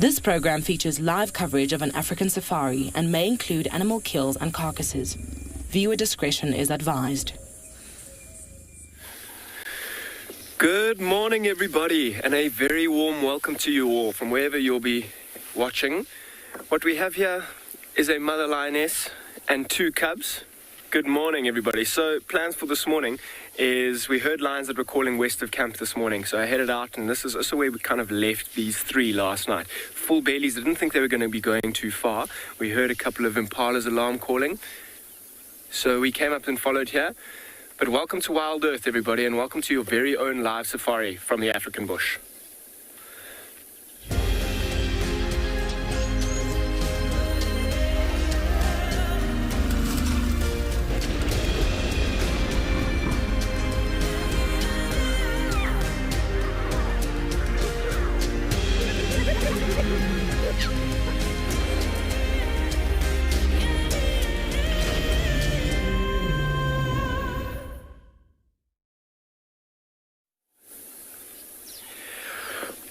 This program features live coverage of an African safari and may include animal kills and carcasses. Viewer discretion is advised. Good morning, everybody, and a very warm welcome to you all from wherever you'll be watching. What we have here is a mother lioness and two cubs. Good morning, everybody. So plans for this morning is we heard lions that were calling west of camp this morning. So I headed out, and this is also where we kind of left these three last night. Full bellies, didn't think they were going to be going too far. We heard a couple of impalas alarm calling. So we came up and followed here. But welcome to Wild Earth, everybody, and welcome to your very own live safari from the African bush.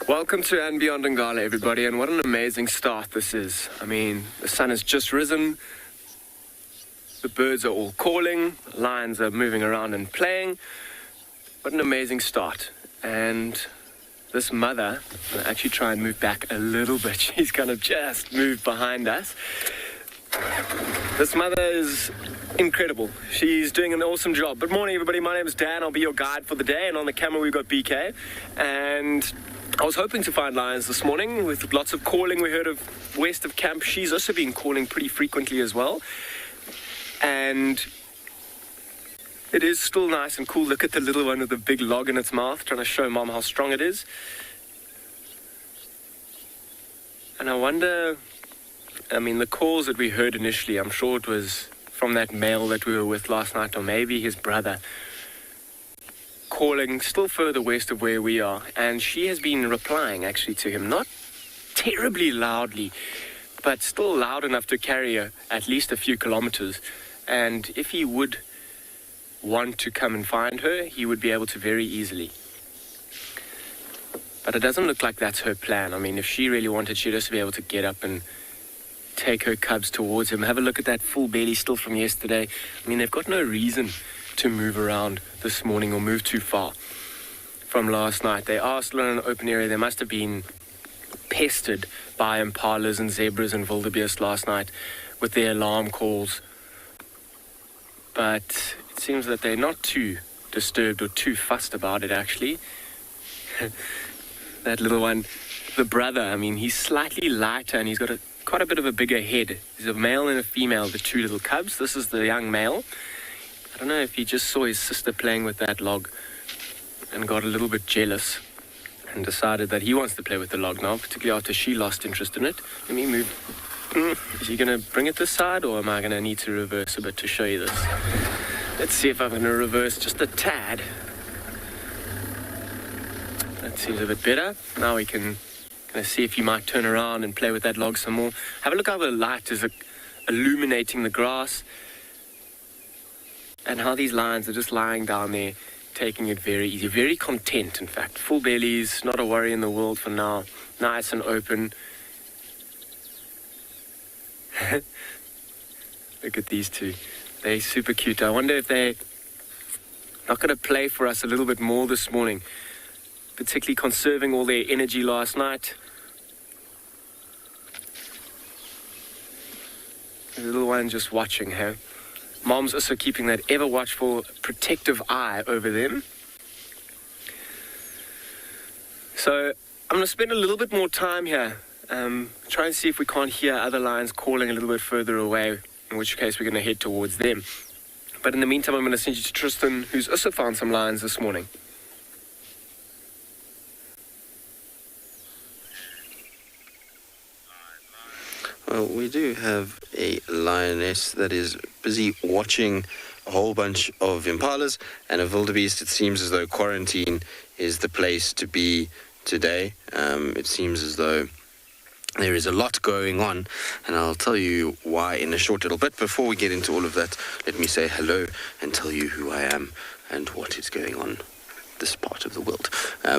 Welcome to and beyond Ngala, everybody, and what an amazing start this is. I mean, the sun has just risen, the birds are all calling, lions are moving around and playing. What an amazing start. And this mother, I'll actually try and move back a little bit. She's kind of just moved behind us. This mother is incredible. She's doing an awesome job. Good morning, everybody. My name is Dan. I'll be your guide for the day. And on the camera, we've got BK. And I was hoping to find lions this morning with lots of calling. We heard of west of camp. She's also been calling pretty frequently as well. And it is still nice and cool. Look at the little one with the big log in its mouth, trying to show Mom how strong it is. And I wonder, I mean, the calls that we heard initially, I'm sure it was from that male that we were with last night, or maybe his brother, calling still further west of where we are. And she has been replying actually to him, not terribly loudly, but still loud enough to carry at least a few kilometers. And if he would want to come and find her, he would be able to very easily. But it doesn't look like that's her plan. I mean, if she really wanted, she'd also be able to get up and take her cubs towards him. Have a look at that full belly still from yesterday. I mean, they've got no reason to move around this morning or move too far from last night. They are still in an open area. They must have been pestered by impalas and zebras and wildebeest last night with their alarm calls. But it seems that they're not too disturbed or too fussed about it, actually. That little one, the brother, I mean, he's slightly lighter and he's got quite a bit of a bigger head. He's a male and a female, the two little cubs. This is the young male. I don't know if he just saw his sister playing with that log and got a little bit jealous and decided that he wants to play with the log now, particularly after she lost interest in it. Let me move. Is he going to bring it this side, or am I going to need to reverse a bit to show you this? Let's see if I'm going to reverse just a tad. That seems a bit better. Now we can kind of see if he might turn around and play with that log some more. Have a look how the light is illuminating the grass, and how these lions are just lying down there, taking it very easy, very content, in fact. Full bellies, not a worry in the world for now. Nice and open. Look at these two. They're super cute. I wonder if they're not going to play for us a little bit more this morning, particularly conserving all their energy last night. The little one just watching her. Mom's also keeping that ever-watchful, protective eye over them. So I'm going to spend a little bit more time here. Try and see if we can't hear other lions calling a little bit further away, in which case we're going to head towards them. But in the meantime, I'm going to send you to Tristan, who's also found some lions this morning. Well, we do have a lioness that is busy watching a whole bunch of impalas and a wildebeest. It seems as though quarantine is the place to be today. It seems as though there is a lot going on, and I'll tell you why in a short little bit. Before we get into all of that, let me say hello and tell you who I am and what is going on. this part of the world.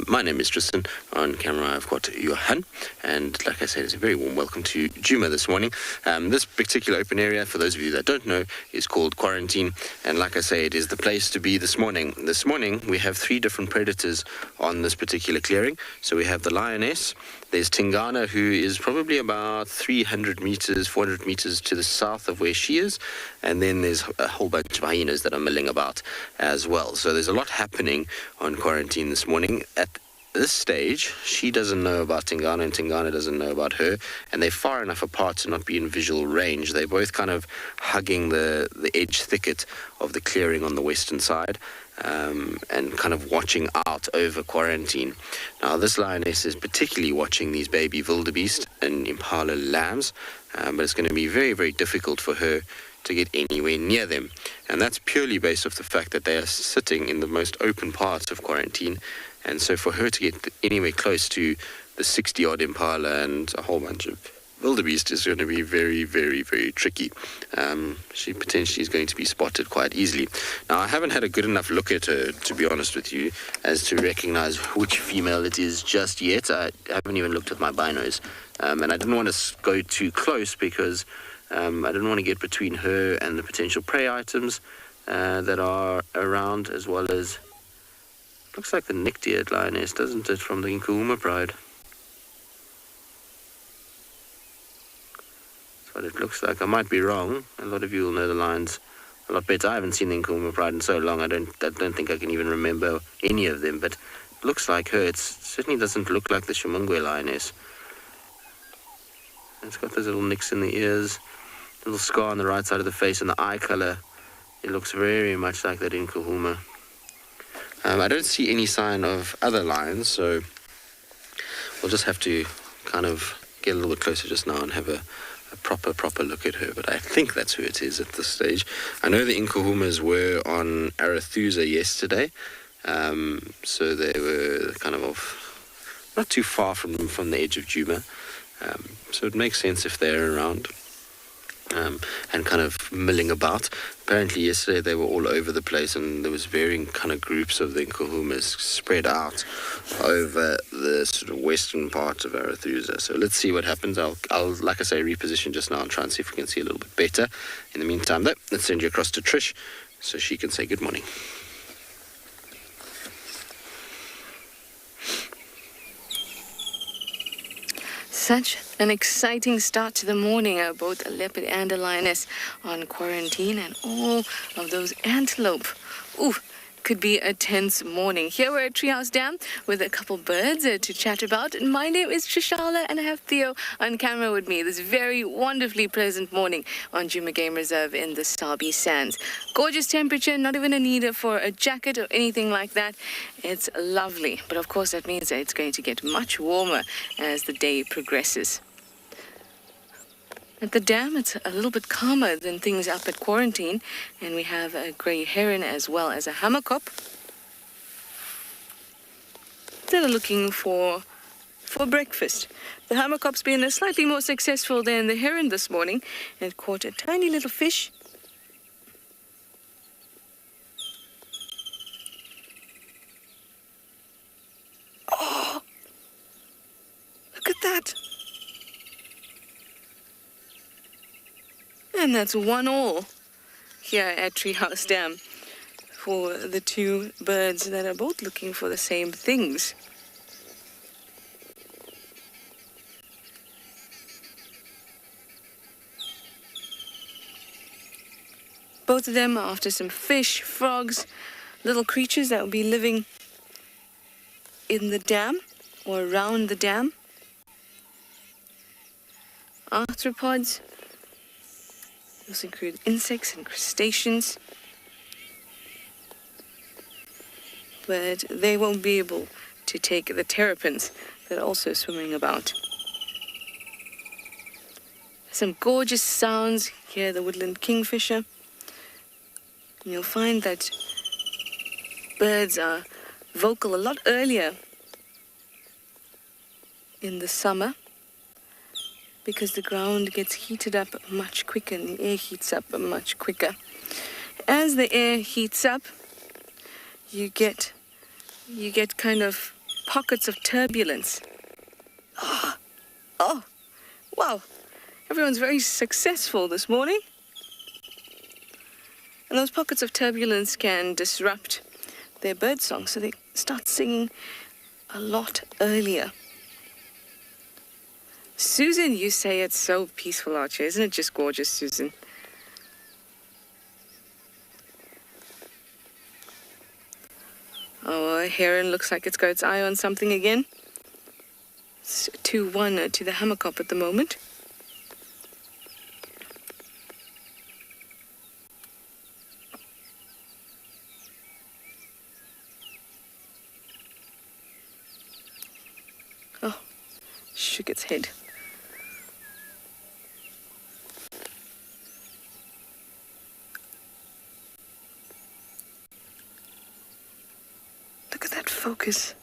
My name is Tristan. On camera, I've got Johan. And like I said, it's a very warm welcome to Djuma this morning. This particular open area, for those of you that don't know, is called Quarantine. And like I say, it is the place to be this morning. This morning, we have 3 different predators on this particular clearing. So we have the lioness. There's Tingana, who is probably about 300 meters, 400 meters to the south of where she is. And then there's a whole bunch of hyenas that are milling about as well. So there's a lot happening on Quarantine this morning. At this stage, she doesn't know about Tingana and Tingana doesn't know about her. And they're far enough apart to not be in visual range. They're both kind of hugging the edge thicket of the clearing on the western side. And kind of watching out over Quarantine. Now, this lioness is particularly watching these baby wildebeest and impala lambs, but it's going to be very, very difficult for her to get anywhere near them. And that's purely based off the fact that they are sitting in the most open parts of Quarantine. And so for her to get anywhere close to the 60-odd impala and a whole bunch of wildebeest is going to be very, very, very tricky. She potentially is going to be spotted quite easily. Now, I haven't had a good enough look at her, to be honest with you, as to recognize which female it is just yet. I haven't even looked at my binos. And I didn't want to go too close because I didn't want to get between her and the potential prey items that are around, as well as... Looks like the neck-eared lioness, doesn't it, from the Nkuhuma Pride? What it looks like. I might be wrong. A lot of you will know the lions a lot better. I haven't seen the Nkuhuma Pride in so long. I don't think I can even remember any of them. But it looks like her. It certainly doesn't look like the Shumungwe lioness. It's got those little nicks in the ears, little scar on the right side of the face, and the eye color. It looks very much like that Nkuhuma. I don't see any sign of other lions, so we'll just have to kind of get a little bit closer just now and have a proper look at her, but I think that's who it is at this stage. I know the Nkuhumas were on Arathusa yesterday, so they were kind of off, not too far from the edge of Djuma, so it makes sense if they're around and kind of milling about. Apparently yesterday they were all over the place and there was varying kind of groups of the Nkuhumas spread out over the sort of western part of Arathusa. So let's see what happens. I'll like I say, reposition just now and try and see if we can see a little bit better. In the meantime, though, let's send you across to Trish so she can say good morning. Such an exciting start to the morning. Both a leopard and a lioness on Quarantine, and all of those antelope. Ooh, could be a tense morning. Here we're at Treehouse Dam with a couple birds to chat about. And my name is Trishala and I have Theo on camera with me this very wonderfully pleasant morning on Djuma Game Reserve in the Sabi Sands. Gorgeous temperature, not even a need for a jacket or anything like that. It's lovely, but of course that means that it's going to get much warmer as the day progresses. At the dam, it's a little bit calmer than things up at Quarantine, and we have a grey heron as well as a hammerkop that are looking for breakfast. The hammerkop's been slightly more successful than the heron this morning, and it caught a tiny little fish. Oh, look at that. And that's 1-1 here at Treehouse Dam for the 2 birds that are both looking for the same things. Both of them are after some fish, frogs, little creatures that will be living in the dam or around the dam. Arthropods. Those include insects and crustaceans, but they won't be able to take the terrapins that are also swimming about. Some gorgeous sounds. Hear the woodland kingfisher. And you'll find that birds are vocal a lot earlier in the summer, because the ground gets heated up much quicker and the air heats up much quicker. As the air heats up, you get you get kind of pockets of turbulence. Oh, wow. Everyone's very successful this morning. And those pockets of turbulence can disrupt their birdsong, so they start singing a lot earlier. Susan, you say it's so peaceful out here. Isn't it just gorgeous, Susan? Oh, a heron looks like it's got its eye on something again. It's 2-1 to the hammerkop at the moment. Oh, shook its head. Look at that focus.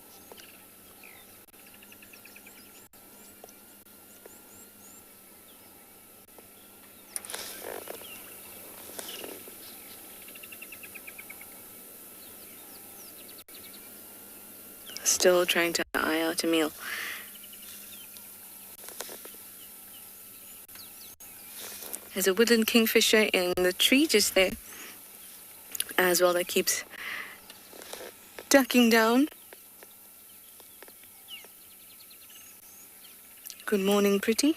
Still trying to eye out a meal. There's a woodland kingfisher in the tree just there as well that keeps ducking down. Good morning, pretty.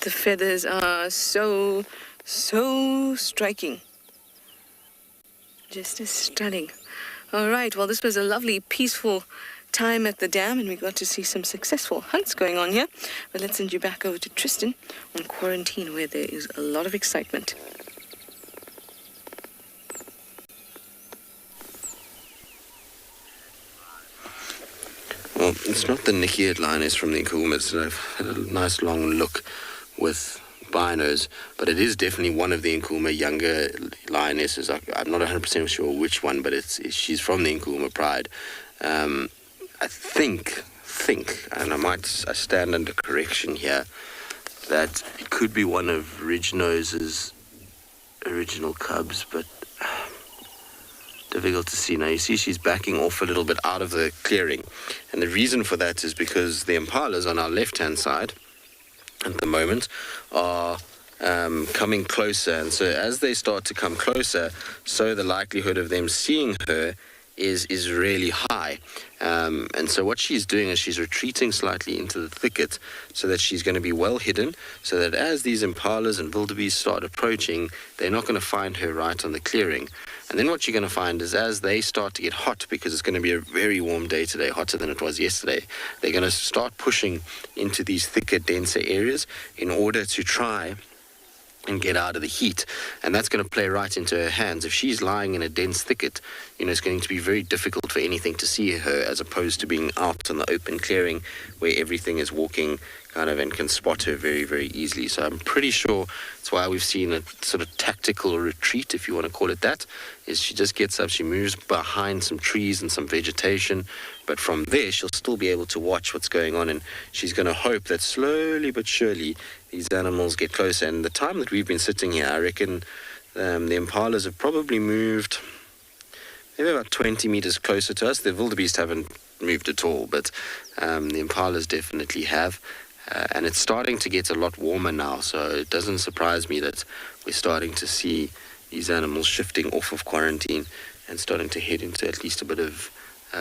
The feathers are so striking. Just as stunning. All right, well, this was a lovely, peaceful time at the dam, and we got to see some successful hunts going on here. But let's send you back over to Tristan on quarantine, where there is a lot of excitement. Well, it's not the Nikki-eared lioness from the Nkuhumas. I've had a nice long look with binos, but it is definitely one of the Nkuhuma younger lionesses. I'm not 100% sure which one, but she's from the Nkuhuma Pride. I think, and I stand under correction here, that it could be one of Ridgenose's original cubs, but difficult to see. Now you see she's backing off a little bit out of the clearing, and the reason for that is because the impalas on our left-hand side at the moment are coming closer, and so as they start to come closer, so the likelihood of them seeing her is really high. And so what she's doing is she's retreating slightly into the thicket so that she's going to be well hidden, so that as these impalas and wildebeest start approaching, they're not going to find her right on the clearing. And then what you're going to find is as they start to get hot, because it's going to be a very warm day today, hotter than it was yesterday, they're going to start pushing into these thicker, denser areas in order to try and get out of the heat, and that's going to play right into her hands. If she's lying in a dense thicket, it's going to be very difficult for anything to see her, as opposed to being out on the open clearing where everything is walking kind of and can spot her very, very easily. So I'm pretty sure it's why we've seen a sort of tactical retreat, if you want to call it that, is she just gets up, she moves behind some trees and some vegetation, but from there she'll still be able to watch what's going on, and she's going to hope that slowly but surely these animals get closer. And the time that we've been sitting here, I reckon the impalas have probably moved maybe about 20 meters closer to us. The wildebeest haven't moved at all, but the impalas definitely have. And it's starting to get a lot warmer now, so it doesn't surprise me that we're starting to see these animals shifting off of quarantine and starting to head into at least a bit of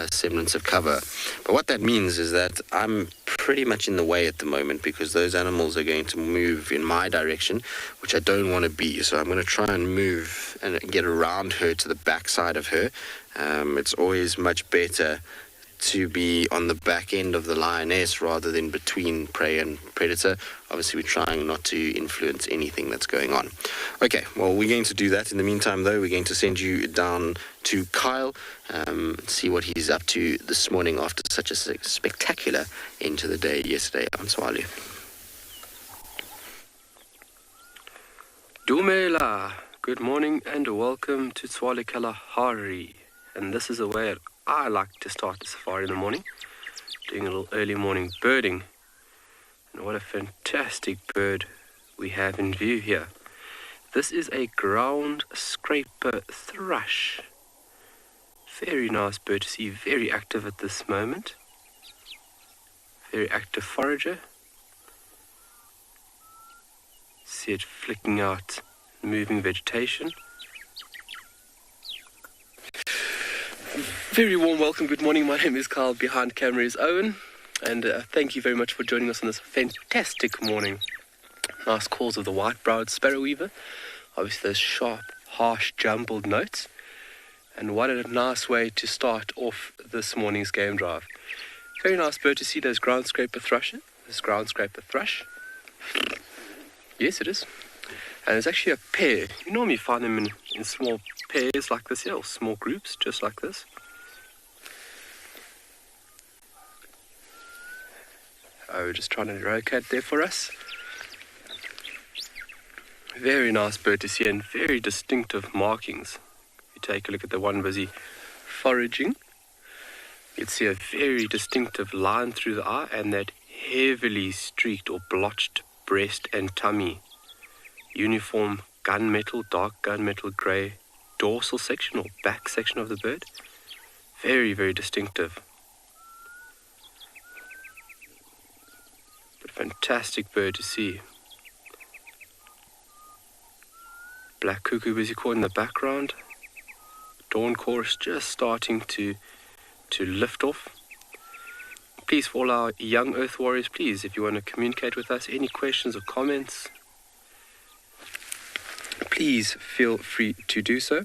semblance of cover. But what that means is that I'm pretty much in the way at the moment, because those animals are going to move in my direction, which I don't want to be. So I'm going to try and move and get around her to the back side of her. It's always much better to be on the back end of the lioness rather than between prey and predator. Obviously, we're trying not to influence anything that's going on. Okay, well, we're going to do that. In the meantime, though, we're going to send you down to Kyle, see what he's up to this morning after such a spectacular end to the day yesterday. I'm Swali. Dumela, good morning and welcome to Swali Kalahari. And this is a way I like to start the safari in the morning, doing a little early morning birding. And what a fantastic bird we have in view here. This is a ground scraper thrush. Very nice bird to see, very active at this moment. Very active forager. See it flicking out moving vegetation. Very warm welcome, good morning. My name is Carl, behind camera is Owen. And thank you very much for joining us on this fantastic morning. Nice calls of the white-browed sparrow weaver. Obviously those sharp, harsh, jumbled notes. And what a nice way to start off this morning's game drive. Very nice bird to see, those ground scraper thrushes. This ground scraper thrush. Yes, it is. And it's actually a pair. You normally find them in small pairs like this here, or small groups, just like this. Oh, we're just trying to locate there for us. Very nice bird to see, and very distinctive markings. If you take a look at the one busy foraging, you'd see a very distinctive line through the eye and that heavily streaked or blotched breast and tummy. Uniform gunmetal, dark gunmetal grey dorsal section or back section of the bird. Very, very distinctive. But fantastic bird to see. Black cuckoo busy call in the background. Dawn chorus just starting to lift off. Please, for all our young earth warriors, please, if you want to communicate with us, any questions or comments, please feel free to do so.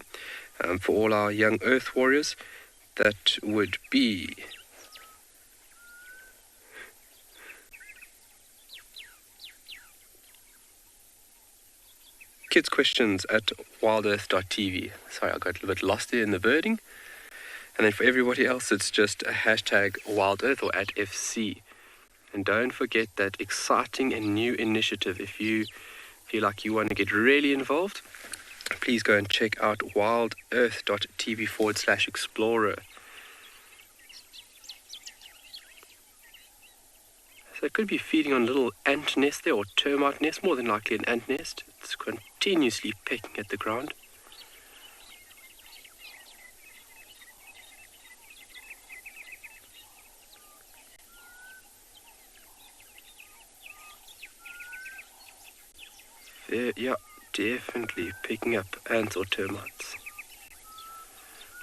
For all our young earth warriors, that would be kids questions at wildearth.tv. Sorry, I got a little bit lost there in the birding. And then for everybody else, it's just a hashtag wildearth or at FC. And don't forget that exciting and new initiative. If you feel like you want to get really involved, please go and check out wildearth.tv/explorer. So it could be feeding on a little ant nest there, or termite nest, more than likely an ant nest. It's continuously pecking at the ground. Yeah, definitely picking up ants or termites.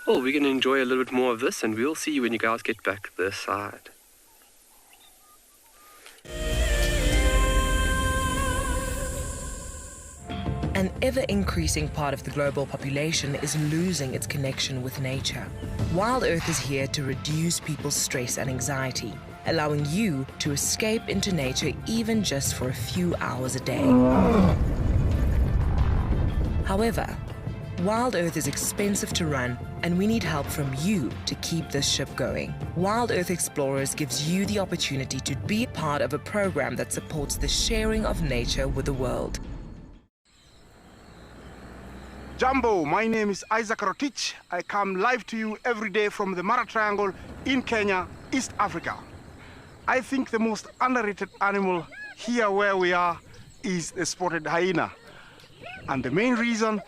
Well, we're going to enjoy a little bit more of this, and we'll see you when you guys get back this side. An ever-increasing part of the global population is losing its connection with nature. Wild Earth is here to reduce people's stress and anxiety, allowing you to escape into nature even just for a few hours a day. However, Wild Earth is expensive to run, and we need help from you to keep this ship going. Wild Earth Explorers gives you the opportunity to be part of a program that supports the sharing of nature with the world. Jumbo, my name is Isaac Rotich. I come live to you every day from the Mara Triangle in Kenya, East Africa. I think the most underrated animal here where we are is the spotted hyena. And the main reason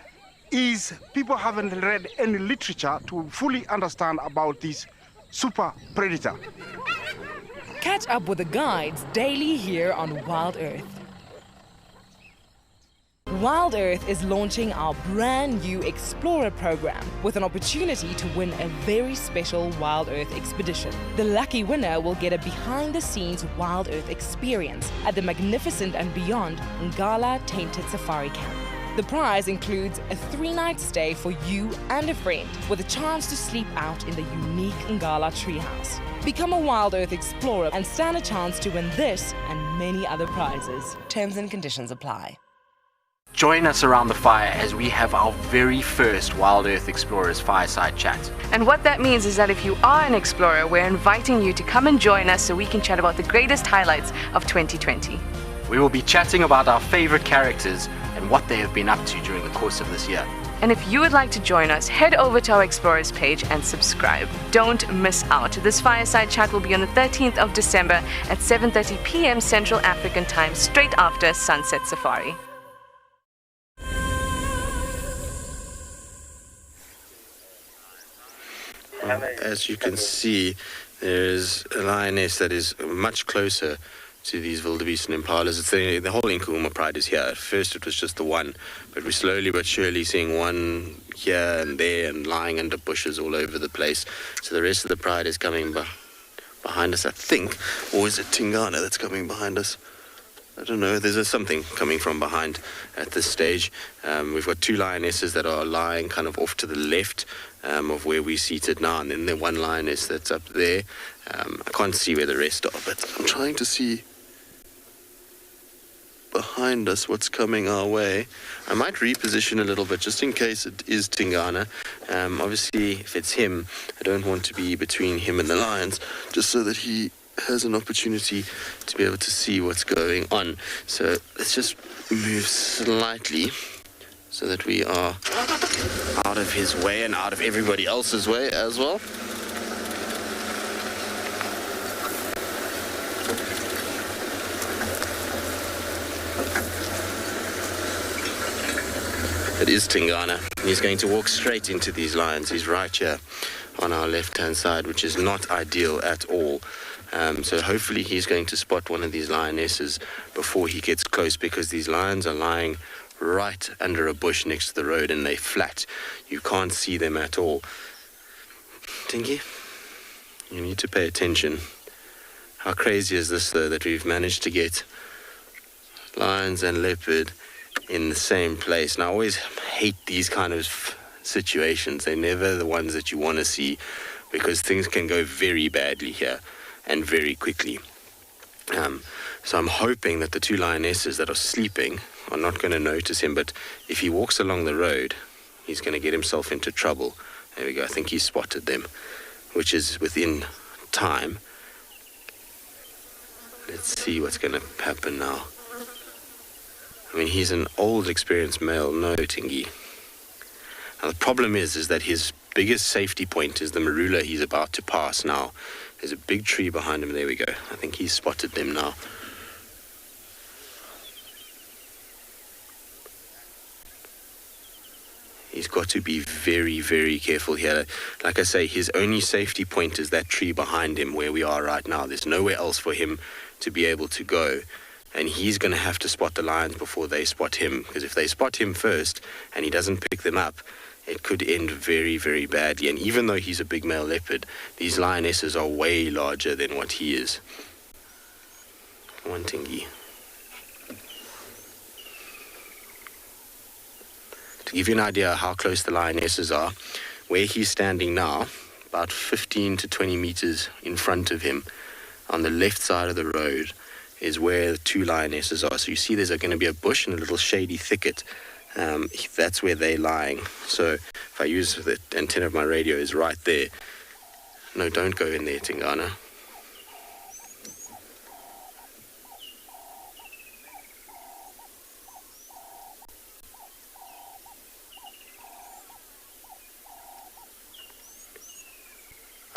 is people haven't read any literature to fully understand about this super predator. Catch up with the guides daily here on Wild Earth. Wild Earth is launching our brand new Explorer program with an opportunity to win a very special Wild Earth expedition. The lucky winner will get a behind-the-scenes Wild Earth experience at the magnificent and beyond Ngala Tainted Safari Camp. The prize includes a 3-night stay for you and a friend with a chance to sleep out in the unique Ngala treehouse. Become a Wild Earth Explorer and stand a chance to win this and many other prizes. Terms and conditions apply. Join us around the fire as we have our very first Wild Earth Explorers Fireside Chat. And what that means is that if you are an explorer, we're inviting you to come and join us so we can chat about the greatest highlights of 2020. We will be chatting about our favorite characters and what they have been up to during the course of this year. And if you would like to join us, head over to our Explorers page and subscribe. Don't miss out. This Fireside Chat will be on the 13th of December at 7:30 p.m. Central African Time, straight after Sunset Safari. as you can see, there's a lioness that is much closer to these wildebeest and impalas. It's the whole Nkuhuma pride is here. At first it was just the one, but we're slowly but surely seeing one here and there and lying under bushes all over the place. So the rest of the pride is coming behind us, I think. Or is it Tingana that's coming behind us? I don't know. There's something coming from behind at this stage. We've got two lionesses that are lying kind of off to the left of where we're seated now, and then the one lioness that's up there. I can't see where the rest are, but I'm trying to see behind us what's coming our way. I might reposition a little bit just in case it is Tingana. Obviously, if it's him, I don't want to be between him and the lions, just so that he has an opportunity to be able to see what's going on. So let's just move slightly so that we are out of his way and out of everybody else's way as well. It is Tingana. He's going to walk straight into these lions. He's right here on our left-hand side, which is not ideal at all. So hopefully he's going to spot one of these lionesses before he gets close, because these lions are lying right under a bush next to the road and they're flat. You can't see them at all. Tinky, you need to pay attention. How crazy is this, though, that we've managed to get lions and leopard in the same place? And I always hate these kind of situations. They're never the ones that you want to see, because things can go very badly here and very quickly. So I'm hoping that the two lionesses that are sleeping are not going to notice him, but if he walks along the road, he's going to get himself into trouble. There we go. I think he spotted them, which is within time. Let's see what's going to happen now. I mean, he's an old, experienced male, no Tingy. Now, the problem is that his biggest safety point is the marula he's about to pass now. There's a big tree behind him. There we go. I think he's spotted them now. He's got to be very, very careful here. Like I say, his only safety point is that tree behind him where we are right now. There's nowhere else for him to be able to go. And he's going to have to spot the lions before they spot him. Because if they spot him first and he doesn't pick them up, it could end very, very badly. And even though he's a big male leopard, these lionesses are way larger than what he is. Come on, Tingy. To give you an idea how close the lionesses are, where he's standing now, about 15 to 20 meters in front of him, on the left side of the road, is where the two lionesses are. So you see there's going to be a bush and a little shady thicket. That's where they're lying. So if I use the antenna of my radio, is right there. No, don't go in there, Tingana.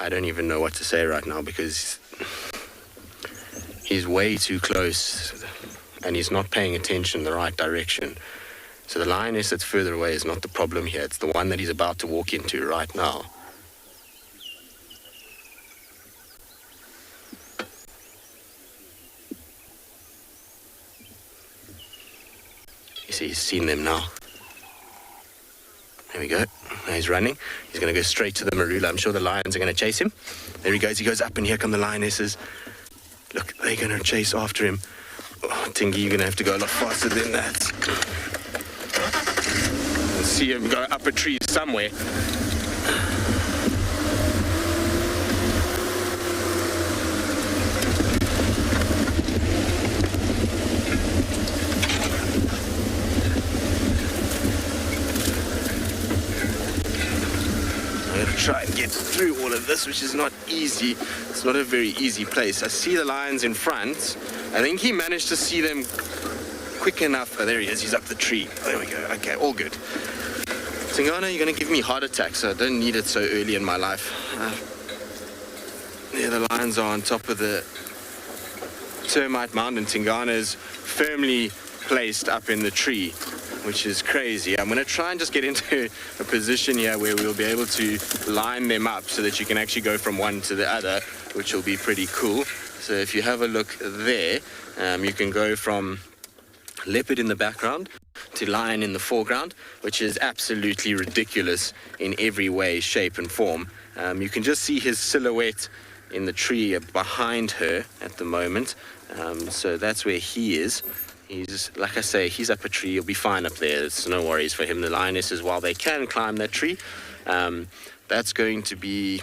I don't even know what to say right now, because he's way too close and he's not paying attention in the right direction. So the lioness that's further away is not the problem here. It's the one that he's about to walk into right now. You see, he's seen them now. There we go. Now he's running. He's going to go straight to the marula. I'm sure the lions are going to chase him. There he goes. He goes up, and here come the lionesses. Look, they're going to chase after him. Oh, Tingy, you're going to have to go a lot faster than that. You'll see him go up a tree somewhere. Try and get through all of this, which is not easy. It's not a very easy place. I see the lions in front. I think he managed to see them quick enough. Oh, there he is. He's up the tree. There we go. Okay, all good. Tingana, you're going to give me heart attacks, so I don't need it so early in my life. There the lions are on top of the termite mound, and Tingana is firmly placed up in the tree, which is crazy. I'm going to try and just get into a position here where we'll be able to line them up so that you can actually go from one to the other, which will be pretty cool. So if you have a look there, you can go from leopard in the background to lion in the foreground, which is absolutely ridiculous in every way, shape and form. You can just see his silhouette in the tree behind her at the moment. So that's where he is. He's, like I say, he's up a tree. He'll be fine up there. It's no worries for him. The lionesses, while they can climb that tree, that's going to be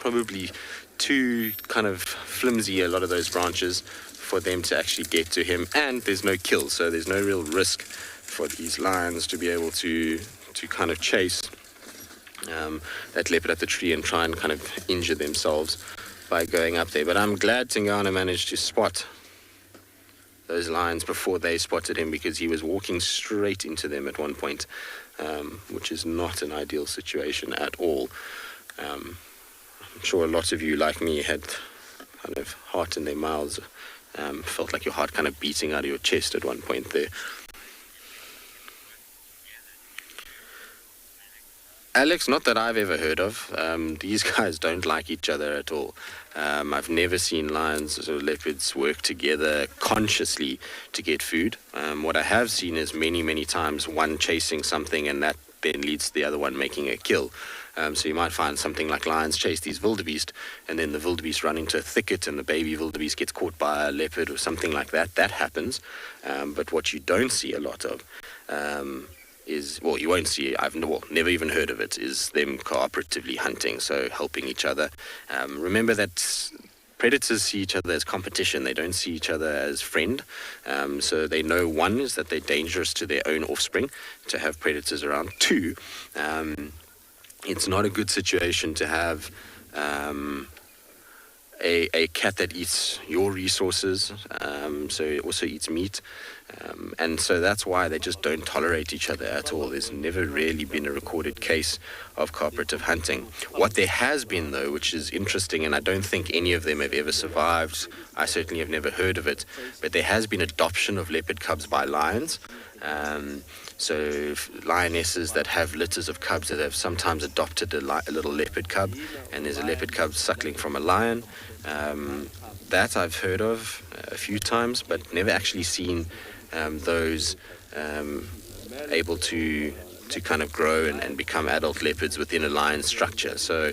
probably too kind of flimsy, a lot of those branches, for them to actually get to him. And there's no kill, so there's no real risk for these lions to be able to kind of chase that leopard at the tree and try and kind of injure themselves by going up there. But I'm glad Tingana managed to spot those lions before they spotted him, because he was walking straight into them at one point, which is not an ideal situation at all. I'm sure a lot of you, like me, had kind of heart in their mouths, felt like your heart kind of beating out of your chest at one point there. Alex, not that I've ever heard of. These guys don't like each other at all. I've never seen lions or leopards work together consciously to get food. What I have seen is many times one chasing something, and that then leads to the other one making a kill. So you might find something like lions chase these wildebeest, and then the wildebeest run into a thicket and the baby wildebeest gets caught by a leopard or something like that. That happens. But what you don't see a lot of is, well, you won't see, I've never even heard of it, is them cooperatively hunting, so helping each other. Remember that predators see each other as competition. They don't see each other as friend. So they know, one, is that they're dangerous to their own offspring to have predators around. Two, it's not a good situation to have a cat that eats your resources, so it also eats meat. And so that's why they just don't tolerate each other at all. There's never really been a recorded case of cooperative hunting. What there has been, though, which is interesting, and I don't think any of them have ever survived, I certainly have never heard of it, but there has been adoption of leopard cubs by lions. So lionesses that have litters of cubs that have sometimes adopted a little leopard cub, and there's a leopard cub suckling from a lion. That I've heard of a few times, but never actually seen those able to kind of grow and become adult leopards within a lion structure. So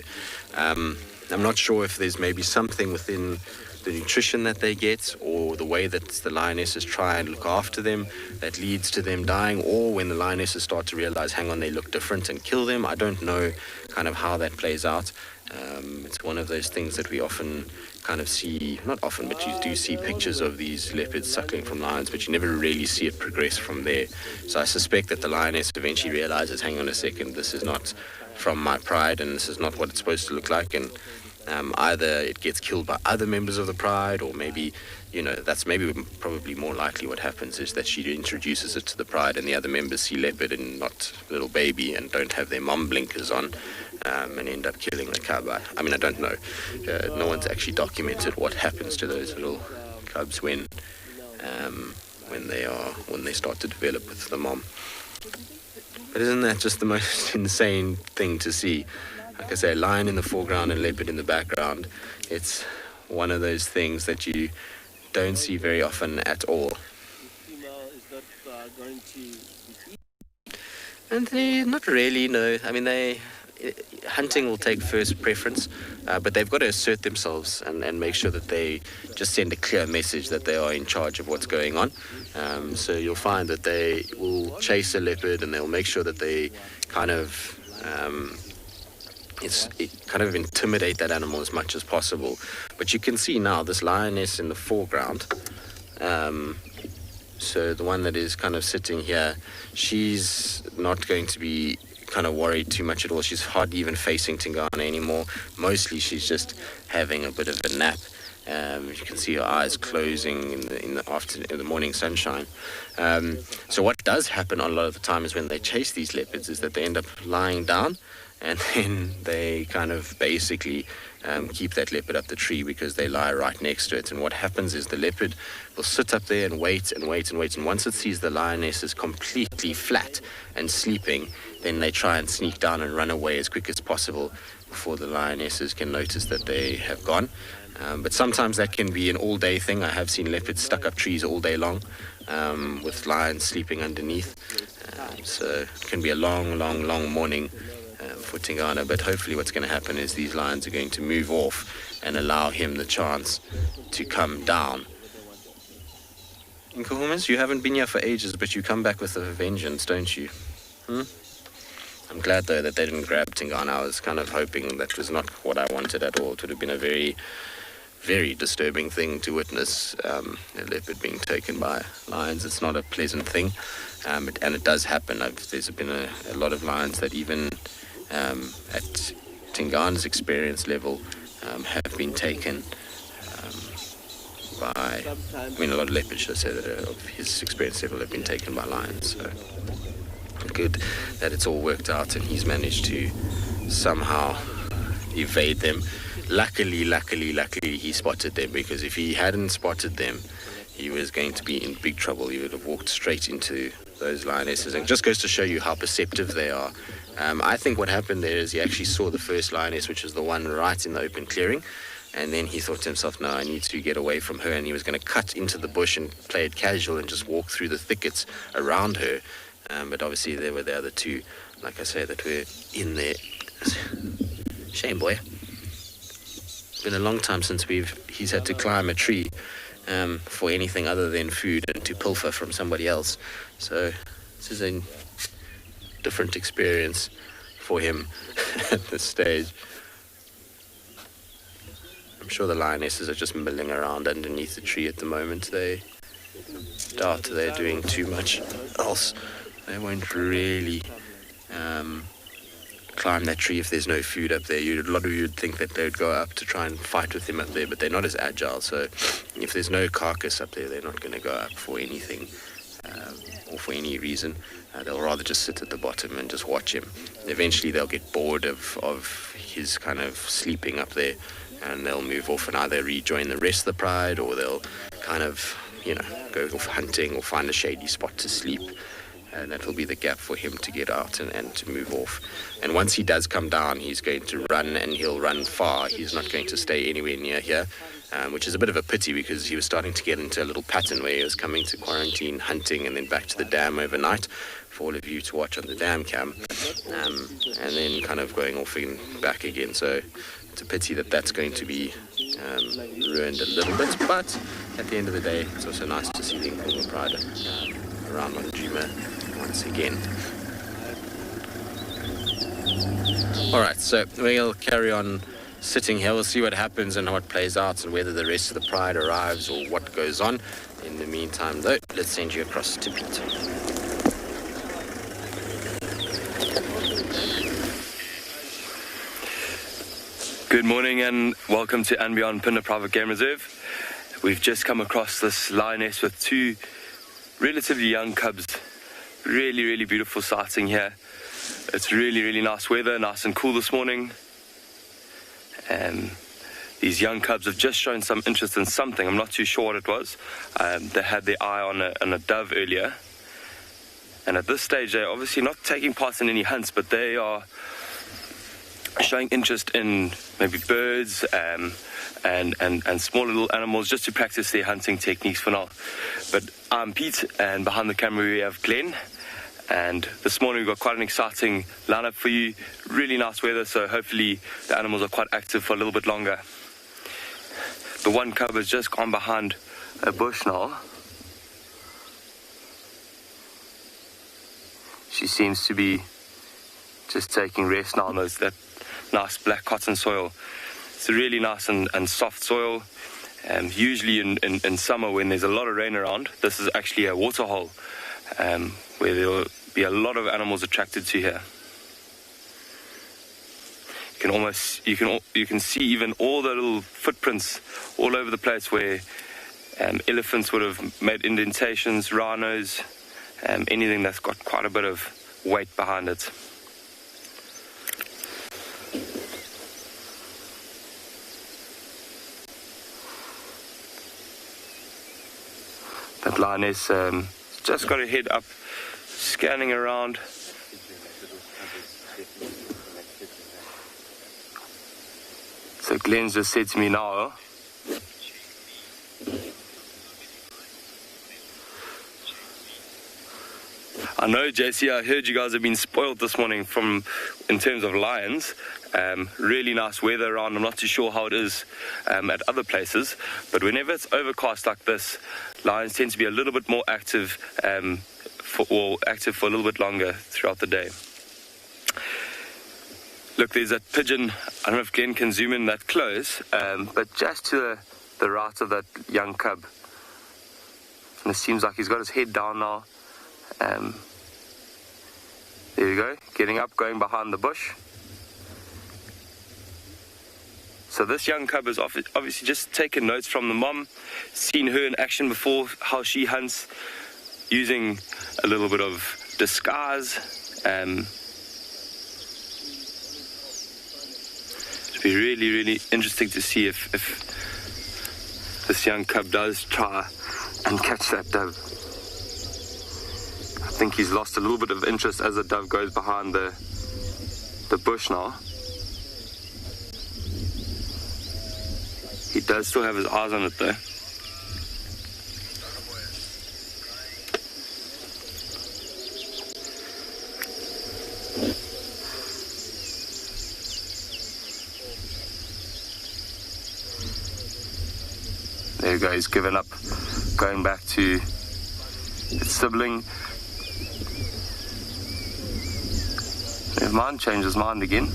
I'm not sure if there's maybe something within the nutrition that they get, or the way that the lionesses try and look after them, that leads to them dying, or when the lionesses start to realize, hang on, they look different, and kill them. I don't know kind of how that plays out. It's one of those things that we often kind of see, not often, but you do see pictures of these leopards suckling from lions, but you never really see it progress from there. So I suspect that the lioness eventually realizes, hang on a second, this is not from my pride, and this is not what it's supposed to look like, and either it gets killed by other members of the pride, or maybe, that's maybe probably more likely what happens, is that she introduces it to the pride and the other members see leopard and not little baby and don't have their mom blinkers on, and end up killing the cub. I mean, I don't know. No one's actually documented what happens to those little cubs when they start to develop with the mom. But isn't that just the most insane thing to see? Like I say, a lion in the foreground and leopard in the background. It's one of those things that you don't see very often at all. Anthony, not really, no. I mean, hunting will take first preference, but they've got to assert themselves and make sure that they just send a clear message that they are in charge of what's going on. So you'll find that they will chase a leopard and they'll make sure that they kind of intimidate that animal as much as possible. But you can see now this lioness in the foreground, so the one that is kind of sitting here, she's not going to be kind of worried too much at all. She's hardly even facing Tingana anymore. Mostly she's just having a bit of a nap. You can see her eyes closing in the morning sunshine. So what does happen a lot of the time is when they chase these leopards is that they end up lying down, and then they kind of basically keep that leopard up the tree because they lie right next to it. And what happens is the leopard will sit up there and wait and wait and wait. And once it sees the lioness is completely flat and sleeping, then they try and sneak down and run away as quick as possible before the lionesses can notice that they have gone. But sometimes that can be an all-day thing. I have seen leopards stuck up trees all day long with lions sleeping underneath. So it can be a long, long, long morning for Tingana. But hopefully what's going to happen is these lions are going to move off and allow him the chance to come down. Nkohumas, you haven't been here for ages, but you come back with a vengeance, don't you? I'm glad, though, that they didn't grab Tingana. I was kind of hoping that was not what I wanted at all. It would have been a very, very disturbing thing to witness, a leopard being taken by lions. It's not a pleasant thing, and it does happen. There's been a lot of lions that even at Tingana's experience level have been taken by, a lot of leopards, should I say, that of his experience level have been taken by lions. So good that it's all worked out and he's managed to somehow evade them. Luckily he spotted them, because if he hadn't spotted them, he was going to be in big trouble. He would have walked straight into those lionesses. And it just goes to show you how perceptive they are. I think what happened there is he actually saw the first lioness, which was the one right in the open clearing, and then he thought to himself, no, I need to get away from her, and he was going to cut into the bush and play it casual and just walk through the thickets around her. But obviously there were the other two, like I say, that were in there. Shame, boy. It's been a long time since he's had to climb a tree for anything other than food and to pilfer from somebody else. So this is a different experience for him at this stage. I'm sure the lionesses are just milling around underneath the tree at the moment. They doubt they're doing too much else. They won't really climb that tree if there's no food up there. A lot of you would think that they would go up to try and fight with him up there, but they're not as agile. So if there's no carcass up there, they're not going to go up for anything or for any reason. They'll rather just sit at the bottom and just watch him. Eventually they'll get bored of his kind of sleeping up there, and they'll move off and either rejoin the rest of the pride, or they'll kind of, go off hunting or find a shady spot to sleep. And that will be the gap for him to get out and to move off. And once he does come down, he's going to run, and he'll run far. He's not going to stay anywhere near here, which is a bit of a pity, because he was starting to get into a little pattern where he was coming to quarantine, hunting, and then back to the dam overnight for all of you to watch on the dam cam, and then kind of going off and back again. So it's a pity that that's going to be ruined a little bit, but at the end of the day, it's also nice to see the Nkomo Pride around Manjima once again. Alright, so we'll carry on sitting here. We'll see what happens and what plays out and whether the rest of the pride arrives or what goes on. In the meantime, though, let's send you across to Peter. Good morning and welcome to and Beyond Phinda Private Game Reserve. We've just come across this lioness with two relatively young cubs. Really, really beautiful sighting here. It's really, really nice weather, nice and cool this morning. These young cubs have just shown some interest in something. I'm not too sure what it was. They had their eye on a dove earlier. And at this stage, they're obviously not taking part in any hunts, but they are showing interest in maybe birds and small little animals, just to practice their hunting techniques for now. But I'm Pete, and behind the camera we have Glenn. And this morning we've got quite an exciting lineup for you. Really nice weather, so hopefully the animals are quite active for a little bit longer. The one cub has just gone behind a bush now. She seems to be just taking rest now on that nice black cotton soil. It's a really nice and soft soil. Usually in summer when there's a lot of rain around, this is actually a water hole where there will be a lot of animals attracted to here. You can see even all the little footprints all over the place where elephants would have made indentations, rhinos, anything that's got quite a bit of weight behind it. lioness just got her head up, scanning around. So Glenn's just said to me now, I know, JC, I heard you guys have been spoiled this morning in terms of lions. Really nice weather around. I'm not too sure how it is at other places, but whenever it's overcast like this, lions tend to be a little bit more active, for a little bit longer throughout the day. Look, there's that pigeon. I don't know if Glenn can zoom in that close, but just to the right of that young cub. And it seems like he's got his head down now. There you go, getting up, going behind the bush. So this young cub has obviously just taken notes from the mom, seen her in action before, how she hunts, using a little bit of disguise. It'll be really, really interesting to see if this young cub does try and catch that dove. I think he's lost a little bit of interest as the dove goes behind the bush now. He does still have his eyes on it though. There you go, he's given up, going back to its sibling. Never mind, changed his mind again.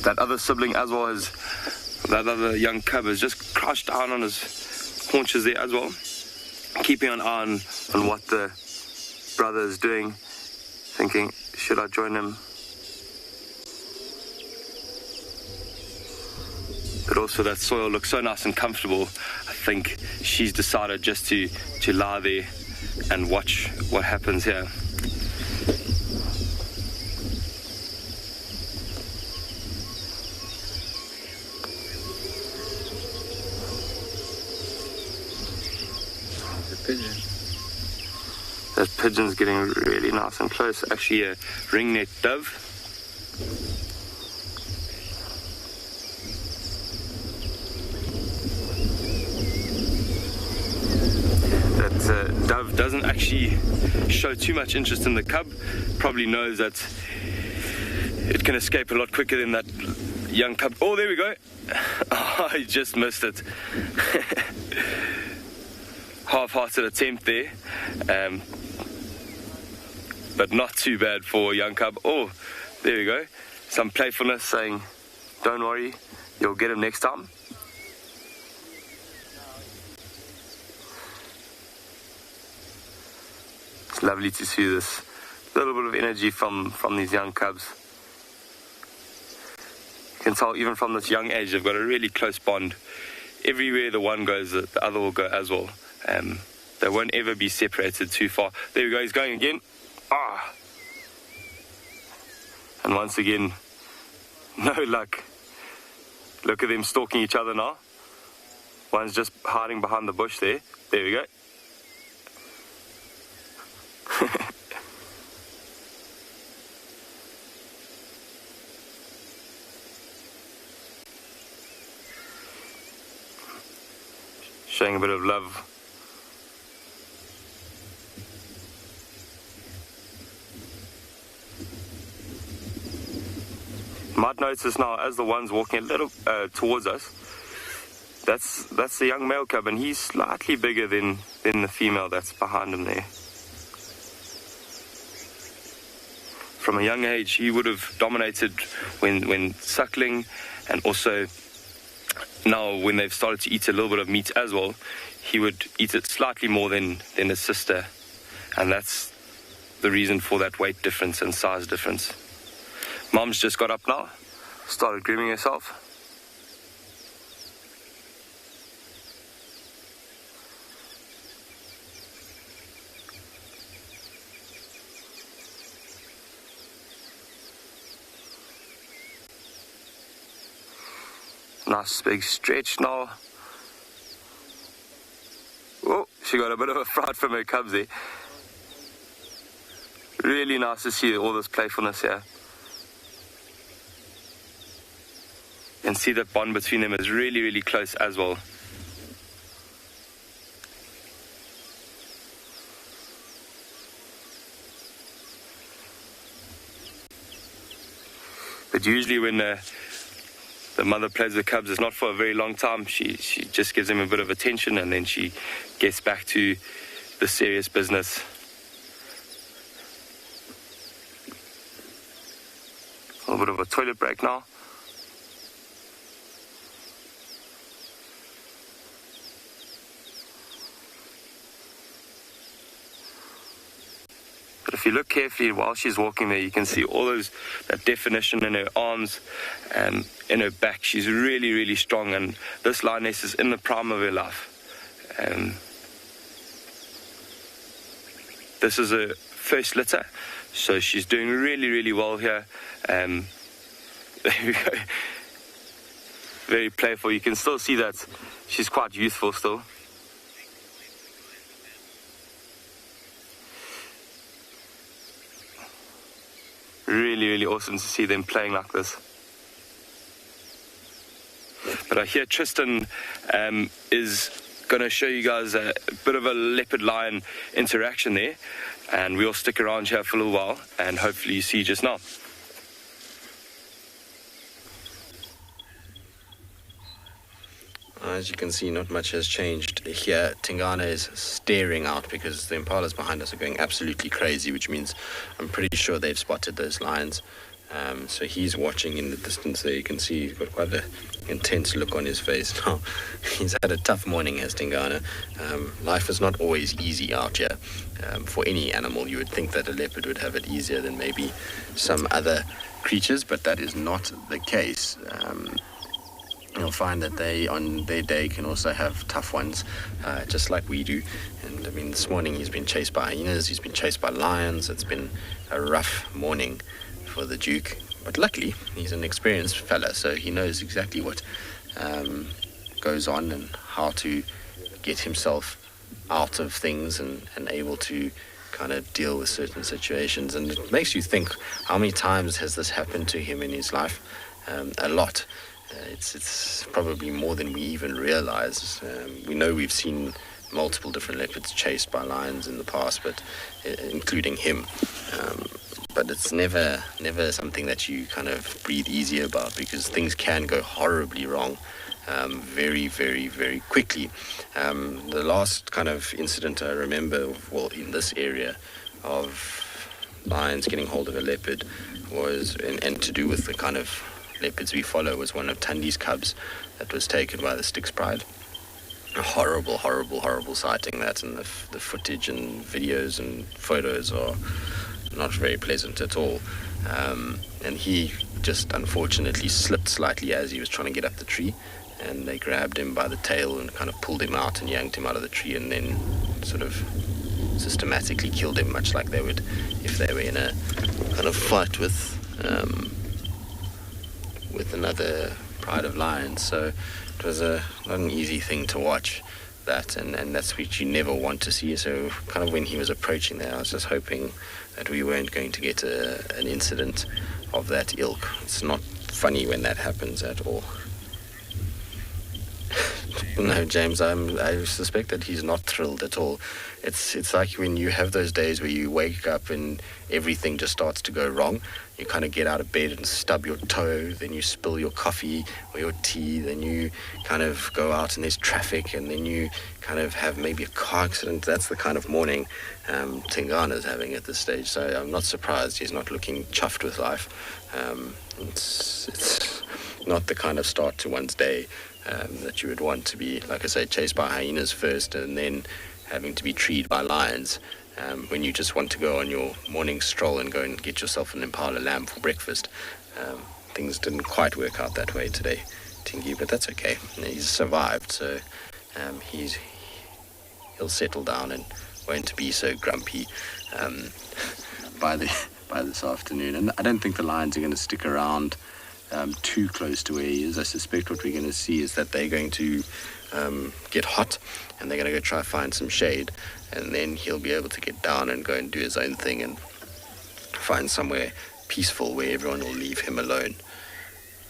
That other sibling as well as that other young cub has just crouched down on his haunches there as well, keeping an eye on what the brother is doing, thinking, should I join him? But also that soil looks so nice and comfortable. I think she's decided just to lie there and watch what happens here. That pigeon's getting really nice and close. Actually a ringneck dove. That dove doesn't actually show too much interest in the cub. Probably knows that it can escape a lot quicker than that young cub. Oh, there we go. Oh, he just missed it. Half-hearted attempt there, but not too bad for a young cub. Oh, there we go. Some playfulness saying, don't worry, you'll get him next time. It's lovely to see this little bit of energy from these young cubs. You can tell even from this young age, they've got a really close bond. Everywhere the one goes, the other will go as well. They won't ever be separated too far. There we go, he's going again. Ah! And once again, no luck. Look at them stalking each other now. One's just hiding behind the bush there. There we go. Showing a bit of love. Might notice now as the one's walking a little towards us, that's the young male cub, and he's slightly bigger than the female that's behind him there. From a young age, he would have dominated when suckling, and also now when they've started to eat a little bit of meat as well, he would eat it slightly more than his sister, and that's the reason for that weight difference and size difference. Mom's just got up now, started grooming herself. Nice big stretch now. She got a bit of a fright from her cubs there. Really nice to see all this playfulness here. You can see that bond between them is really, really close as well. But usually when the mother plays with cubs, it's not for a very long time. She just gives them a bit of attention and then she gets back to the serious business. A little bit of a toilet break now. But if you look carefully while she's walking there, you can see all that definition in her arms and in her back. She's really, really strong, and this lioness is in the prime of her life. This is her first litter, so she's doing really, really well here. There we go. Very playful. You can still see that she's quite youthful still. Really, really awesome to see them playing like this. But I hear Tristan is going to show you guys a bit of a leopard-lion interaction there, and we'll stick around here for a little while, and hopefully you see just now. As you can see, not much has changed. Here, Tingana is staring out because the impalas behind us are going absolutely crazy, which means I'm pretty sure they've spotted those lions. So he's watching in the distance there. You can see he's got quite an intense look on his face now. He's had a tough morning, has Tingana. Life is not always easy out here. For any animal, you would think that a leopard would have it easier than maybe some other creatures, but that is not the case. You'll find that they, on their day, can also have tough ones, just like we do. And I mean, this morning he's been chased by hyenas, he's been chased by lions. It's been a rough morning for the Duke. But luckily, he's an experienced fella, so he knows exactly what goes on and how to get himself out of things and able to kind of deal with certain situations. And it makes you think, how many times has this happened to him in his life? A lot. It's probably more than we even realize. We know we've seen multiple different leopards chased by lions in the past, but including him. But it's never something that you kind of breathe easy about, because things can go horribly wrong very, very, very quickly. The last kind of incident I remember, well, in this area of lions getting hold of a leopard was, and to do with the kind of leopards we follow, was one of Tundi's cubs that was taken by the Styx Pride. A horrible, horrible, horrible sighting that, and the footage and videos and photos are not very pleasant at all. And he just unfortunately slipped slightly as he was trying to get up the tree, and they grabbed him by the tail and kind of pulled him out and yanked him out of the tree, and then sort of systematically killed him, much like they would if they were in a kind of fight with another pride of lions. So it was not an easy thing to watch that, and that's what you never want to see. So kind of when he was approaching there, I was just hoping that we weren't going to get an incident of that ilk. It's not funny when that happens at all. No, James, I suspect that he's not thrilled at all. It's like when you have those days where you wake up and everything just starts to go wrong. You kind of get out of bed and stub your toe, then you spill your coffee or your tea, then you kind of go out and there's traffic, and then you kind of have maybe a car accident. That's the kind of morning Tingana's having at this stage, so I'm not surprised he's not looking chuffed with life. It's not the kind of start to one's day that you would want to be, like I say, chased by hyenas first and then having to be treed by lions. When you just want to go on your morning stroll and go and get yourself an impala lamb for breakfast. Things didn't quite work out that way today, Tingy, but that's okay. He's survived, so he'll settle down and won't be so grumpy by this afternoon. And I don't think the lions are going to stick around too close to where he is. I suspect what we're going to see is that they're going to get hot, and they're going to go try find some shade, and then he'll be able to get down and go and do his own thing and find somewhere peaceful where everyone will leave him alone.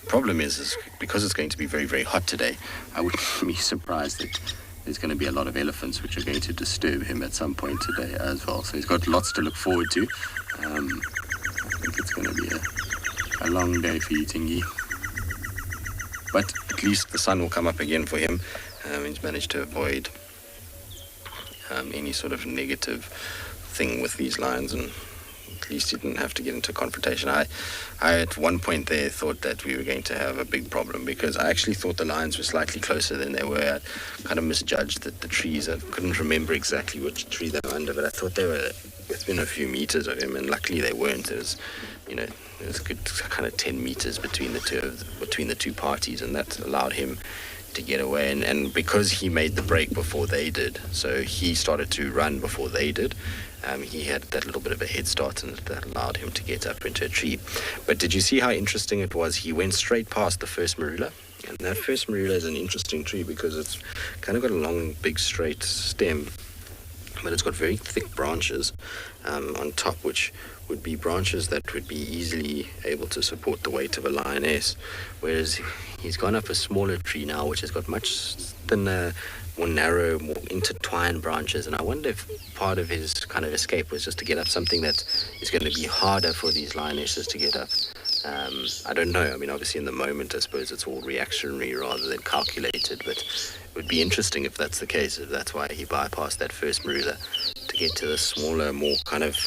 The problem is because it's going to be very, very hot today, I wouldn't be surprised that there's going to be a lot of elephants which are going to disturb him at some point today as well. So he's got lots to look forward to. I think it's going to be a long day for you, Tingy. But at least the sun will come up again for him. He's managed to avoid any sort of negative thing with these lions, and at least he didn't have to get into a confrontation. I at one point there thought that we were going to have a big problem, because I actually thought the lions were slightly closer than they were. I kind of misjudged the trees. I couldn't remember exactly which tree they were under, but I thought they were within a few meters of him, and luckily they weren't. There's a good kind of 10 meters between the two parties, and that allowed him to get away. And because he made the break before they did, so he started to run before they did, he had that little bit of a head start, and that allowed him to get up into a tree. But did you see how interesting it was? He went straight past the first marula, and that first marula is an interesting tree because it's kind of got a long, big, straight stem, but it's got very thick branches on top, which would be branches that would be easily able to support the weight of a lioness, whereas he's gone up a smaller tree now, which has got much thinner, more narrow, more intertwined branches. And I wonder if part of his kind of escape was just to get up something that is going to be harder for these lionesses to get up. I don't know. I mean, obviously in the moment, I suppose it's all reactionary rather than calculated, but it would be interesting if that's the case, if that's why he bypassed that first marula to get to the smaller, more kind of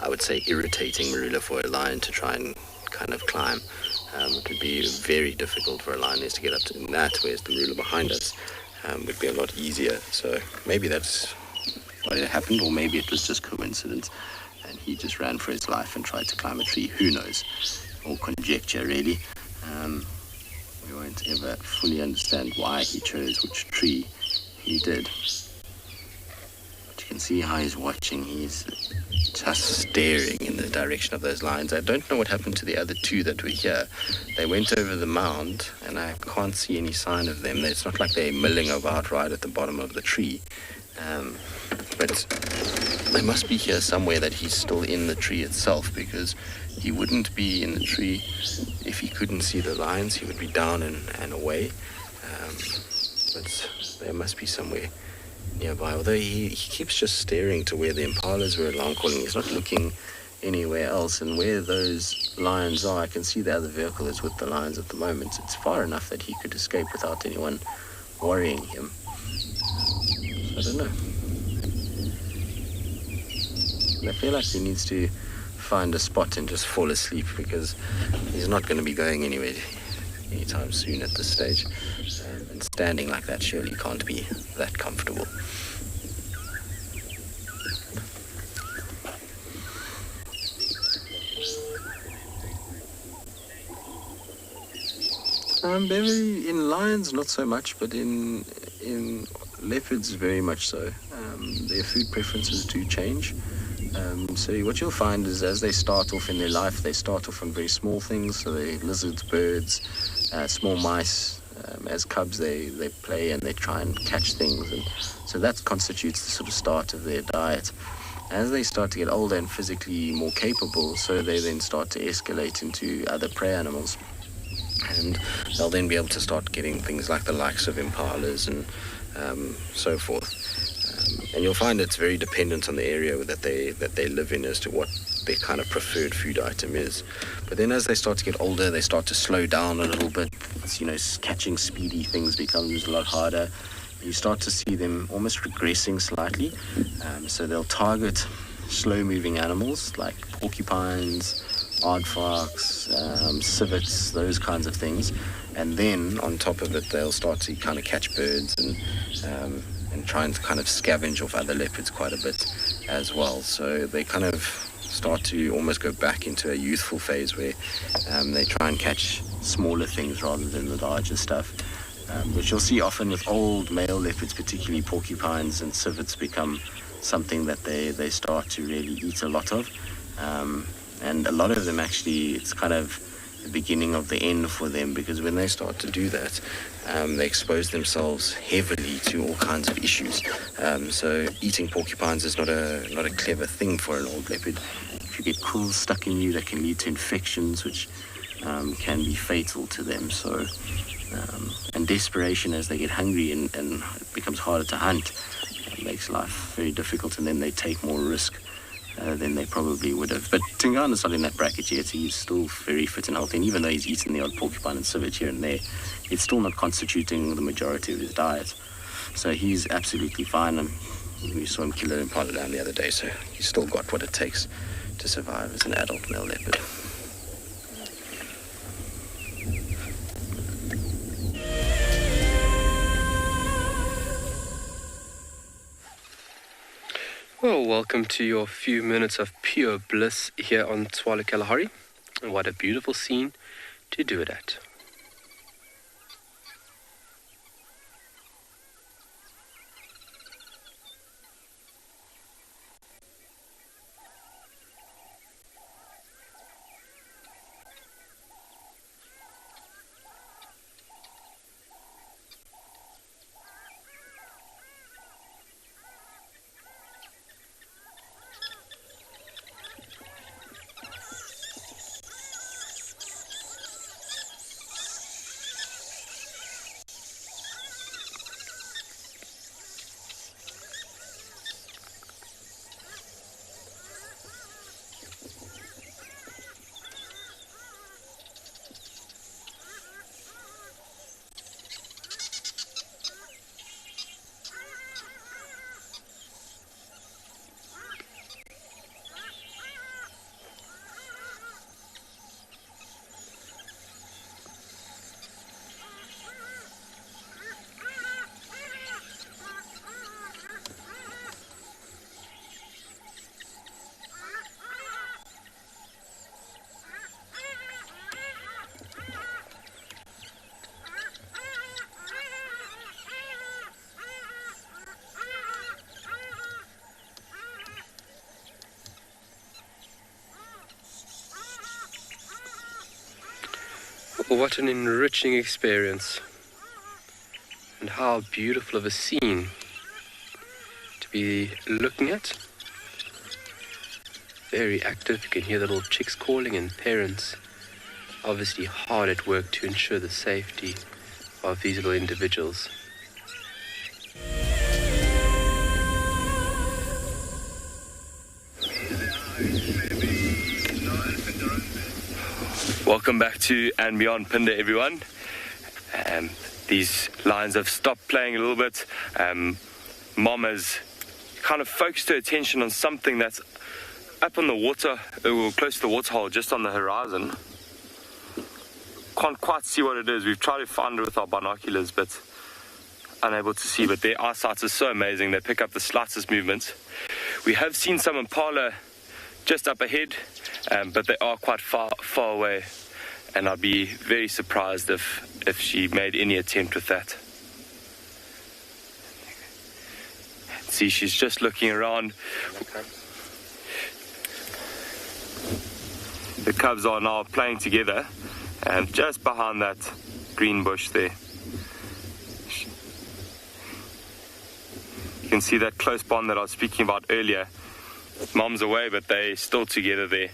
I would say irritating marula for a lion to try and kind of climb. It would be very difficult for a lioness to get up to that, whereas the marula behind us would be a lot easier. So maybe that's why it happened, or maybe it was just coincidence and he just ran for his life and tried to climb a tree. Who knows? All conjecture, really. We won't ever fully understand why he chose which tree he did. But you can see how he's watching. He's just staring in the direction of those lions. I don't know what happened to the other two that were here. They went over the mound, and I can't see any sign of them. It's not like they're milling about right at the bottom of the tree. But they must be here somewhere, that he's still in the tree itself, because he wouldn't be in the tree if he couldn't see the lions. He would be down and away. But there must be somewhere nearby, although he keeps just staring to where the impalas were alarm calling. He's not looking anywhere else, and where those lions are, I can see the other vehicle is with the lions at the moment. It's far enough that he could escape without anyone worrying him. So I don't know. I feel like he needs to find a spot and just fall asleep, because he's not going to be going anywhere anytime soon at this stage. And standing like that surely can't be that comfortable. Beverly, in lions not so much, but in leopards very much so. Their food preferences do change. So what you'll find is, as they start off in their life, they start off on very small things. So they lizards, birds, small mice. As cubs, they play and they try and catch things, and so that constitutes the sort of start of their diet. As they start to get older and physically more capable, so they then start to escalate into other prey animals, and they'll then be able to start getting things like the likes of impalas and so forth. And you'll find it's very dependent on the area that they live in as to what their kind of preferred food item is. But then as they start to get older, they start to slow down a little bit. It's, catching speedy things becomes a lot harder. You start to see them almost regressing slightly. So they'll target slow-moving animals like porcupines, aardvarks, civets, those kinds of things. And then on top of it, they'll start to kind of catch birds and try and kind of scavenge off other leopards quite a bit as well. So they kind of start to almost go back into a youthful phase where they try and catch smaller things rather than the larger stuff, which you'll see often with old male leopards, particularly porcupines and civets, become something that they start to really eat a lot of. And a lot of them actually, it's kind of the beginning of the end for them, because when they start to do that, they expose themselves heavily to all kinds of issues. So eating porcupines is not a clever thing for an old leopard. If you get quills stuck in you, that can lead to infections, which can be fatal to them. So, and desperation as they get hungry and it becomes harder to hunt, makes life very difficult, and then they take more risk than they probably would have. But Tingana's not in that bracket yet. He's still very fit and healthy, and even though he's eaten the odd porcupine and civet here and there, it's still not constituting the majority of his diet. So he's absolutely fine, and we saw him kill an impala down the other day, so he's still got what it takes to survive as an adult male leopard. Well, welcome to your few minutes of pure bliss here on Tswala Kalahari. And what a beautiful scene to do it at. What an enriching experience, and how beautiful of a scene to be looking at. Very active, you can hear the little chicks calling, and parents obviously hard at work to ensure the safety of these little individuals. Welcome back to And Beyond Pinda, everyone. These lions have stopped playing a little bit. Mom has kind of focused her attention on something that's up on the water, or close to the waterhole, just on the horizon. Can't quite see what it is. We've tried to find it with our binoculars, but unable to see. But their eyesight is so amazing. They pick up the slightest movement. We have seen some impala just up ahead, but they are quite far away, and I'd be very surprised if she made any attempt with that. See, she's just looking around. The cubs are now playing together, and just behind that green bush there. You can see that close bond that I was speaking about earlier. Mom's away, but they're still together there.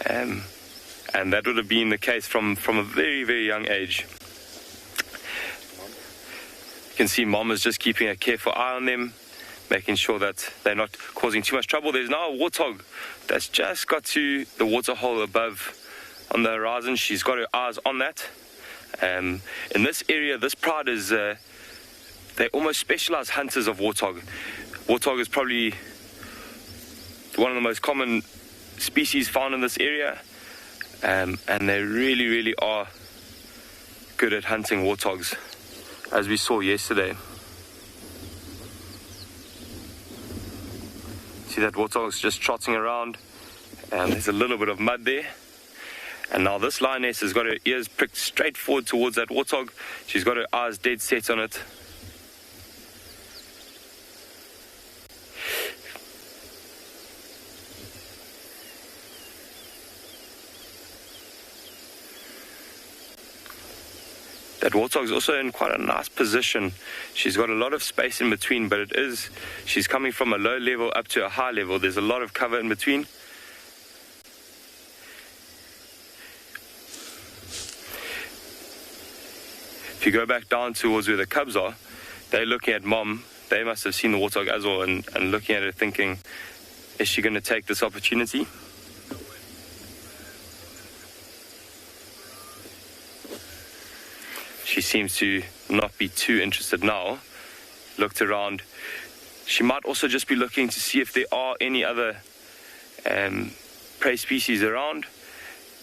And that would have been the case from a very, very young age. You can see Mom is just keeping a careful eye on them, making sure that they're not causing too much trouble. There's now a warthog that's just got to the waterhole above on the horizon. She's got her eyes on that. In this area, this pride is, they almost specialized hunters of warthog. Warthog is probably one of the most common species found in this area, and they really, really are good at hunting warthogs, as we saw yesterday. See that warthog's just trotting around, and there's a little bit of mud there. And now this lioness has got her ears pricked straight forward towards that warthog. She's got her eyes dead set on it. That warthog's also in quite a nice position. She's got a lot of space in between, but she's coming from a low level up to a high level. There's a lot of cover in between. If you go back down towards where the cubs are, they're looking at mom. They must have seen the warthog as well and looking at her thinking, is she going to take this opportunity? She seems to not be too interested now. Looked around. She might also just be looking to see if there are any other prey species around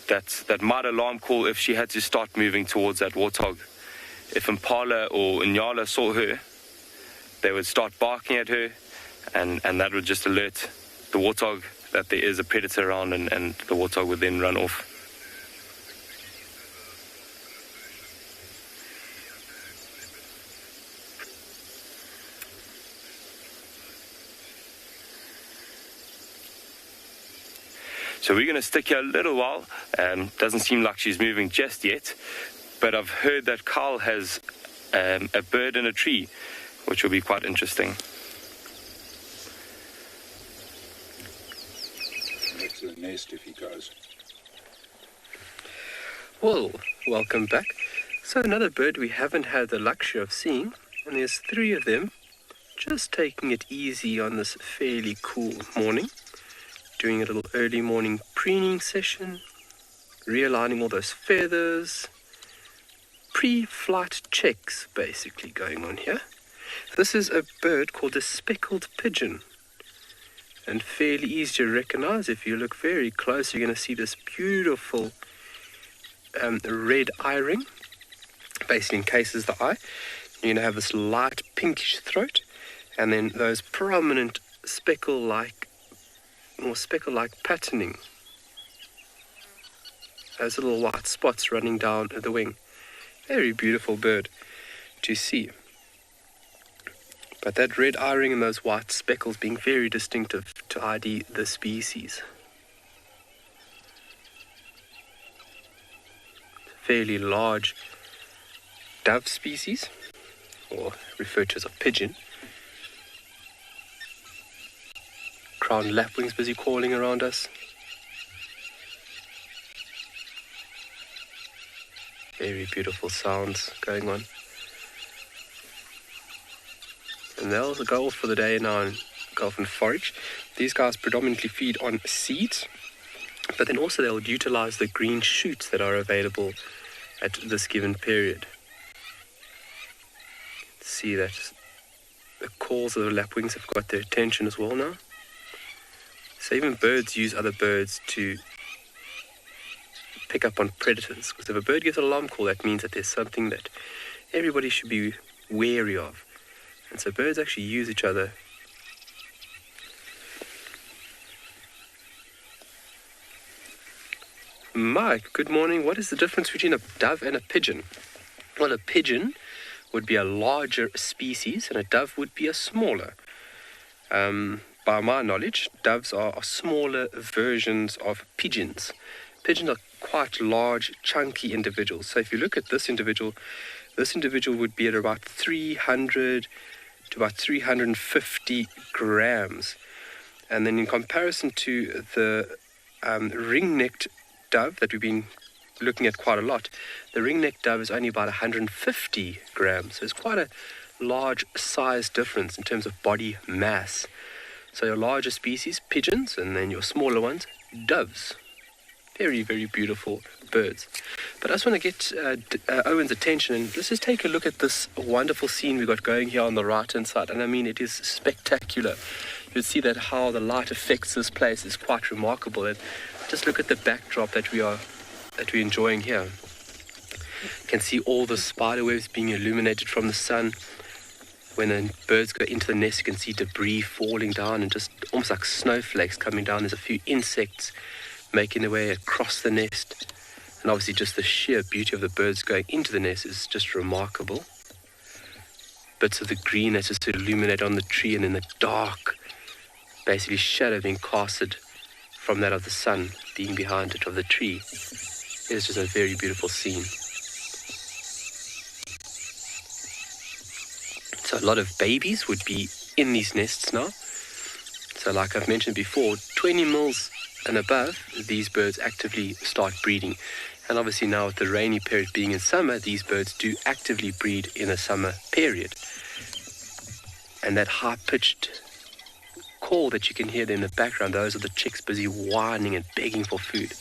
that might alarm call if she had to start moving towards that warthog. If Impala or Inyala saw her, they would start barking at her, and that would just alert the warthog that there is a predator around, and the warthog would then run off. So we're going to stick here a little while. Doesn't seem like she's moving just yet, but I've heard that Carl has a bird in a tree, which will be quite interesting. That's the nest if he goes. Well, welcome back. So another bird we haven't had the luxury of seeing, and there's 3 of them, just taking it easy on this fairly cool morning. Doing a little early morning preening session, realigning all those feathers, pre-flight checks basically going on here. This is a bird called a speckled pigeon, and fairly easy to recognize. If you look very close, you're going to see this beautiful red eye ring, basically encases the eye. You're going to have this light pinkish throat, and then those prominent speckle-like patterning. Those little white spots running down the wing. Very beautiful bird to see. But that red eye ring and those white speckles being very distinctive to ID the species. Fairly large dove species, or referred to as a pigeon. Crowned lapwings busy calling around us. Very beautiful sounds going on. And they'll go off for the day now and go off and forage. These guys predominantly feed on seeds, but then also they'll utilize the green shoots that are available at this given period. See that the calls of the lapwings have got their attention as well now. So even birds use other birds to pick up on predators. Because if a bird gets an alarm call, that means that there's something that everybody should be wary of. And so birds actually use each other. Mike, good morning. What is the difference between a dove and a pigeon? Well, a pigeon would be a larger species and a dove would be a smaller. By my knowledge, doves are smaller versions of pigeons. Pigeons are quite large, chunky individuals. So if you look at this individual would be at about 300 to about 350 grams. And then in comparison to the ring-necked dove that we've been looking at quite a lot, the ring-necked dove is only about 150 grams. So it's quite a large size difference in terms of body mass. So your larger species, pigeons, and then your smaller ones, doves. Very, very beautiful birds. But I just want to get Owen's attention, and let's just take a look at this wonderful scene we've got going here on the right-hand side. And I mean, it is spectacular. You'll see that how the light affects this place is quite remarkable. And just look at the backdrop that we're enjoying here. You can see all the spider webs being illuminated from the sun. When the birds go into the nest, you can see debris falling down and just almost like snowflakes coming down. There's a few insects making their way across the nest. And obviously just the sheer beauty of the birds going into the nest is just remarkable. Bits of the green that's just illuminate on the tree, and then the dark, basically shadow being casted from that of the sun being behind it of the tree. It's just a very beautiful scene. So a lot of babies would be in these nests now. So like I've mentioned before, 20 mils and above, these birds actively start breeding. And obviously now with the rainy period being in summer, these birds do actively breed in the summer period. And that high-pitched call that you can hear there in the background, those are the chicks busy whining and begging for food.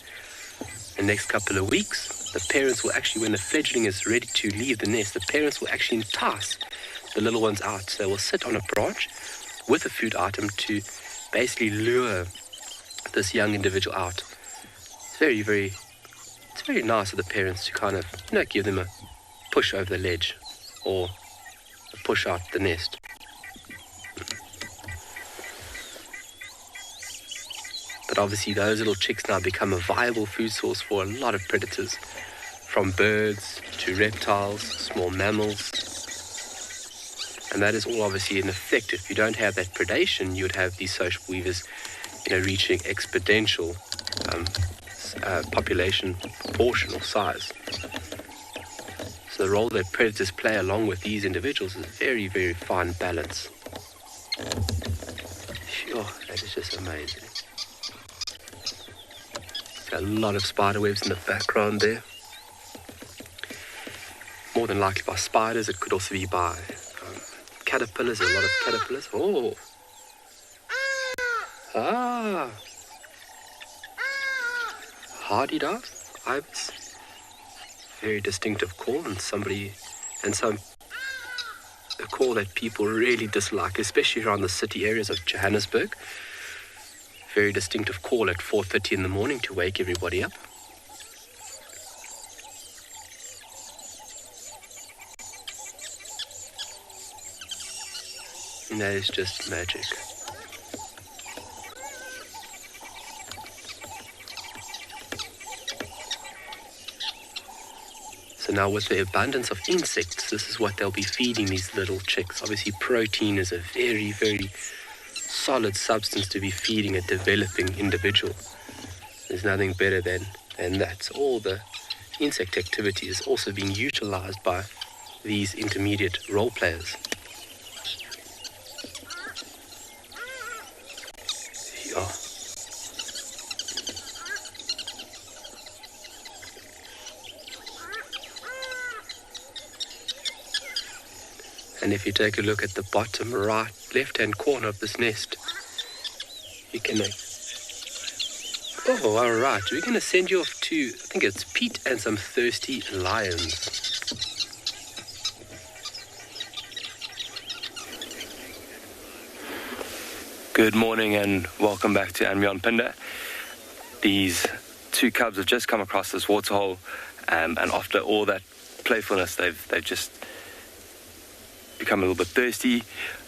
The next couple of weeks, the parents will actually, when the fledgling is ready to leave the nest, the parents will actually entice the little ones out. So they will sit on a branch with a food item to basically lure this young individual out. It's very nice of the parents to kind of, give them a push over the ledge or a push out the nest. But obviously those little chicks now become a viable food source for a lot of predators, from birds to reptiles, small mammals. And that is all obviously in effect. If you don't have that predation, you'd have these social weavers, reaching exponential population proportional size. So the role that predators play along with these individuals is very, very fine balance. Sure, that is just amazing. Got a lot of spider webs in the background there. More than likely by spiders, it could also be by caterpillars, a lot of caterpillars. Oh! Ah! Hardy-da, ibis. Very distinctive call, and a call that people really dislike, especially around the city areas of Johannesburg. Very distinctive call at 4:30 in the morning to wake everybody up. And that is just magic. So now with the abundance of insects, this is what they'll be feeding these little chicks. Obviously protein is a very, very solid substance to be feeding a developing individual. There's nothing better than that. So all the insect activity is also being utilized by these intermediate role players. Yeah. And if you take a look at the bottom right, left-hand corner of this nest, you can... Oh, all right. We're going to send you off to, I think it's Pete and some thirsty lions. Good morning and welcome back to Anbionpinda. These two cubs have just come across this waterhole, and after all that playfulness, they've just become a little bit thirsty.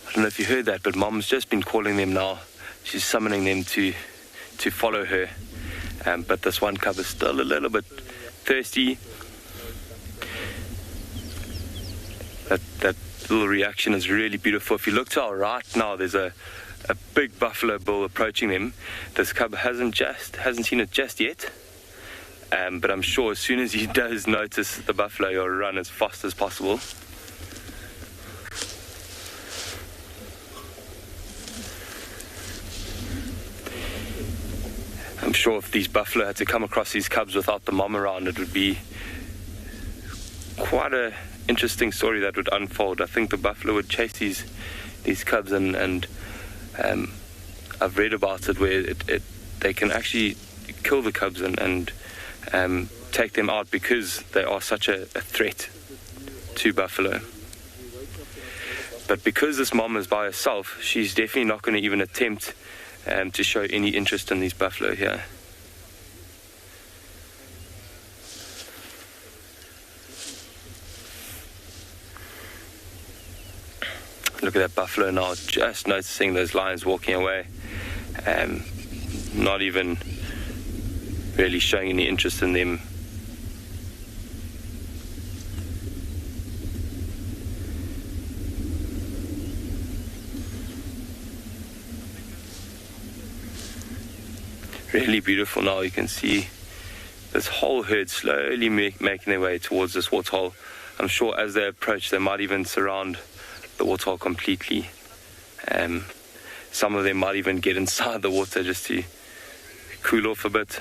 I don't know if you heard that, but Mom's just been calling them now. She's summoning them to follow her. But this one cub is still a little bit thirsty. That little reaction is really beautiful. If you look to our right now, there's a big buffalo bull approaching them. This cub hasn't seen it just yet. But I'm sure as soon as he does notice the buffalo, he'll run as fast as possible. I'm sure if these buffalo had to come across these cubs without the mom around, it would be quite an interesting story that would unfold. I think the buffalo would chase these cubs, and I've read about it where they can actually kill the cubs and take them out because they are such a threat to buffalo. But because this mom is by herself, she's definitely not going to even attempt to show any interest in these buffalo here. Look at that buffalo now, just noticing those lions walking away. Not even really showing any interest in them. Really beautiful now. You can see this whole herd slowly making their way towards this waterhole. I'm sure as they approach, they might even surround the waterhole completely. Some of them might even get inside the water just to cool off a bit.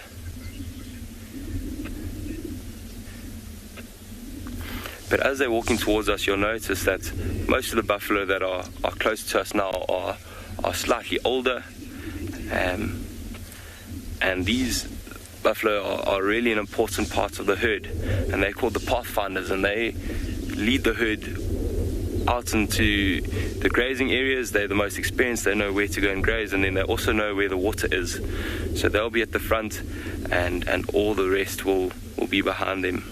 But as they're walking towards us, you'll notice that most of the buffalo that are close to us now are slightly older. And these buffalo are really an important part of the herd, and they're called the pathfinders, and they lead the herd out into the grazing areas. They're the most experienced, they know where to go and graze, and then they also know where the water is. So they'll be at the front, and all the rest will be behind them.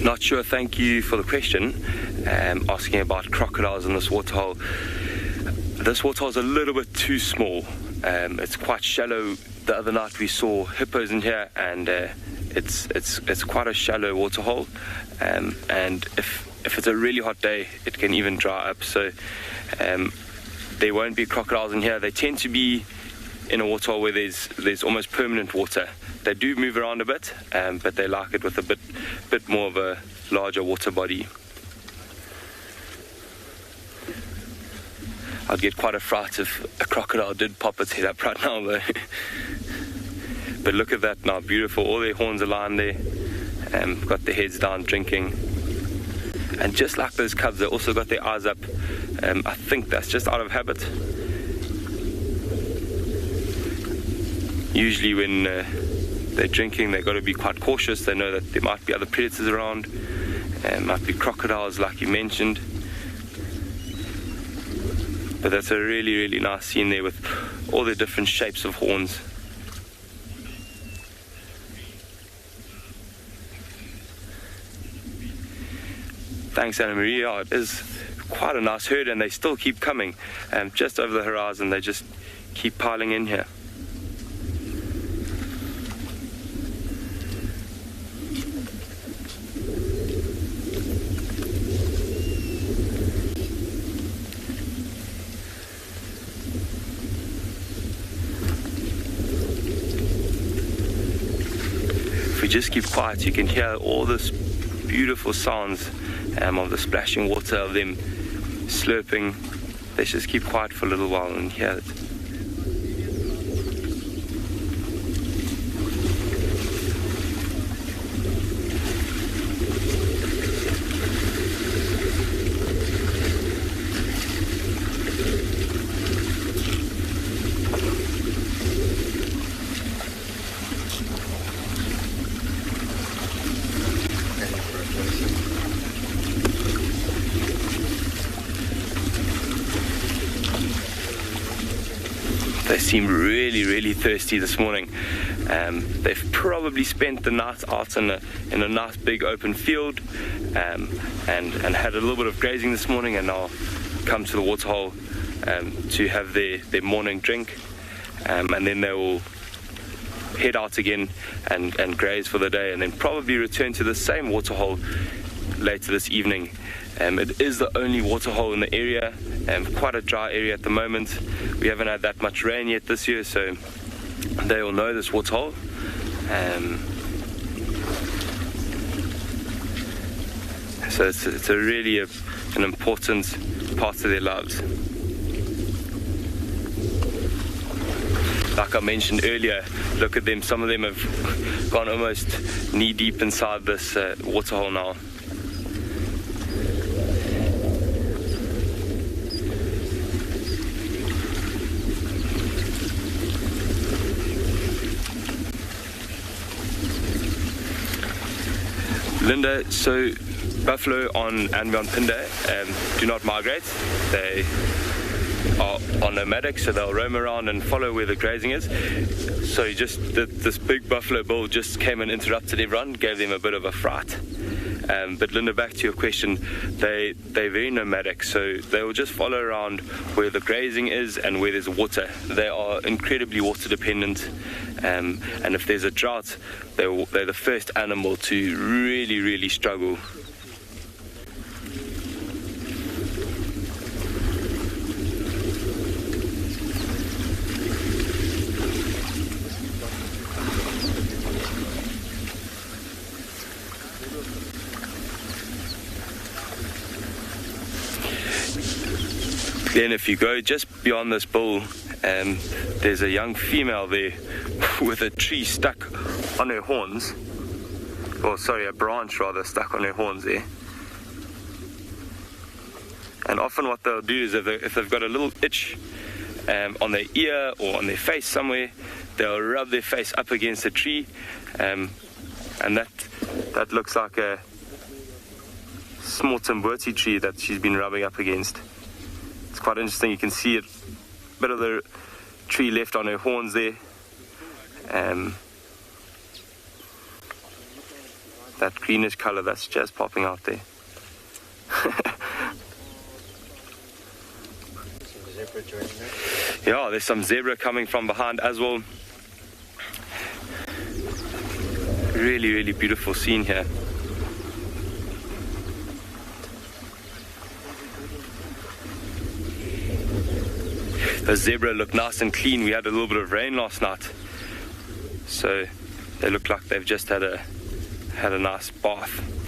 Not sure, thank you for the question, asking about crocodiles in this waterhole. This waterhole is a little bit too small. It's quite shallow. The other night we saw hippos in here, and it's quite a shallow waterhole. And if it's a really hot day, it can even dry up. So there won't be crocodiles in here. They tend to be in a waterhole where there's almost permanent water. They do move around a bit, but they like it with a bit more of a larger water body. I'd get quite a fright if a crocodile did pop its head up right now, though. But look at that now, beautiful. All their horns are lying there, got their heads down, drinking. And just like those cubs, they also got their eyes up. I think that's just out of habit. Usually when they're drinking, they've got to be quite cautious. They know that there might be other predators around, might be crocodiles like you mentioned. But that's a really, really nice scene there with all the different shapes of horns. Thanks, Anna Maria. It is quite a nice herd, and they still keep coming. Just over the horizon, they just keep piling in here. If we just keep quiet, you can hear all this beautiful sounds of the splashing water, of them slurping. Let's just keep quiet for a little while and hear it. They seem really, really thirsty this morning. They've probably spent the night out in a nice big open field, and had a little bit of grazing this morning, and now come to the waterhole to have their morning drink, and then they will head out again and graze for the day, and then probably return to the same waterhole later this evening. It is the only waterhole in the area, quite a dry area at the moment. We haven't had that much rain yet this year, so they all know this waterhole. So it's a really an important part of their lives. Like I mentioned earlier, look at them. Some of them have gone almost knee deep inside this waterhole now. Linda, so buffalo on and beyond Pinde do not migrate. They are nomadic, so they'll roam around and follow where the grazing is. So this big buffalo bull just came and interrupted everyone, gave them a bit of a fright. But Linda, back to your question, they're very nomadic, so they will just follow around where the grazing is and where there's water. They are incredibly water dependent, and if there's a drought, they're the first animal to really, really struggle. Then if you go just beyond this bull, there's a young female there with a tree stuck on her horns. Or sorry, a branch rather stuck on her horns there. And often what they'll do is if they've got a little itch on their ear or on their face somewhere, they'll rub their face up against a tree, and that looks like a small timberti tree that she's been rubbing up against. It's quite interesting. You can see a bit of the tree left on her horns there. That greenish color that's just popping out there. Yeah, there's some zebra coming from behind as well. Really, really beautiful scene here. The zebra look nice and clean. We had a little bit of rain last night, so they look like they've just had a nice bath.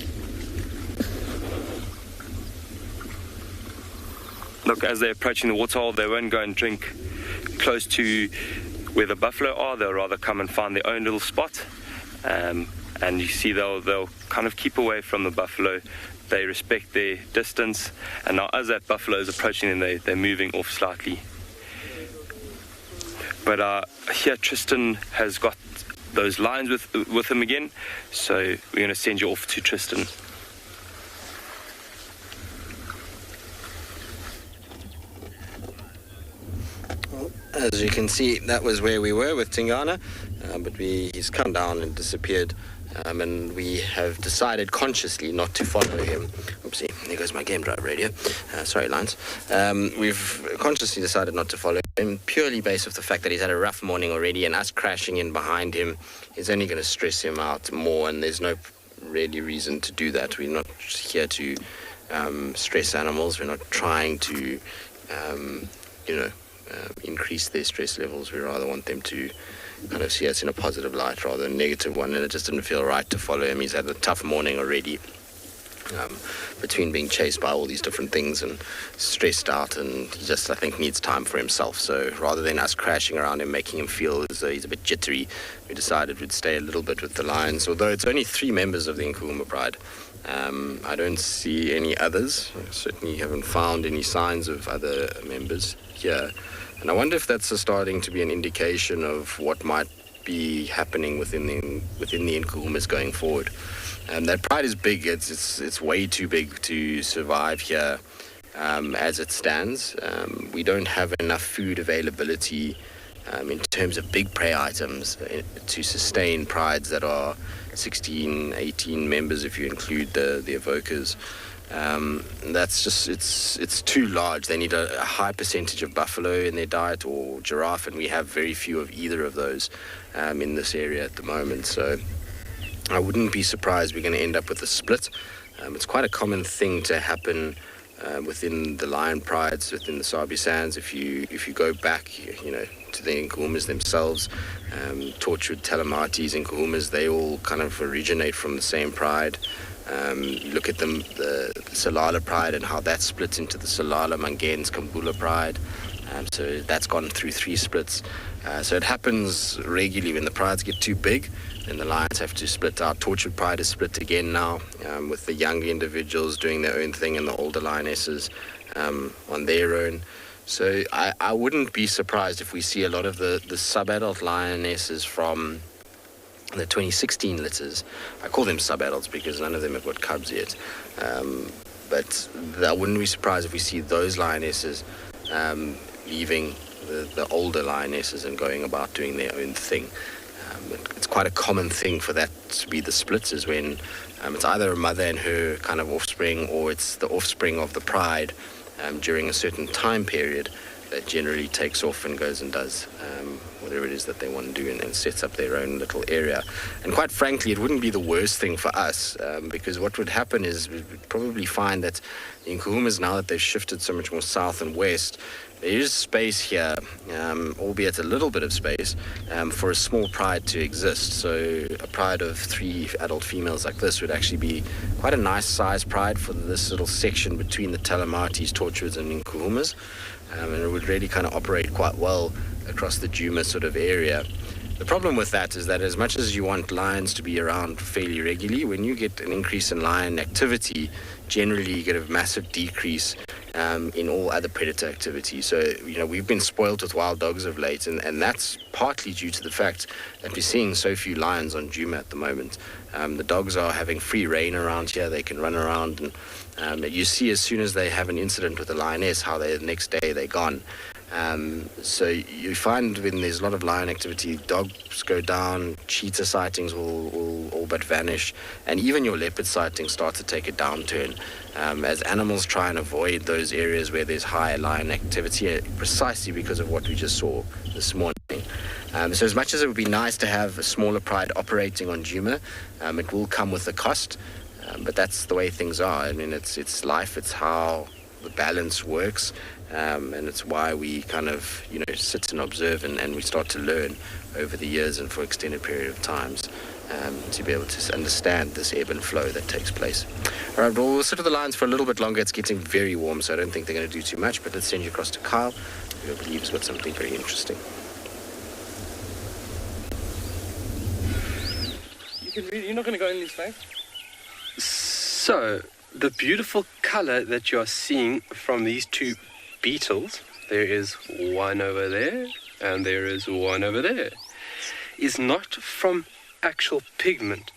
Look, as they're approaching the waterhole, they won't go and drink close to where the buffalo are. They'll rather come and find their own little spot. And you see they'll kind of keep away from the buffalo. They respect their distance. And now as that buffalo is approaching them, they're moving off slightly. But here Tristan has got those lions with him again. So we're going to send you off to Tristan. As you can see, that was where we were with Tingana, but he's come down and disappeared, and we have decided consciously not to follow him. Oopsie, there goes my game drive radio. Sorry, Lions. We've consciously decided not to follow him, purely based off the fact that he's had a rough morning already, and us crashing in behind him is only going to stress him out more, and there's no really reason to do that. We're not here to stress animals. We're not trying to, increase their stress levels. We rather want them to kind of see us in a positive light rather than a negative one, and it just didn't feel right to follow him. He's had a tough morning already, between being chased by all these different things and stressed out, and he just, I think, needs time for himself. So rather than us crashing around him, making him feel as though he's a bit jittery, we decided we'd stay a little bit with the lions, although it's only 3 members of the Nkuhuma Pride. I don't see any others. I certainly haven't found any signs of other members here. And I wonder if that's starting to be an indication of what might be happening within the Nkuhumas going forward. That pride is big. It's way too big to survive here as it stands. We don't have enough food availability in terms of big prey items to sustain prides that are 16, 18 members if you include the evokers. That's just, it's too large. They need a high percentage of buffalo in their diet, or giraffe, and we have very few of either of those in this area at the moment. So I wouldn't be surprised we're going to end up with a split. It's quite a common thing to happen within the lion prides, within the Sabi Sands. If you go back, to the Nkuhumas themselves, Torchwood, Telematis, Nkuhumas, they all kind of originate from the same pride. You look at them, the Salala Pride, and how that splits into the Salala, Manganes, Kambula Pride. So that's gone through 3 splits. So it happens regularly when the prides get too big, then the lions have to split out. Tortured Pride is split again now, with the younger individuals doing their own thing and the older lionesses on their own. So I wouldn't be surprised if we see a lot of the sub-adult lionesses from the 2016 litters. I call them sub-adults because none of them have got cubs yet. But I wouldn't be surprised if we see those lionesses leaving the older lionesses and going about doing their own thing. It's quite a common thing for that to be the splits, is when it's either a mother and her kind of offspring, or it's the offspring of the pride during a certain time period that generally takes off and goes and does whatever it is that they want to do, and sets up their own little area. And quite frankly, it wouldn't be the worst thing for us, because what would happen is we'd probably find that in Nkuhumas, now that they've shifted so much more south and west, there is space here, albeit a little bit of space, for a small pride to exist. So a pride of 3 adult females like this would actually be quite a nice size pride for this little section between the Talamatis, Torchwoods and Nkuhumas. And it would really kind of operate quite well across the Djuma sort of area. The problem with that is that as much as you want lions to be around fairly regularly, when you get an increase in lion activity, generally you get a massive decrease in all other predator activity. So, we've been spoiled with wild dogs of late, and that's partly due to the fact that we're seeing so few lions on Djuma at the moment. The dogs are having free rein around here. They can run around, and you see as soon as they have an incident with a lioness, how the next day they're gone. So you find when there's a lot of lion activity, dogs go down, cheetah sightings will all but vanish, and even your leopard sightings start to take a downturn as animals try and avoid those areas where there's high lion activity, precisely because of what we just saw this morning. So as much as it would be nice to have a smaller pride operating on Djuma, it will come with a cost, but that's the way things are. I mean, it's life, it's how the balance works. And it's why we kind of, sit and observe and we start to learn over the years and for extended period of times to be able to understand this ebb and flow that takes place. All right, we'll sit with the lions for a little bit longer. It's getting very warm, so I don't think they're going to do too much, but let's send you across to Kyle, who I believe has got something very interesting. You're not going to go in this way? So, the beautiful color that you're seeing from these two beetles, there is one over there and there is one over there, is not from actual pigment,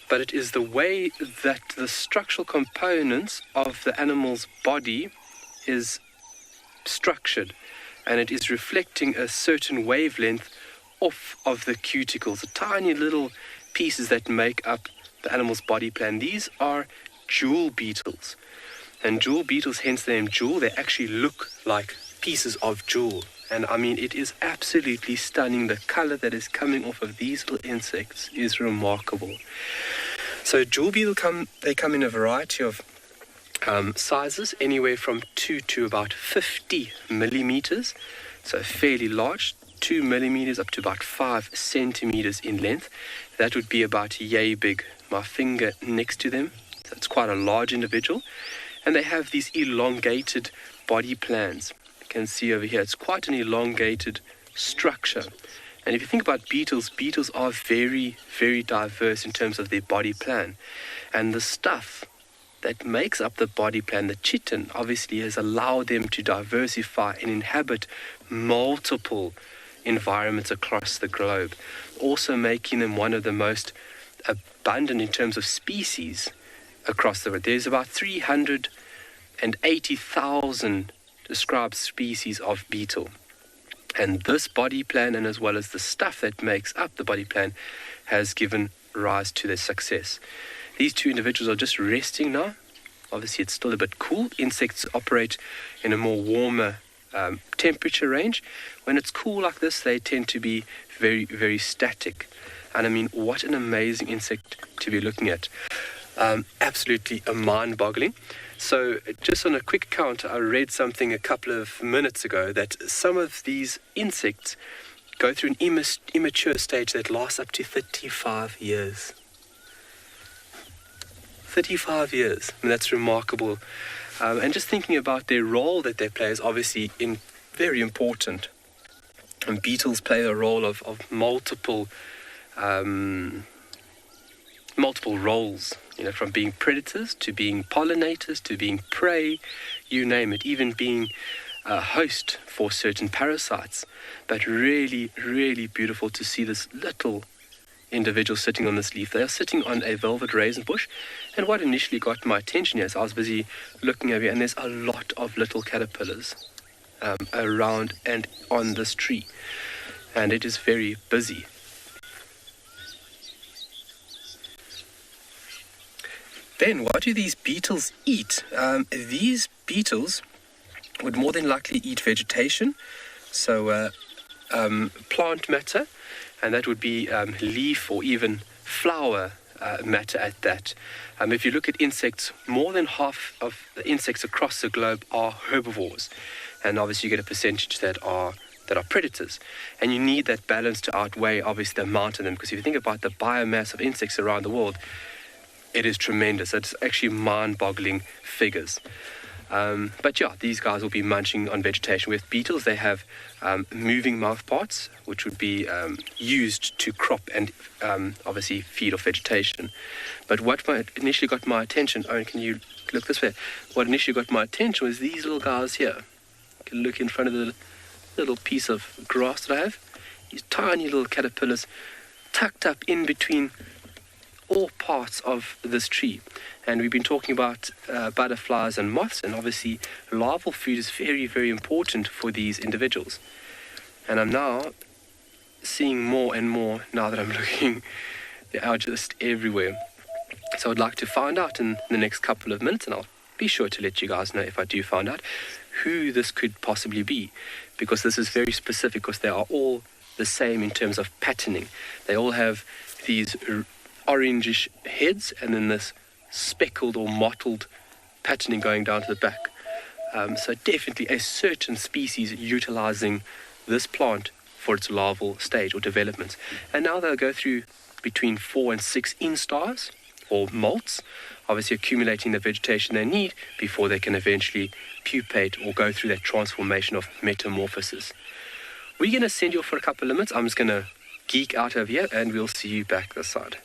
but it is the way that the structural components of the animal's body is structured, and it is reflecting a certain wavelength off of the cuticles, the tiny little pieces that make up the animal's body plan. These are jewel beetles. And jewel beetles, hence the name jewel, they actually look like pieces of jewel. And I mean, it is absolutely stunning. The color that is coming off of these little insects is remarkable. So jewel beetles come in a variety of sizes, anywhere from 2 to about 50 millimeters. So fairly large, 2 millimeters up to about 5 centimeters in length. That would be about yay big, my finger next to them. So it's quite a large individual. And they have these elongated body plans. You can see over here, it's quite an elongated structure. And if you think about beetles, beetles are very, very diverse in terms of their body plan. And the stuff that makes up the body plan, the chitin, obviously has allowed them to diversify and inhabit multiple environments across the globe, also making them one of the most abundant in terms of species across the world. There's about 380,000 described species of beetle. And this body plan, and as well as the stuff that makes up the body plan, has given rise to their success. These two individuals are just resting now. Obviously, it's still a bit cool. Insects operate in a more warmer temperature range. When it's cool like this, they tend to be very, very static. And I mean, what an amazing insect to be looking at. Absolutely mind-boggling. So just on a quick count, I read something a couple of minutes ago that some of these insects go through an immature stage that lasts up to 35 years. 35 years. I mean, that's remarkable. And just thinking about their role that they play is obviously very important. And beetles play a role of multiple roles, from being predators to being pollinators to being prey, you name it, even being a host for certain parasites. But really, really beautiful to see this little individual sitting on this leaf. They are sitting on a velvet raisin bush, and what initially got my attention is I was busy looking over here, and there's a lot of little caterpillars around and on this tree, and it is very busy. Then, what do these beetles eat? These beetles would more than likely eat vegetation. So, plant matter, and that would be leaf or even flower matter at that. If you look at insects, more than half of the insects across the globe are herbivores, and obviously you get a percentage that are predators, and you need that balance to outweigh obviously the amount of them, because if you think about the biomass of insects around the world, it is tremendous. It's actually mind-boggling figures. But yeah, these guys will be munching on vegetation. With beetles, they have moving mouth parts, which would be used to crop and obviously feed off vegetation. But what initially got my attention, Owen, can you look this way? What initially got my attention was these little guys here. You can look in front of the little piece of grass that I have. These tiny little caterpillars tucked up in between all parts of this tree. And we've been talking about butterflies and moths, and obviously larval food is very, very important for these individuals. And I'm now seeing more and more now that I'm looking. They are just everywhere. So I'd like to find out in the next couple of minutes, and I'll be sure to let you guys know if I do find out who this could possibly be, because this is very specific, because they are all the same in terms of patterning. They all have these orangish heads and then this speckled or mottled patterning going down to the back. So definitely a certain species utilizing this plant for its larval stage or development. And now they'll go through between 4 and 6 instars or molts, obviously accumulating the vegetation they need before they can eventually pupate or go through that transformation of metamorphosis. We're going to send you off for a couple of minutes. I'm just going to geek out over here, and we'll see you back this side.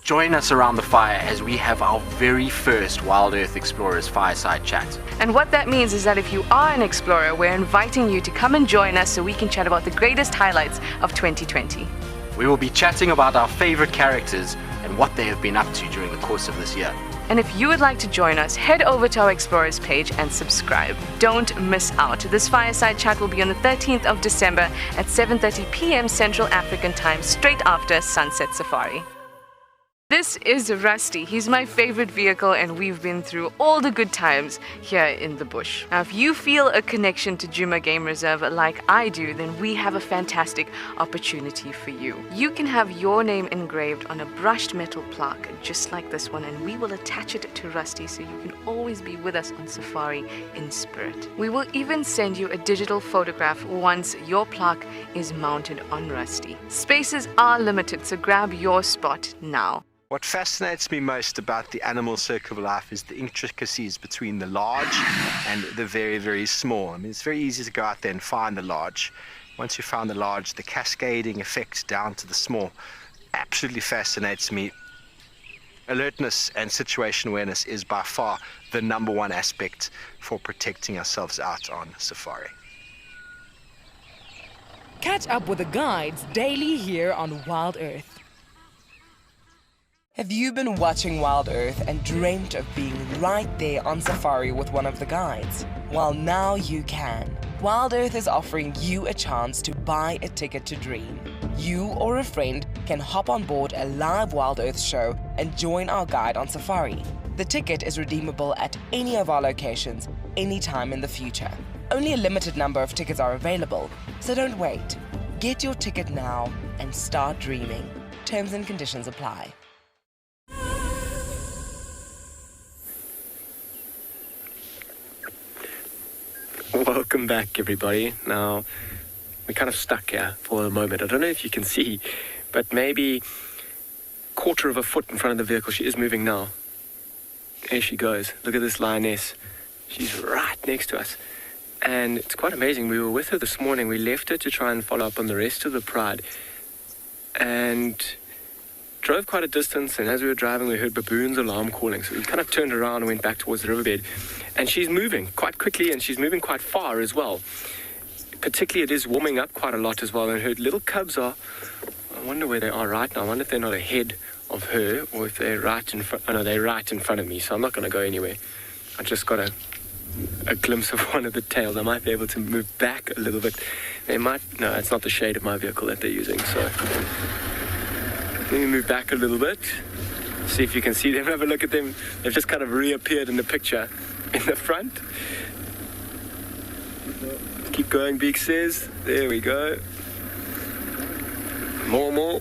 Join us around the fire as we have our very first Wild Earth Explorers Fireside Chat. And what that means is that if you are an explorer, we're inviting you to come and join us so we can chat about the greatest highlights of 2020. We will be chatting about our favorite characters and what they have been up to during the course of this year. And if you would like to join us, head over to our Explorers page and subscribe. Don't miss out. This Fireside Chat will be on the 13th of December at 7:30 p.m. Central African Time, straight after Sunset Safari. This is Rusty. He's my favorite vehicle, and we've been through all the good times here in the bush. Now, if you feel a connection to Djuma Game Reserve like I do, then we have a fantastic opportunity for you. You can have your name engraved on a brushed metal plaque just like this one, and we will attach it to Rusty so you can always be with us on safari in spirit. We will even send you a digital photograph once your plaque is mounted on Rusty. Spaces are limited, so grab your spot now. What fascinates me most about the animal circle of life is the intricacies between the large and the very, very small. I mean, it's very easy to go out there and find the large. Once you found the large, the cascading effect down to the small absolutely fascinates me. Alertness and situation awareness is by far the number one aspect for protecting ourselves out on safari. Catch up with the guides daily here on Wild Earth. Have you been watching Wild Earth and dreamt of being right there on safari with one of the guides? Well, now you can. Wild Earth is offering you a chance to buy a ticket to dream. You or a friend can hop on board a live Wild Earth show and join our guide on safari. The ticket is redeemable at any of our locations, anytime in the future. Only a limited number of tickets are available, so don't wait. Get your ticket now and start dreaming. Terms and conditions apply. Welcome back, everybody. Now, we're kind of stuck here for a moment. I don't know if you can see, but maybe a quarter of a foot in front of the vehicle. She is moving now. There she goes. Look at this lioness. She's right next to us. And it's quite amazing. We were with her this morning. We left her to try and follow up on the rest of the pride. And drove quite a distance, and as we were driving, we heard baboons' alarm calling. So we kind of turned around and went back towards the riverbed. And she's moving quite quickly, and she's moving quite far as well. Particularly, it is warming up quite a lot as well. And her little cubs are, I wonder where they are right now. I wonder if they're not ahead of her, or if they're right in front. Oh no, they're right in front of me, so I'm not going to go anywhere. I just got a glimpse of one of the tails. I might be able to move back a little bit. They might, no, it's not the shade of my vehicle that they're using, so let me move back a little bit. See if you can see them. Have a look at them. They've just kind of reappeared in the picture in the front. Keep going, Beak says. There we go. More.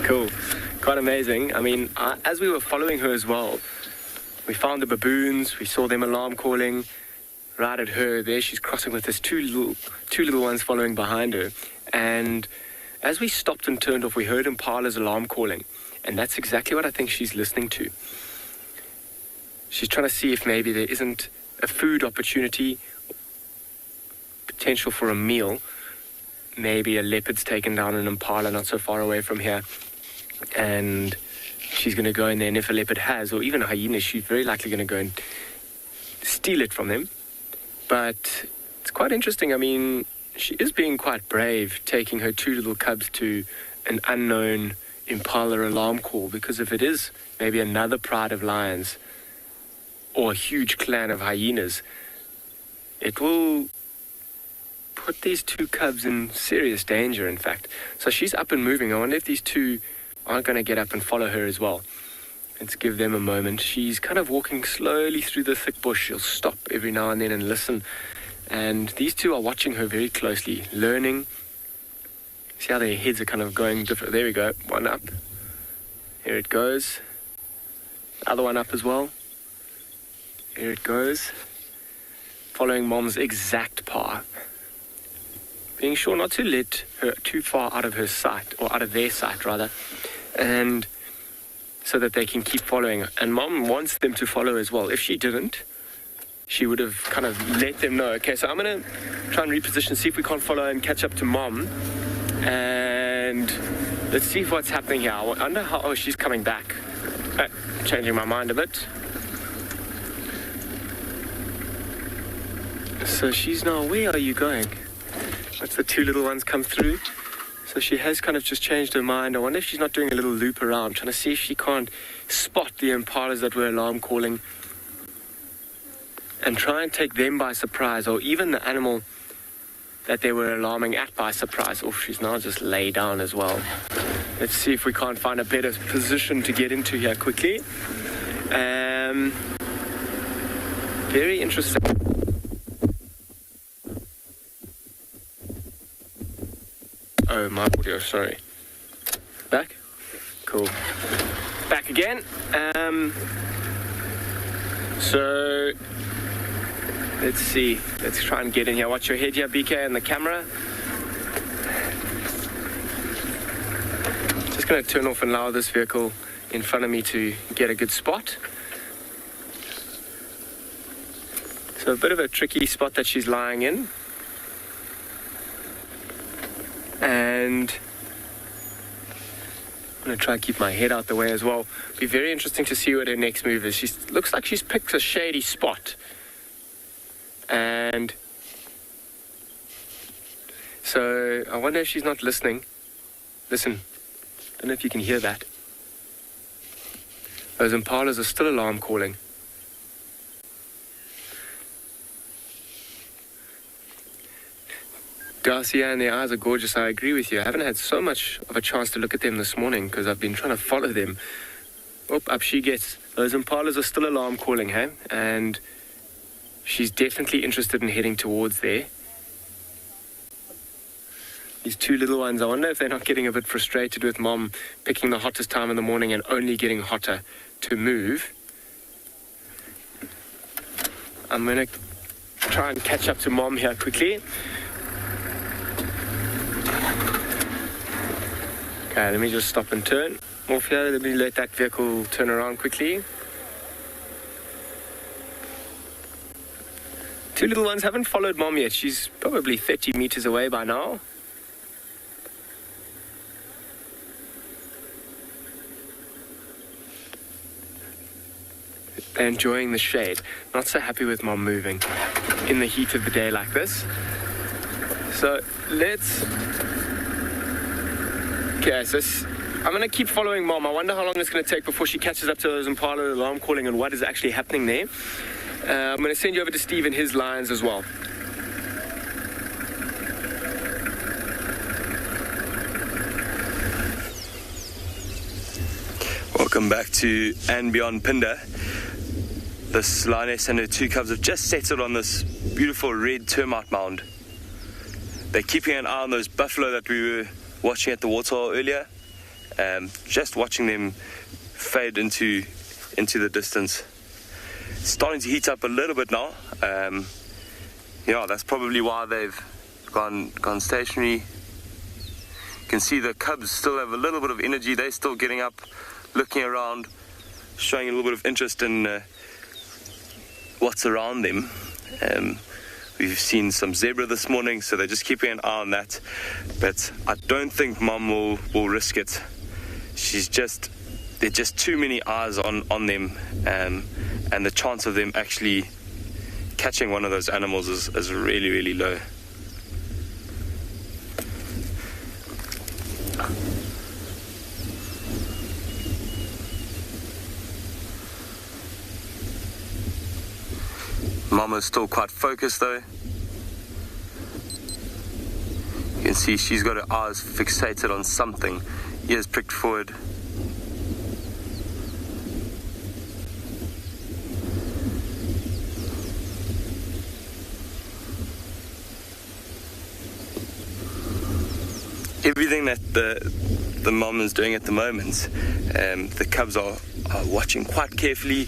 Cool. Quite amazing. I mean, as we were following her as well, we found the baboons. We saw them alarm calling. Right at her there, she's crossing with us, two little ones following behind her. And as we stopped and turned off, we heard Impala's alarm calling. And that's exactly what I think she's listening to. She's trying to see if maybe there isn't a food opportunity, potential for a meal. Maybe a leopard's taken down an impala not so far away from here. And she's going to go in there, and if a leopard has, or even a hyena, she's very likely going to go and steal it from them. But it's quite interesting. I mean, she is being quite brave, taking her two little cubs to an unknown impala alarm call, because if it is maybe another pride of lions or a huge clan of hyenas, it will put these two cubs in serious danger, in fact. So she's up and moving. I wonder if these two aren't going to get up and follow her as well. Let's give them a moment. She's kind of walking slowly through the thick bush. She'll stop every now and then and listen. And these two are watching her very closely, learning. See how their heads are kind of going different. There we go. One up. Here it goes. Other one up as well. Here it goes. Following Mom's exact path. Being sure not to let her too far out of her sight, or out of their sight rather, and so that they can keep following. And Mom wants them to follow as well. If she didn't, she would have kind of let them know. Okay, so I'm going to try and reposition, see if we can't follow and catch up to Mom. And let's see what's happening here. I wonder how... Oh, she's coming back. Changing my mind a bit. So she's now... Where are you going? That's the two little ones come through. So she has kind of just changed her mind. I wonder if she's not doing a little loop around, trying to see if she can't spot the impalas that were alarm calling and try and take them by surprise, or even the animal that they were alarming at by surprise. Oh, she's now just lay down as well. Let's see if we can't find a better position to get into here quickly. Very interesting. Oh, my audio, sorry. Back? Cool. Back again. So, let's see. Let's try and get in here. Watch your head here, BK, and the camera. Just going to turn off and allow this vehicle in front of me to get a good spot. So a bit of a tricky spot that she's lying in. And I'm going to try and keep my head out the way as well. Be very interesting to see what her next move is. She looks like she's picked a shady spot. And so I wonder if she's not listening. Listen, I don't know if you can hear that. Those impalas are still alarm calling. Garcia and their eyes are gorgeous. I agree with you. I haven't had so much of a chance to look at them this morning because I've been trying to follow them. Oh, up she gets. Those impalas are still alarm calling, hey? And she's definitely interested in heading towards there. These two little ones, I wonder if they're not getting a bit frustrated with Mom picking the hottest time in the morning and only getting hotter to move. I'm going to try and catch up to Mom here quickly. Okay, let me just stop and turn. Off here, let me let that vehicle turn around quickly. Two little ones haven't followed Mom yet. She's probably 30 meters away by now. They're enjoying the shade. Not so happy with Mom moving in the heat of the day like this. So let's... Okay, so I'm going to keep following Mom. I wonder how long it's going to take before she catches up to those impala alarm calling and what is actually happening there. I'm going to send you over to Steve and his lines as well. Welcome back to and beyond Phinda. This lioness and her 2 cubs have just settled on this beautiful red termite mound. They're keeping an eye on those buffalo that we were watching at the waterhole earlier. Just watching them fade into the distance. It's starting to heat up a little bit now. Yeah, that's probably why they've gone stationary. You can see the cubs still have a little bit of energy. They're still getting up, looking around, showing a little bit of interest in what's around them. We've seen some zebra this morning, so they're just keeping an eye on that. But I don't think Mom will risk it. There's just too many eyes on them, and the chance of them actually catching one of those animals is really, really low. Mama's still quite focused though. You can see she's got her eyes fixated on something. Ears pricked forward. Everything that the mom is doing at the moment, the cubs are watching quite carefully,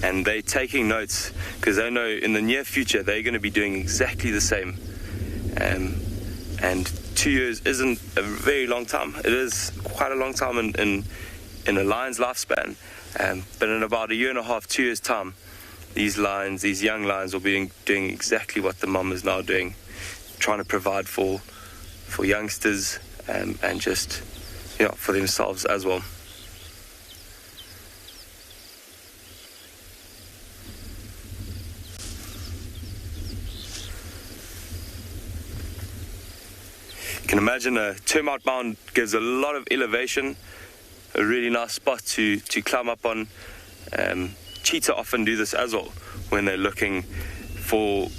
and they're taking notes because they know in the near future they're going to be doing exactly the same. And 2 years isn't a very long time. It is quite a long time in a lion's lifespan, but in about 1.5 years, 2 years time, these young lions will be doing exactly what the mom is now doing, trying to provide for youngsters and just for themselves as well. You can imagine a termite mound gives a lot of elevation, a really nice spot to climb up on. Cheetah often do this as well when they're looking for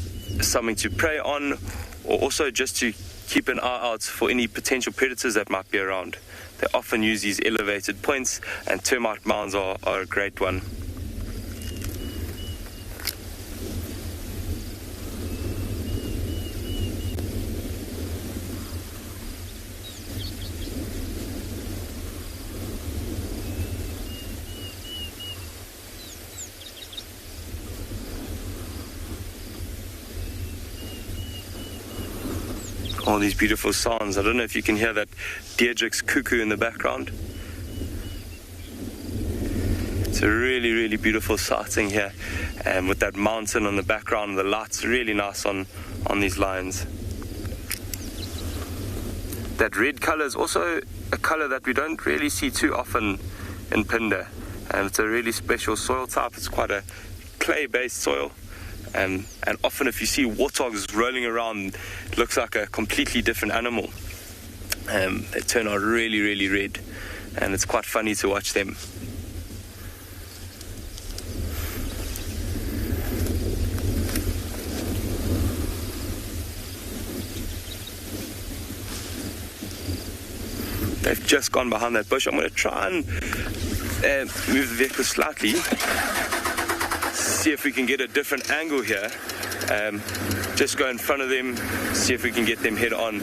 something to prey on, or also just to keep an eye out for any potential predators that might be around. They often use these elevated points, and termite mounds are a great one. All these beautiful sounds. I don't know if you can hear that Deirdre's cuckoo in the background. It's a really, really beautiful sighting here, and with that mountain on the background and the lights, really nice on these lions. That red color is also a color that we don't really see too often in Phinda, and it's a really special soil type. It's quite a clay-based soil. And often if you see warthogs rolling around, it looks like a completely different animal. They turn out really, really red, and it's quite funny to watch them. They've just gone behind that bush. I'm going to try and move the vehicle slightly. See if we can get a different angle here. Just go in front of them, see if we can get them head on.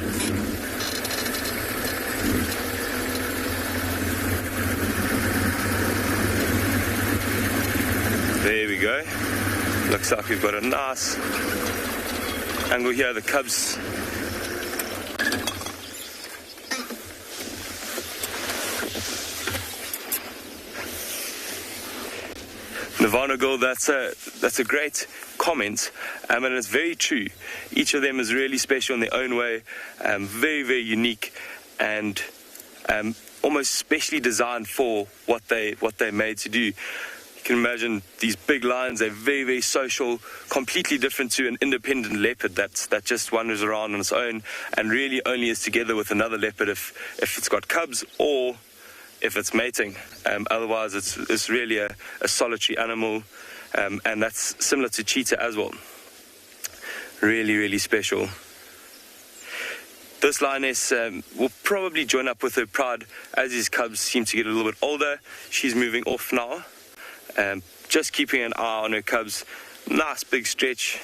There we go. Looks like we've got a nice angle here. The cubs Nirvana Girl, that's a great comment, and it's very true. Each of them is really special in their own way, very, very unique, and almost specially designed for what they're made to do. You can imagine these big lions, they're very, very social, completely different to an independent leopard that just wanders around on its own and really only is together with another leopard if it's got cubs or if it's mating. Otherwise it's really a solitary animal, and that's similar to cheetah as well. Really, really special. This lioness will probably join up with her pride as his cubs seem to get a little bit older. She's moving off now. Just keeping an eye on her cubs. Nice big stretch.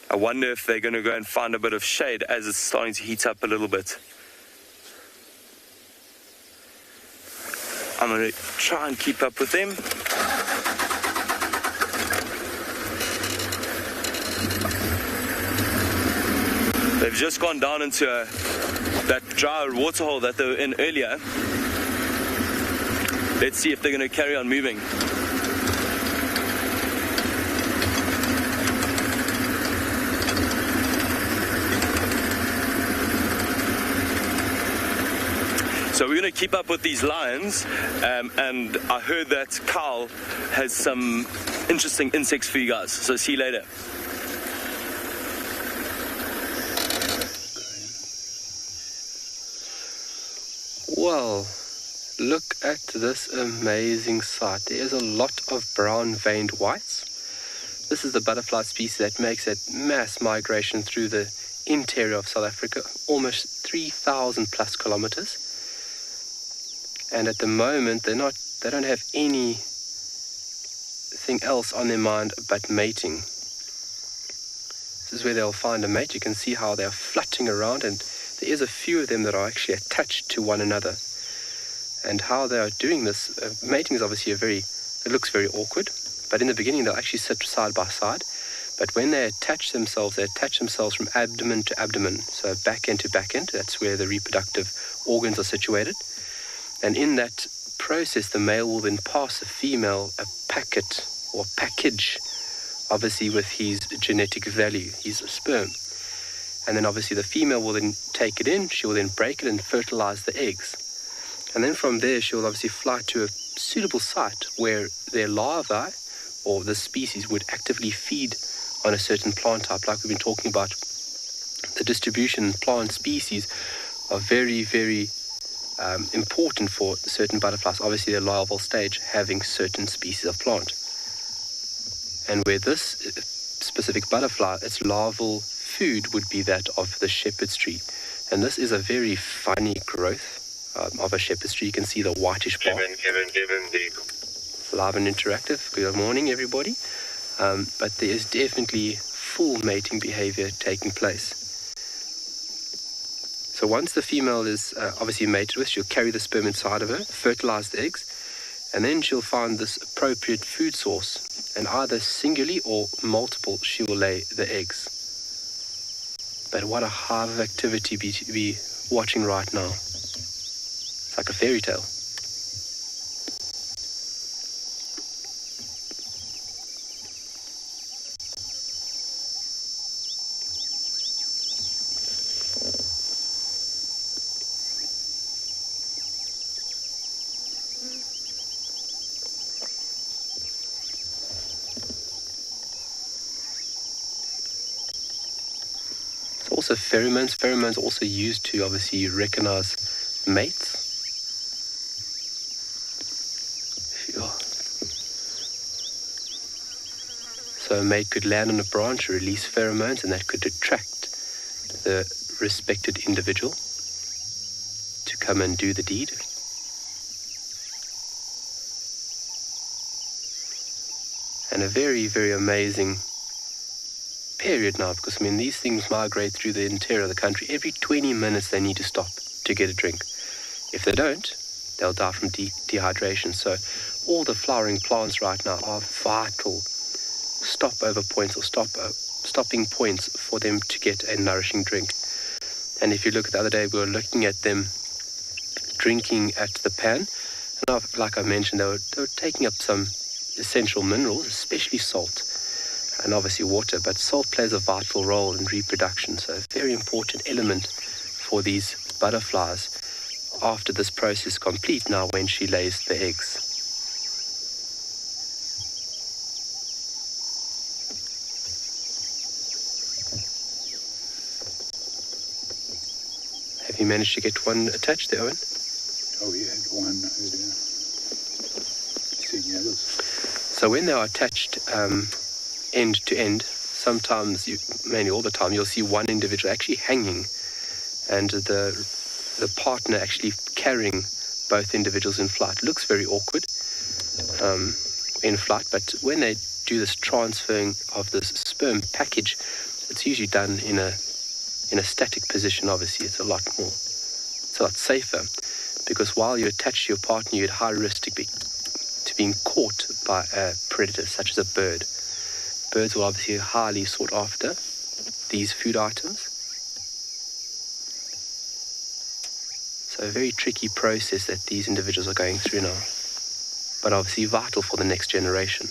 I wonder if they're going to go and find a bit of shade as it's starting to heat up a little bit. I'm going to try and keep up with them. They've just gone down into that dry waterhole that they were in earlier. Let's see if they're going to carry on moving. So we're going to keep up with these lions, and I heard that Carl has some interesting insects for you guys. So see you later. Well, look at this amazing sight. There is a lot of brown-veined whites. This is the butterfly species that makes that mass migration through the interior of South Africa, almost 3,000 plus kilometers. And at the moment, they don't have anything else on their mind but mating. This is where they'll find a mate. You can see how they're flutting around, and there is a few of them that are actually attached to one another. And how they are doing this, mating is obviously it looks very awkward, but in the beginning they'll actually sit side by side. But when they attach themselves from abdomen to abdomen, so back end to back end. That's where the reproductive organs are situated. And in that process, the male will then pass the female a packet or package, obviously with his genetic value, his sperm. And then obviously the female will then take it in, she will then break it and fertilize the eggs. And then from there, she will obviously fly to a suitable site where their larvae, or the species, would actively feed on a certain plant type. Like we've been talking about, the distribution plant species are very, very important for certain butterflies. Obviously, their larval stage having certain species of plant. And where this specific butterfly, its larval food would be that of the shepherd's tree. And this is a very funny growth of a shepherd's tree. You can see the whitish bark. Live and interactive. Good morning, everybody. But there is definitely full mating behavior taking place. So once the female is obviously mated with, she'll carry the sperm inside of her, fertilize the eggs, and then she'll find this appropriate food source. And either singularly or multiple, she will lay the eggs. But what a hive of activity to be watching right now. It's like a fairy tale. Also pheromones are also used to obviously recognize mates. So a mate could land on a branch, release pheromones, and that could attract the respected individual to come and do the deed. And a very, very amazing period now, because these things migrate through the interior of the country. Every 20 minutes they need to stop to get a drink. If they don't, they'll die from dehydration. So all the flowering plants right now are vital stopover points or stopping points for them to get a nourishing drink. And if you look at the other day, we were looking at them drinking at the pan, and like I mentioned, they were taking up some essential minerals, especially salt, and obviously water, but salt plays a vital role in reproduction, so a very important element for these butterflies after this process is complete now when she lays the eggs. Have you managed to get one attached there, Owen? Oh, we had one earlier. Seen the others. So when they are attached end to end, sometimes, mainly all the time, you'll see one individual actually hanging and the partner actually carrying both individuals in flight. It looks very awkward in flight, but when they do this transferring of this sperm package, it's usually done in a static position. Obviously, it's a lot safer, because while you're attached to your partner, you're at high risk to being caught by a predator such as a bird. Birds will obviously highly sought after these food items. So a very tricky process that these individuals are going through now, but obviously vital for the next generation.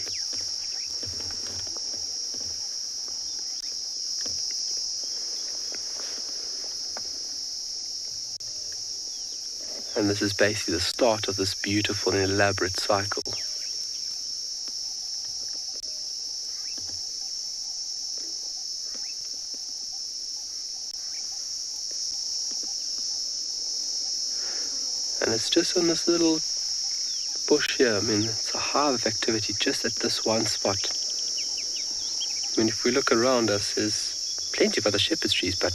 And this is basically the start of this beautiful and elaborate cycle. And it's just on this little bush here. I mean, it's a hive of activity just at this one spot. I mean, if we look around us, there's plenty of other shepherd's trees, but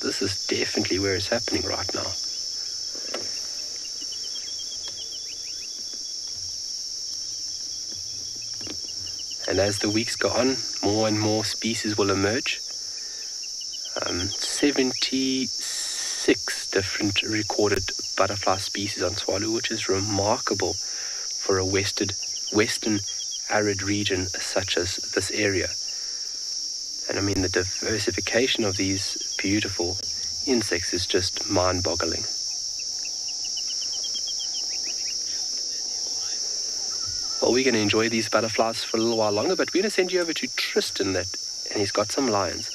this is definitely where it's happening right now. And as the weeks go on, more and more species will emerge. 76 different recorded butterfly species on Tswalu, which is remarkable for a western arid region such as this area. And I mean, the diversification of these beautiful insects is just mind-boggling. Well, we're going to enjoy these butterflies for a little while longer, but we're going to send you over to Tristan, and he's got some lions.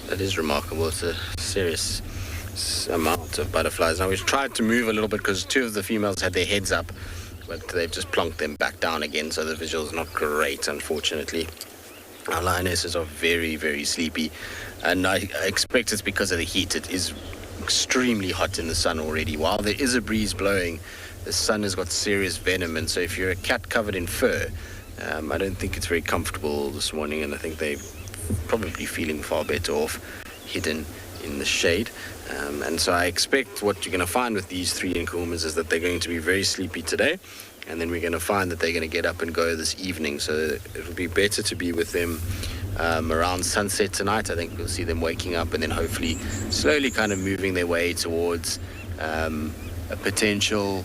That is remarkable. It's a serious amount of butterflies. Now, we've tried to move a little bit because two of the females had their heads up, but they've just plonked them back down again, so the visual's not great, unfortunately. Our lionesses are very, very sleepy, and I expect it's because of the heat. It is extremely hot in the sun already. While there is a breeze blowing, the sun has got serious venom, and so if you're a cat covered in fur, I don't think it's very comfortable this morning, and I think they're probably feeling far better off hidden in the shade. And so I expect what you're going to find with these three Nkuhumas is that they're going to be very sleepy today, and then we're going to find that they're going to get up and go this evening. So it'll be better to be with them around sunset tonight. I think we'll see them waking up and then hopefully slowly kind of moving their way towards a potential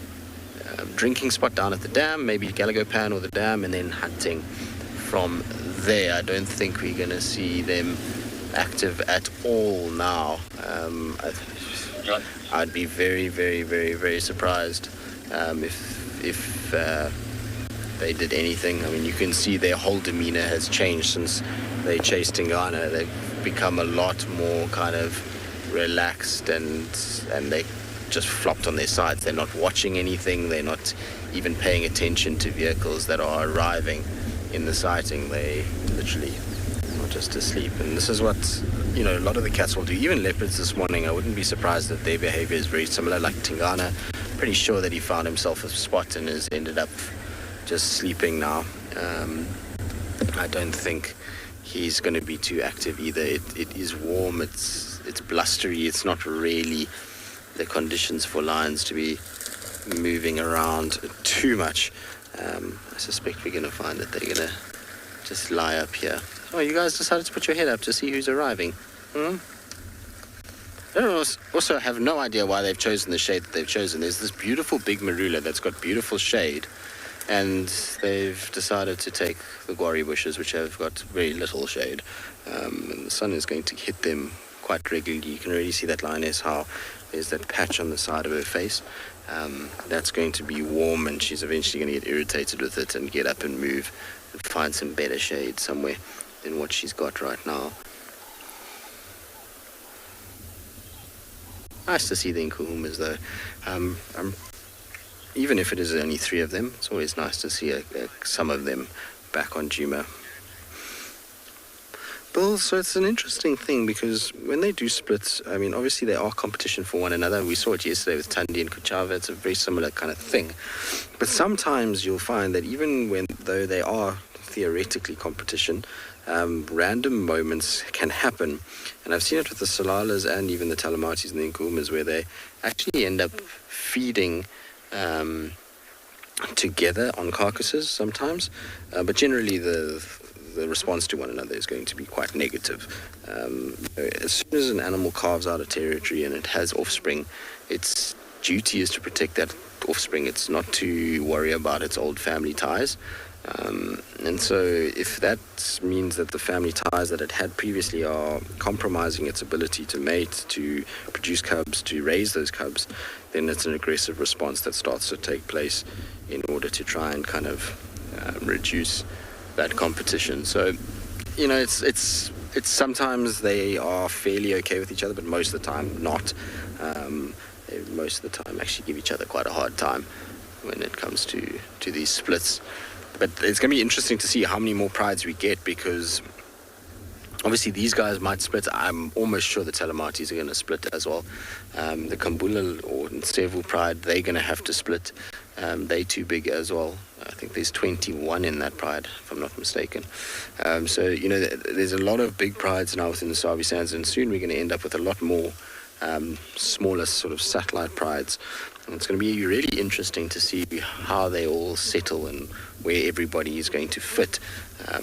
drinking spot down at the dam, maybe Galagopan or the dam, and then hunting from there. I don't think we're going to see them active at all now. I'd be very, very, very, very surprised if they did anything. I mean, you can see their whole demeanor has changed since they chased Tingana. They've become a lot more kind of relaxed, and they just flopped on their sides. They're not watching anything. They're not even paying attention to vehicles that are arriving in the sighting. They literally are just asleep. And this is what, a lot of the cats will do. Even leopards this morning, I wouldn't be surprised that their behavior is very similar. Like Tingana, pretty sure that he found himself a spot and has ended up just sleeping now. I don't think he's going to be too active either. It is warm, it's blustery, it's not really the conditions for lions to be moving around too much. I suspect we're going to find that they're going to just lie up here. Oh, you guys decided to put your head up to see who's arriving. I also have no idea why they've chosen the shade that they've chosen. There's this beautiful big marula that's got beautiful shade, and they've decided to take the guarri bushes, which have got very little shade. And the sun is going to hit them quite regularly. You can already see that lioness, how there's that patch on the side of her face. That's going to be warm, and she's eventually going to get irritated with it and get up and move and find some better shade somewhere than what she's got right now. Nice to see the Nkuhumas though. Even if it is only 3 of them, it's always nice to see some of them back on Djuma. Well, so it's an interesting thing because when they do splits, I mean, obviously they are competition for one another. We saw it yesterday with Tandi and Kuchava. It's a very similar kind of thing. But sometimes you'll find that even though they are theoretically competition, random moments can happen. And I've seen it with the Salalas and even the Talamatis and the Nkuhumas where they actually end up feeding together on carcasses sometimes. But generally the response to one another is going to be quite negative. As soon as an animal carves out a territory and it has offspring, its duty is to protect that offspring. It's not to worry about its old family ties. And so if that means that the family ties that it had previously are compromising its ability to mate, to produce cubs, to raise those cubs, then it's an aggressive response that starts to take place in order to try and kind of reduce that competition. So, you know, it's sometimes they are fairly okay with each other, but most of the time not. They most of the time actually give each other quite a hard time when it comes to these splits. But it's going to be interesting to see how many more prides we get, because obviously these guys might split. I'm almost sure the Talamatis are going to split as well. The Kambula or Nsevu pride, they're going to have to split. They're too big as well. I think there's 21 in that pride, if I'm not mistaken. So, you know, there's a lot of big prides now within the Sabi Sands, and soon we're going to end up with a lot more smaller sort of satellite prides. And it's going to be really interesting to see how they all settle and where everybody is going to fit.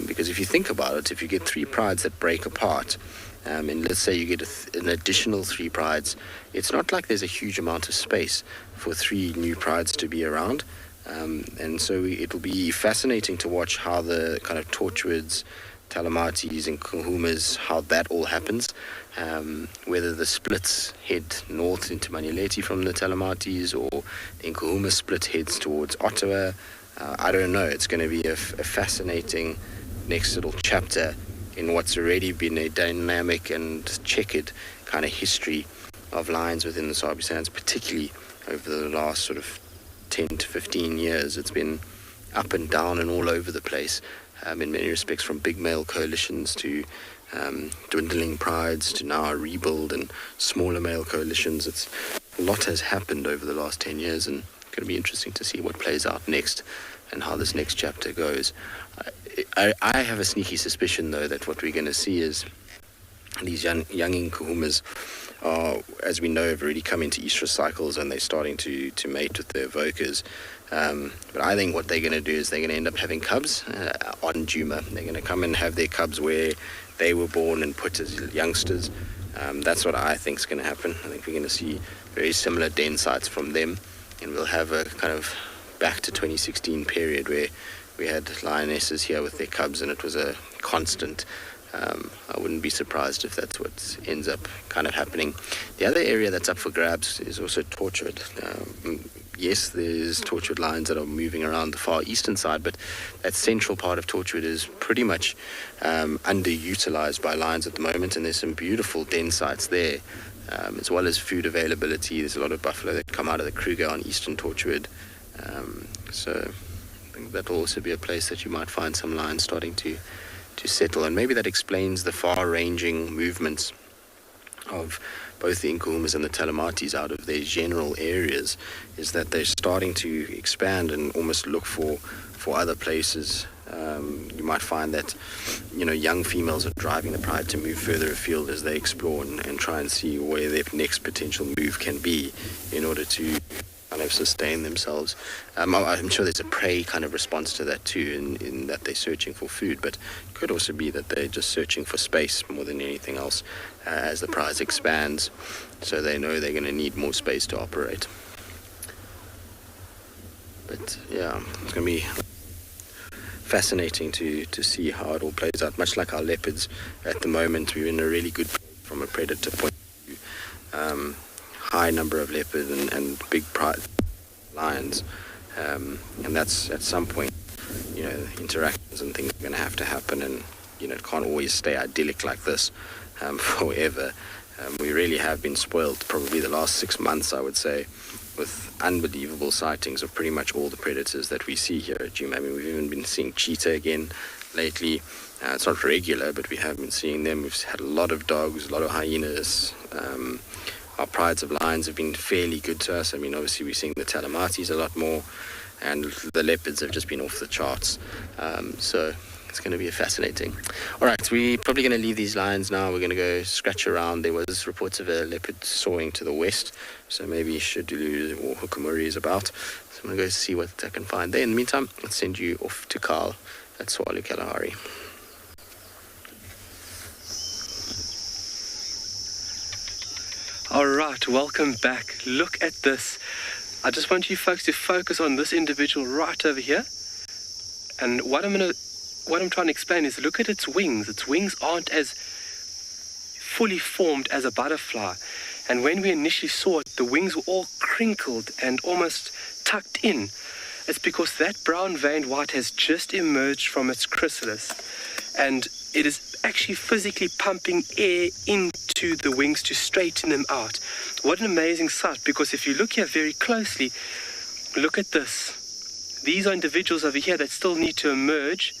Because if you think about it, if you get 3 prides that break apart, and let's say you get an additional 3 prides, it's not like there's a huge amount of space for 3 new prides to be around. And so it'll be fascinating to watch how the kind of Torchwoods, Talamatis and Nkuhumas, how that all happens. Whether the splits head north into Manileti from the Talamatis, or the Nkuhuma split heads towards Ottawa. I don't know. It's going to be a fascinating next little chapter in what's already been a dynamic and checkered kind of history of lions within the Sabi Sands, particularly over the last sort of 10 to 15 years. It's been up and down and all over the place, in many respects, from big male coalitions to dwindling prides to now a rebuild and smaller male coalitions. A lot has happened over the last 10 years, and it's going to be interesting to see what plays out next and how this next chapter goes. I have a sneaky suspicion, though, that what we're going to see is these young Nkuhumas are, as we know, have already come into estrus cycles, and they're starting to mate with their evokers. But I think what they're going to do is they're going to end up having cubs on Juma. They're going to come and have their cubs where they were born and put as youngsters. That's what I think is going to happen. I think we're going to see very similar den sites from them, and we'll have a kind of back to 2016 period where we had lionesses here with their cubs, and it was a constant. I wouldn't be surprised if that's what ends up kind of happening. The other area that's up for grabs is also Torchwood. Yes, there's Torchwood lions that are moving around the far eastern side, but that central part of Torchwood is pretty much underutilized by lions at the moment, and there's some beautiful den sites there, as well as food availability. There's a lot of buffalo that come out of the Kruger on eastern Torchwood. So I think that will also be a place that you might find some lions starting to settle, and maybe that explains the far-ranging movements of both the Nkuhumas and the Talamatis out of their general areas, is that they're starting to expand and almost look for other places. You might find that, you know, young females are driving the pride to move further afield as they explore and try and see where their next potential move can be in order to kind of sustain themselves. I'm sure there's a prey kind of response to that too, in that they're searching for food, but it could also be that they're just searching for space more than anything else as the prize expands, so they know they're going to need more space to operate. But yeah, it's going to be fascinating to see how it all plays out. Much like our leopards at the moment, we're in a really good from a predator point of view. High number of leopard and big pride lions, and that's at some point, you know, interactions and things are going to happen, and you know, it can't always stay idyllic like this forever. We really have been spoiled probably the last 6 months, I would say, with unbelievable sightings of pretty much all the predators that we see here at Juma. I mean, we've even been seeing cheetah again lately. It's not regular, but we have been seeing them. We've had a lot of dogs, a lot of hyenas. Our prides of lions have been fairly good to us. I mean, obviously we're seeing the Talamatis a lot more, and the leopards have just been off the charts. So it's going to be fascinating. All right, we're probably going to leave these lions now. We're going to go scratch around. There was reports of a leopard soaring to the west, so maybe Shadulu or Hukumuri is about. So I'm going to go see what I can find there. In the meantime, let's send you off to Carl at Swalu Kalahari. All right, welcome back. Look at this. I just want you folks to focus on this individual right over here. And what I'm trying to explain is, look at its wings. Its wings aren't as fully formed as a butterfly. And when we initially saw it, the wings were all crinkled and almost tucked in. It's because that brown veined white has just emerged from its chrysalis. And it is actually physically pumping air into the wings to straighten them out. What an amazing sight, because if you look here very closely, look at this. These are individuals over here that still need to emerge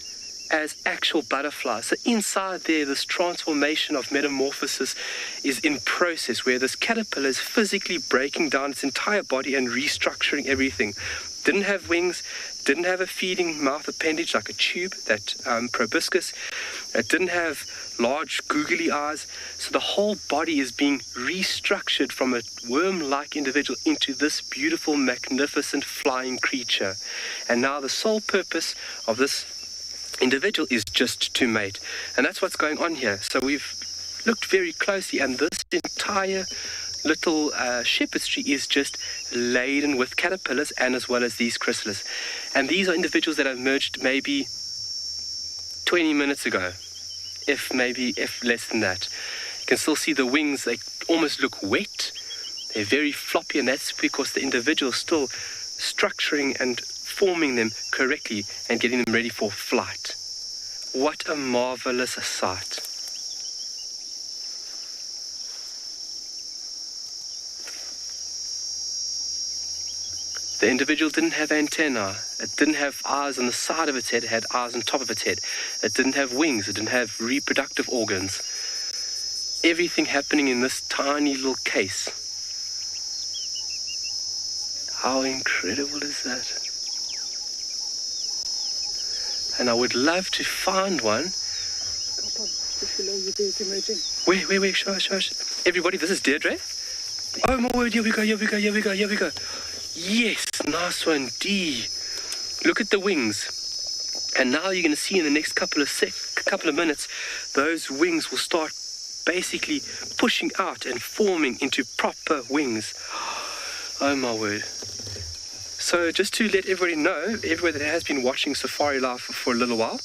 as actual butterflies. So inside there, this transformation of metamorphosis is in process, where this caterpillar is physically breaking down its entire body and restructuring everything. Didn't have wings, didn't have a feeding mouth appendage like a tube, that proboscis. It didn't have large googly eyes. So the whole body is being restructured from a worm-like individual into this beautiful, magnificent flying creature. And now the sole purpose of this individual is just to mate. And that's what's going on here. So we've looked very closely, and this entire little shepherd's tree is just laden with caterpillars, and as well as these chrysalis. And these are individuals that have emerged maybe 20 minutes ago, if less than that. You can still see the wings. They almost look wet. They're very floppy, and that's because the individual is still structuring and forming them correctly and getting them ready for flight. What a marvelous sight. The individual didn't have antennae. It didn't have eyes on the side of its head. It had eyes on top of its head. It didn't have wings. It didn't have reproductive organs. Everything happening in this tiny little case. How incredible is that? And I would love to find one. Where? Shush. Everybody, this is Deirdre. Oh my word, here we go. Yes, nice one, D. Look at the wings. And now you're going to see in the next couple of minutes, those wings will start basically pushing out and forming into proper wings. Oh my word. So just to let everybody know, everybody that has been watching Safari Life for a little while,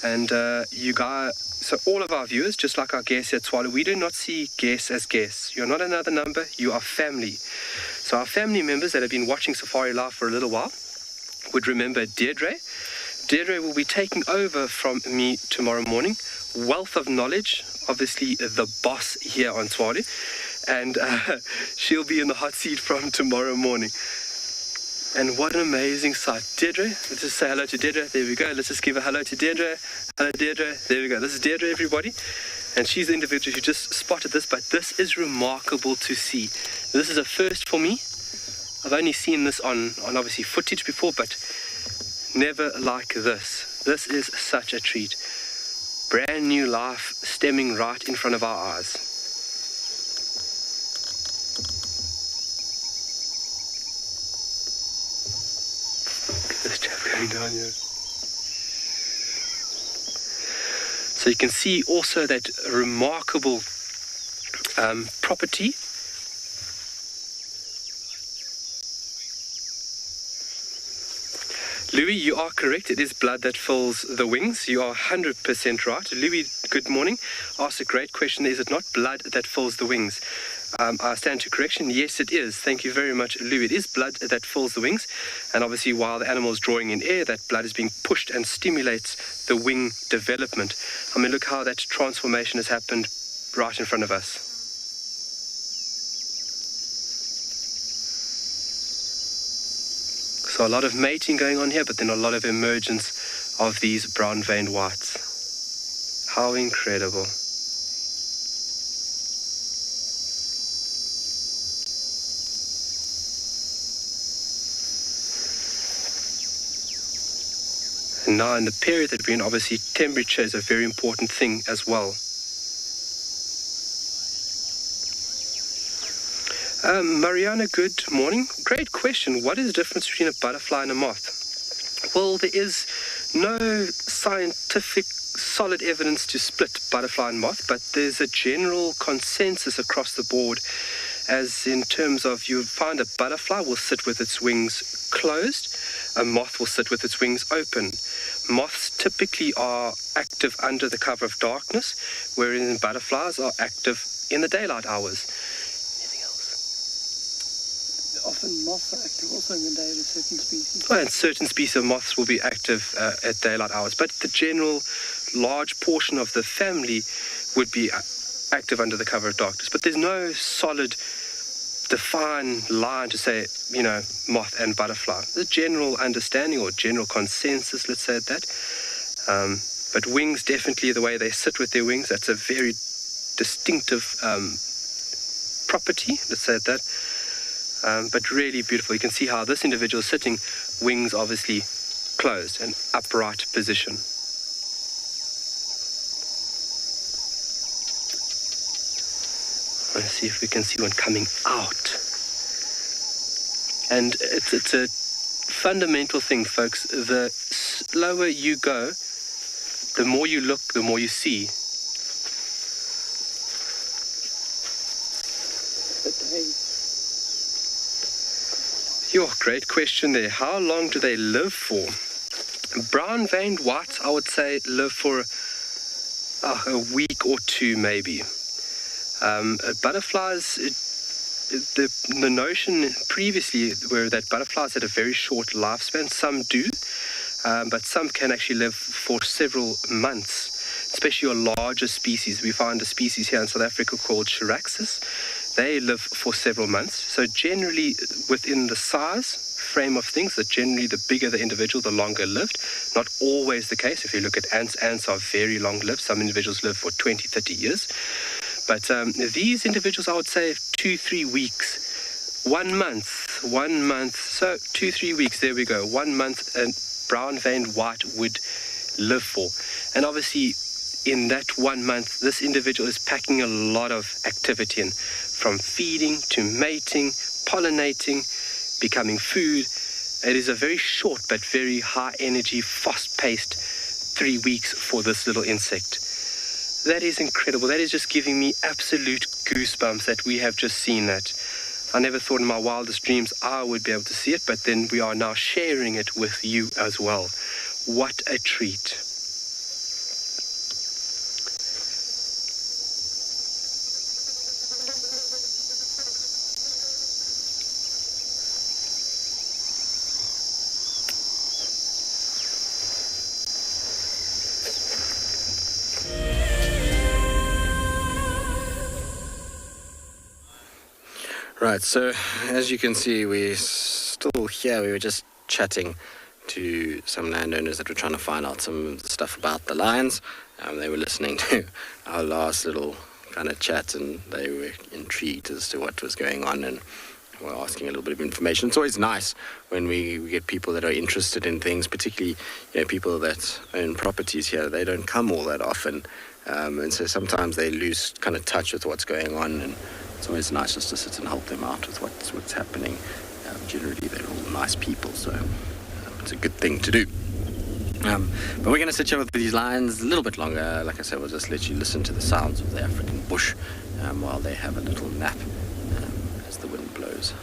and you guys, so all of our viewers, just like our guests at Swalu, we do not see guests as guests. You're not another number, you are family. So our family members that have been watching Safari Life for a little while would remember Deirdre. Deirdre will be taking over from me tomorrow morning. Wealth of knowledge, obviously the boss here on Swalu, and she'll be in the hot seat from tomorrow morning. And what an amazing sight. Deirdre, let's just say hello to Deirdre. There we go. Let's just give a hello to Deirdre. Hello, Deirdre. There we go. This is Deirdre, everybody. And she's the individual who just spotted this, but this is remarkable to see. This is a first for me. I've only seen this on obviously footage before, but never like this. This is such a treat. Brand new life stemming right in front of our eyes. This chap going down here. So you can see also that remarkable property. Louis, you are correct. It is blood that fills the wings. You are 100% right. Louis, good morning. Asked a great question. Is it not blood that fills the wings? I stand to correction. Yes, it is. Thank you very much, Louis. It is blood that fills the wings. And obviously, while the animal is drawing in air, that blood is being pushed and stimulates the wing development. I mean, look how that transformation has happened right in front of us. So a lot of mating going on here, but then a lot of emergence of these brown-veined whites. How incredible. And now in the period that we're in, obviously temperature is a very important thing as well. Mariana, good morning. Great question. What is the difference between a butterfly and a moth? Well, there is no scientific solid evidence to split butterfly and moth, but there's a general consensus across the board, as in terms of you find a butterfly will sit with its wings closed, a moth will sit with its wings open. Moths typically are active under the cover of darkness, whereas butterflies are active in the daylight hours. Often moths are active also in the day with certain species. Well, and certain species of moths will be active at daylight hours, but the general large portion of the family would be active under the cover of darkness. But there's no solid defined line to say, you know, moth and butterfly. The general understanding or general consensus, let's say that. But wings, definitely the way they sit with their wings, that's a very distinctive property, let's say that. But really beautiful. You can see how this individual is sitting, wings obviously closed, an upright position. Let's see if we can see one coming out. And it's a fundamental thing, folks. The slower you go, the more you look, the more you see. Your great question there. How long do they live for? Brown-veined whites, I would say, live for a week or two, maybe. Butterflies, the notion previously were that butterflies had a very short lifespan. Some do, but some can actually live for several months, especially your larger species. We find a species here in South Africa called Chiraxis. They live for several months. So generally within the size frame of things, that generally the bigger the individual, the longer lived. Not always the case. If you look at ants, ants are very long lived. Some individuals live for 20, 30 years. But these individuals, I would say 2-3 weeks, 1 month, so 2-3 weeks, there we go, 1 month a brown-veined white would live for. And obviously in that 1 month, this individual is packing a lot of activity in, from feeding to mating, pollinating, becoming food. It is a very short but very high energy, fast-paced 3 weeks for this little insect. That is incredible. That is just giving me absolute goosebumps that we have just seen that. I never thought in my wildest dreams I would be able to see it, but then we are now sharing it with you as well. What a treat. Right, so as you can see, we're still here. We were just chatting to some landowners that were trying to find out some stuff about the lions. They were listening to our last little kind of chat, and they were intrigued as to what was going on, and were asking a little bit of information. It's always nice when we get people that are interested in things, particularly people that own properties here. They don't come all that often, and so sometimes they lose kind of touch with what's going on, and it's always nice just to sit and help them out with what's happening. Generally, they're all nice people, so it's a good thing to do. But we're going to sit here with these lions a little bit longer. Like I said, we'll just let you listen to the sounds of the African bush while they have a little nap as the wind blows.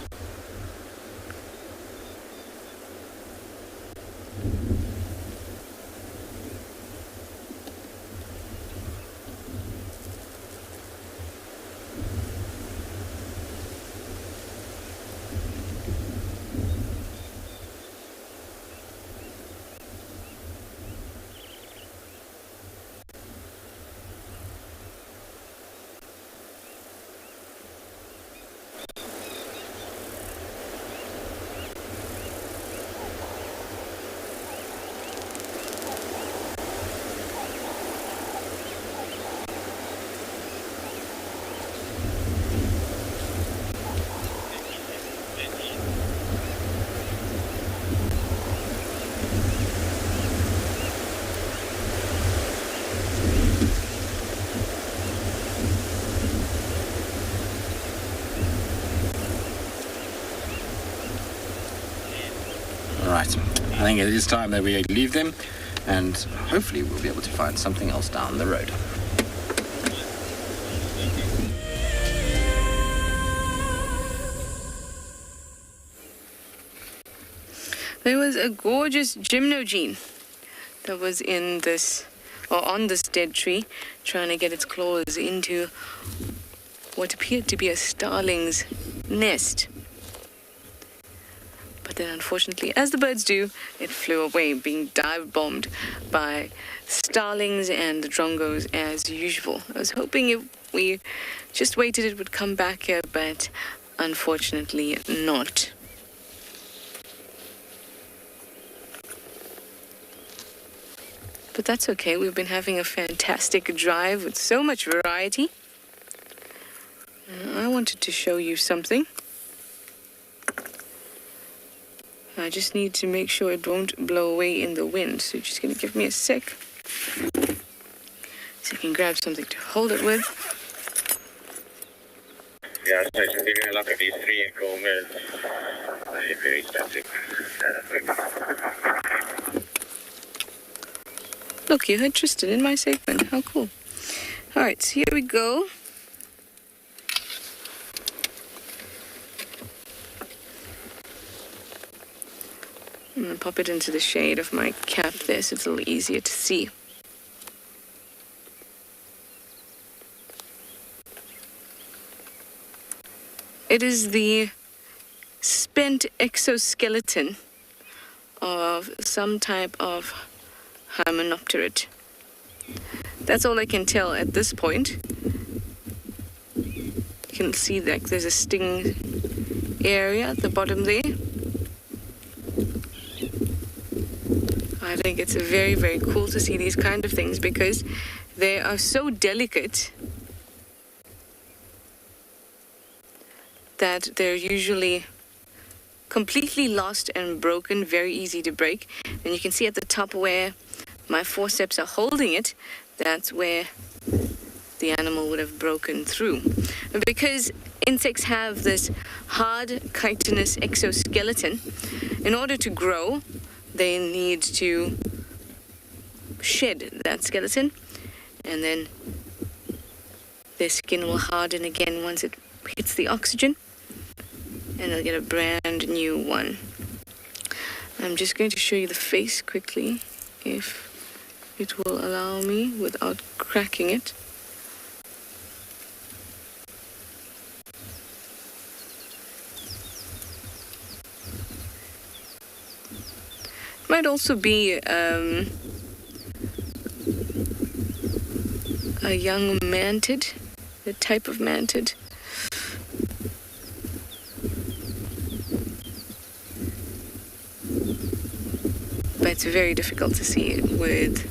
Right, I think it is time that we leave them, and hopefully we'll be able to find something else down the road. There was a gorgeous gymnogene that was in this, or on this dead tree, trying to get its claws into what appeared to be a starling's nest. But then unfortunately, as the birds do, it flew away, being dive-bombed by starlings and drongos as usual. I was hoping if we just waited it would come back here, but unfortunately not. But that's okay, we've been having a fantastic drive with so much variety. I wanted to show you something. I just need to make sure it won't blow away in the wind, so you're just gonna give me a sec. So I can grab something to hold it with. Yeah, so I'm giving a look at these 3 Gomes. Very expensive. Look, you're interested in my segment. How cool. All right, so here we go. I'm going to pop it into the shade of my cap there so it's a little easier to see. It is the spent exoskeleton of some type of Hymenopterid. That's all I can tell at this point. You can see that there's a sting area at the bottom there. I think it's very, very cool to see these kind of things because they are so delicate that they're usually completely lost and broken, very easy to break. And you can see at the top where my forceps are holding it, that's where the animal would have broken through. And because insects have this hard chitinous exoskeleton, in order to grow, they need to shed that skeleton, and then their skin will harden again once it hits the oxygen, and they'll get a brand new one. I'm just going to show you the face quickly, if it will allow me without cracking it. Might also be a young mantid, the type of mantid. But it's very difficult to see it with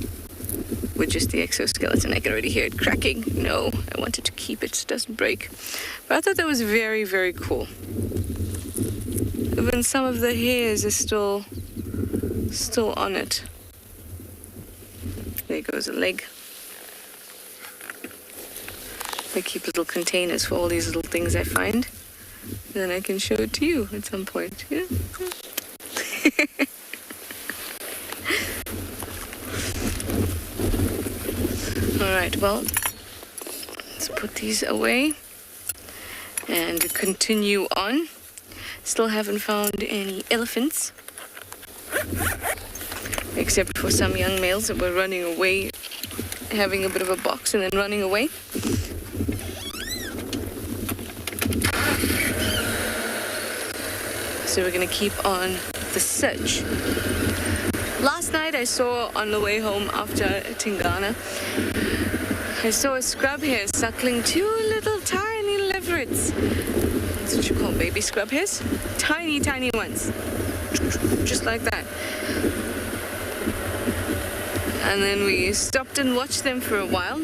just the exoskeleton. I can already hear it cracking. No, I wanted to keep it so it doesn't break. But I thought that was very, very cool. Even some of the hairs are still on it. There goes a leg. I keep little containers for all these little things I find. And then I can show it to you at some point. Yeah? Alright, well, let's put these away and continue on. Still haven't found any elephants, except for some young males that were running away, having a bit of a box and then running away. So we're gonna keep on the search. Last night I saw on the way home after Tingana, I saw a scrub hare suckling 2 little tiny leverets. That's what you call baby scrub hares. Tiny, tiny ones. Just like that. And then we stopped and watched them for a while.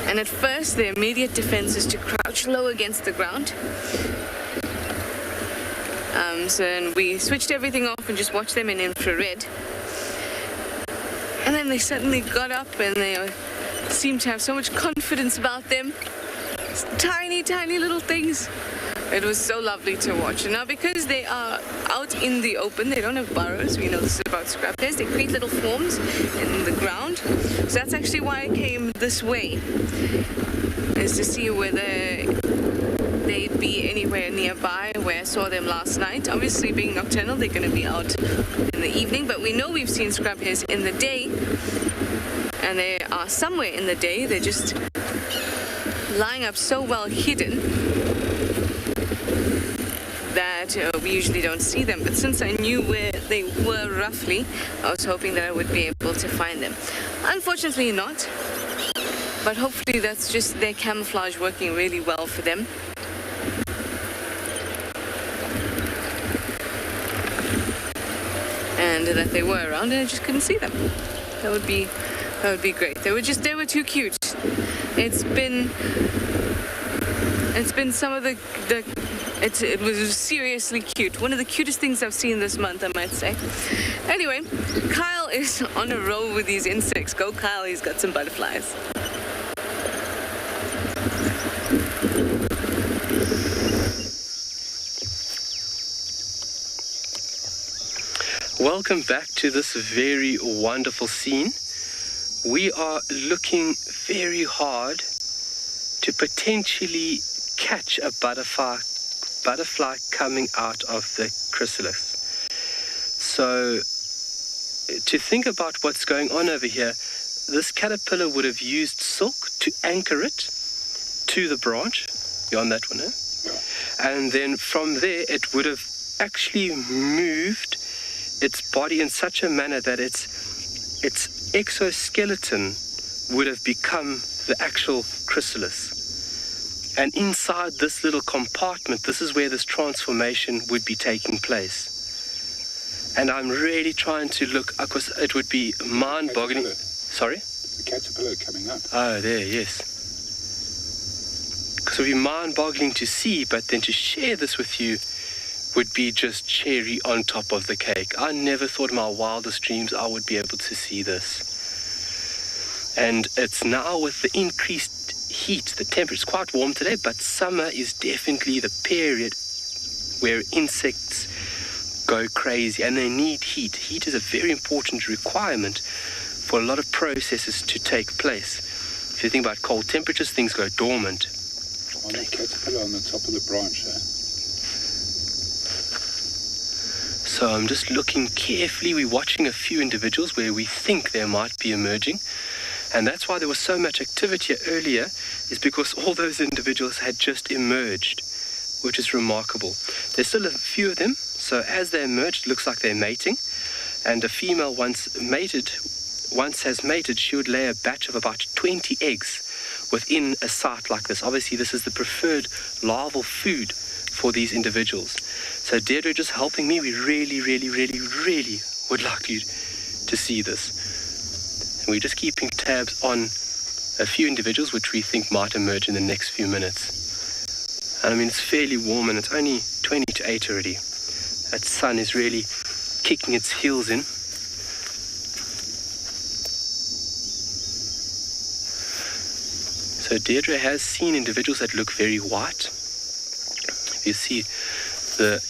And at first, their immediate defense is to crouch low against the ground. So then we switched everything off and just watched them in infrared. And then they suddenly got up and they seemed to have so much confidence about them. Tiny, tiny little things. It was so lovely to watch. And now because they are out in the open, they don't have burrows. We know this is about scrap hairs. They create little forms in the ground. So that's actually why I came this way, is to see whether they'd be anywhere nearby where I saw them last night. Obviously, being nocturnal, they're going to be out in the evening, but we know we've seen scrap hairs in the day, and they are somewhere in the day. They're just lying up so well hidden that we usually don't see them. But since I knew where they were roughly, I was hoping that I would be able to find them. Unfortunately not, but hopefully that's just their camouflage working really well for them. And that they were around and I just couldn't see them. That would be great. They were too cute. It's been some of it was seriously cute. One of the cutest things I've seen this month, I might say. Anyway, Kyle is on a roll with these insects. Go Kyle, he's got some butterflies. Welcome back to this very wonderful scene. We are looking very hard to potentially catch a butterfly coming out of the chrysalis. So to think about what's going on over here, this caterpillar would have used silk to anchor it to the branch. You're on that one, eh? Yeah. And then from there it would have actually moved its body in such a manner that its exoskeleton would have become the actual chrysalis. And inside this little compartment, this is where this transformation would be taking place. And I'm really trying to look, because it would be mind-boggling. Sorry? The caterpillar coming up. Oh, there, yes. Because it would be mind-boggling to see, but then to share this with you would be just cherry on top of the cake. I never thought in my wildest dreams I would be able to see this. And it's now with the increased heat, the temperature is quite warm today, but summer is definitely the period where insects go crazy and they need heat. Heat is a very important requirement for a lot of processes to take place. If you think about cold temperatures, things go dormant. On the caterpillar on the top of the branch, eh? So I'm just looking carefully. We're watching a few individuals where we think they might be emerging. And that's why there was so much activity earlier, is because all those individuals had just emerged, which is remarkable. There's still a few of them. So as they emerged, it looks like they're mating. And a female once has mated, she would lay a batch of about 20 eggs within a site like this. Obviously, this is the preferred larval food for these individuals. So Deirdre just helping me. We really, really, really, really would like you to see this. And we're just keeping tabs on a few individuals which we think might emerge in the next few minutes. And I mean, it's fairly warm and it's only 20 to 8 already. That sun is really kicking its heels in. So Deirdre has seen individuals that look very white. If you see the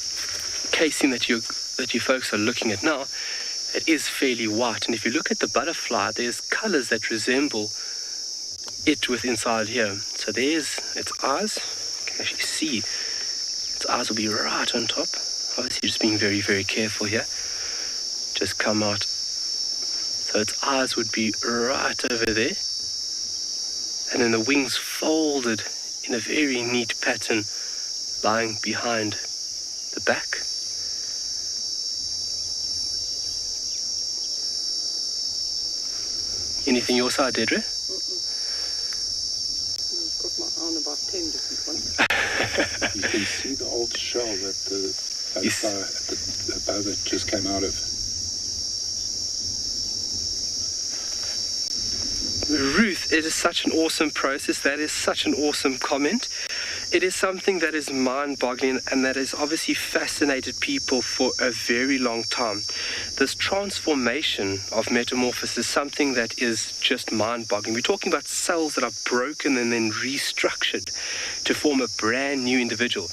casing that you folks are looking at now, it is fairly white. And if you look at the butterfly, there's colors that resemble it with inside here. So there's its eyes. You can actually see its eyes will be right on top. Obviously just being very, very careful here. Just come out. So its eyes would be right over there. And then the wings folded in a very neat pattern lying behind the back. Anything your side, Deirdre? I've got my eye on about 10 different ones. You can see the old shell that the butterfly above it just came out of. Ruth, it is such an awesome process. That is such an awesome comment. It is something that is mind-boggling and that has obviously fascinated people for a very long time. This transformation of metamorphosis is something that is just mind-boggling. We're talking about cells that are broken and then restructured to form a brand new individual.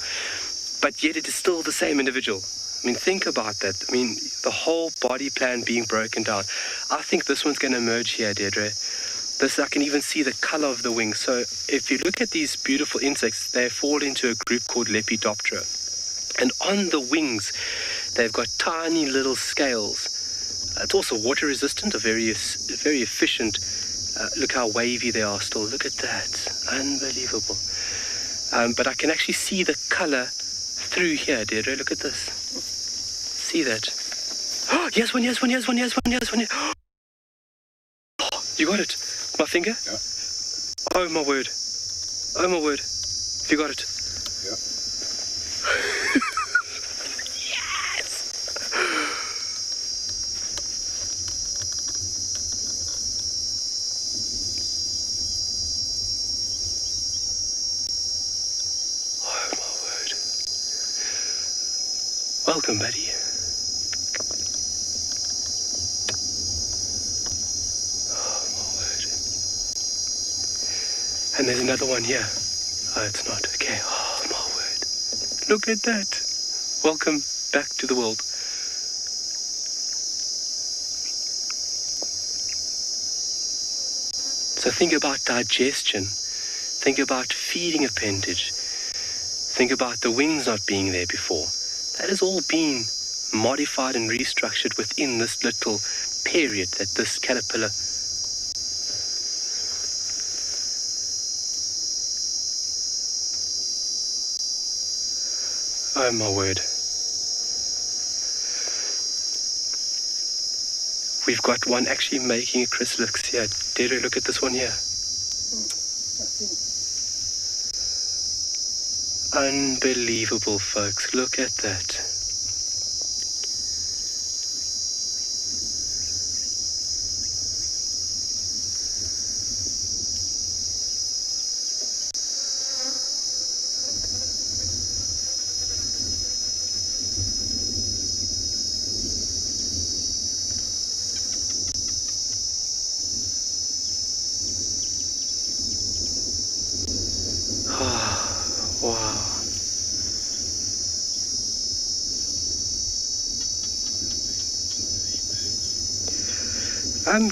but yet it is still the same individual. I mean, think about that. I mean, the whole body plan being broken down. I think this one's going to emerge here, Deirdre. This, I can even see the color of the wings. So if you look at these beautiful insects, they fall into a group called Lepidoptera. And on the wings, they've got tiny little scales. It's also water resistant, very efficient. Look how wavy they are still. Look at that. Unbelievable. But I can actually see the color through here, Deirdre. Look at this. See that? Oh, yes, one. You got it. My finger? Yeah. Oh, my word. You got it. Yeah. Yes! Oh, my word. Welcome, buddy. And there's another one here. Oh, it's not. Okay. Oh, my word. Look at that. Welcome back to the world. So think about digestion. Think about feeding appendage. Think about the wings not being there before. That has all been modified and restructured within this little period that this caterpillar. Oh, my word. We've got one actually making a chrysalis here. Deirdre, look at this one here. Unbelievable, folks. Look at that.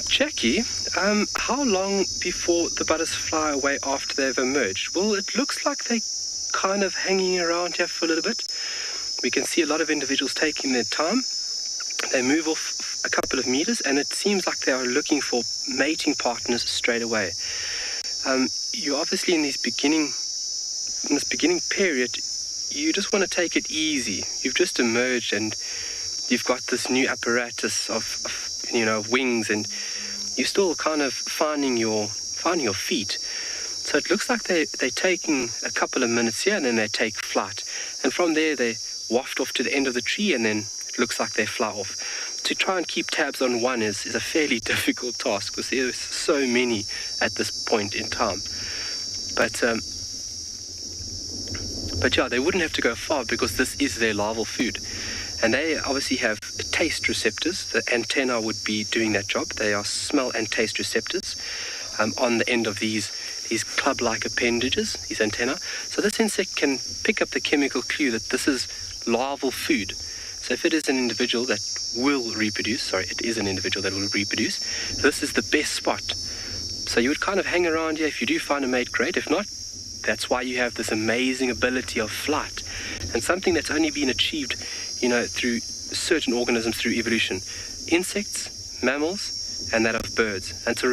Jackie, how long before the butters fly away after they've emerged? Well, it looks like they're kind of hanging around here for a little bit. We can see a lot of individuals taking their time. They move off a couple of meters, and it seems like they are looking for mating partners straight away. You obviously in this beginning period, you just want to take it easy. You've just emerged, and you've got this new apparatus of wings, and you're still kind of finding your feet. So it looks like they're taking a couple of minutes here, and then they take flight. And from there, they waft off to the end of the tree, and then it looks like they fly off. To try and keep tabs on one is a fairly difficult task, because there's so many at this point in time. But yeah, they wouldn't have to go far, because this is their larval food. And they obviously have taste receptors. The antennae would be doing that job. They are smell and taste receptors on the end of these club-like appendages, these antennae. So this insect can pick up the chemical clue that this is larval food. So if it is an individual that will reproduce, this is the best spot. So you would kind of hang around here. If you do find a mate, great. If not, that's why you have this amazing ability of flight. And something that's only been achieved through certain organisms through evolution. Insects, mammals, and that of birds. And it's a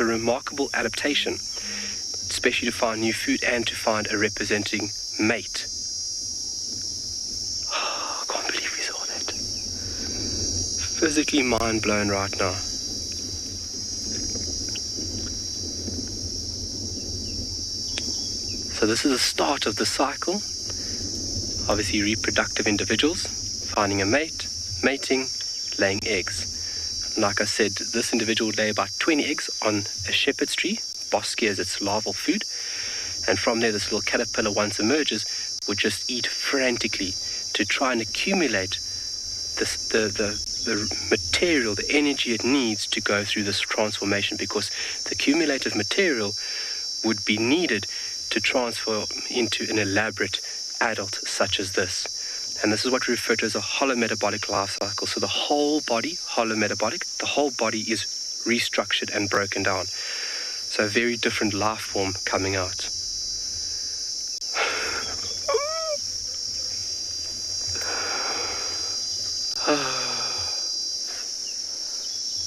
remarkable adaptation, especially to find new food and to find a representing mate. Oh, I can't believe we saw that. Physically mind blown right now. So this is the start of the cycle. Obviously reproductive individuals, finding a mate, mating, laying eggs. Like I said, this individual would lay about 20 eggs on a shepherd's tree. Boskia is its larval food. And from there, this little caterpillar, once emerges, would just eat frantically to try and accumulate the material, the energy it needs to go through this transformation, because the cumulative material would be needed to transfer into an elaborate adult such as this. And this is what we refer to as a holometabolic life cycle. So the whole body, holometabolic, the whole body is restructured and broken down. So a very different life form coming out.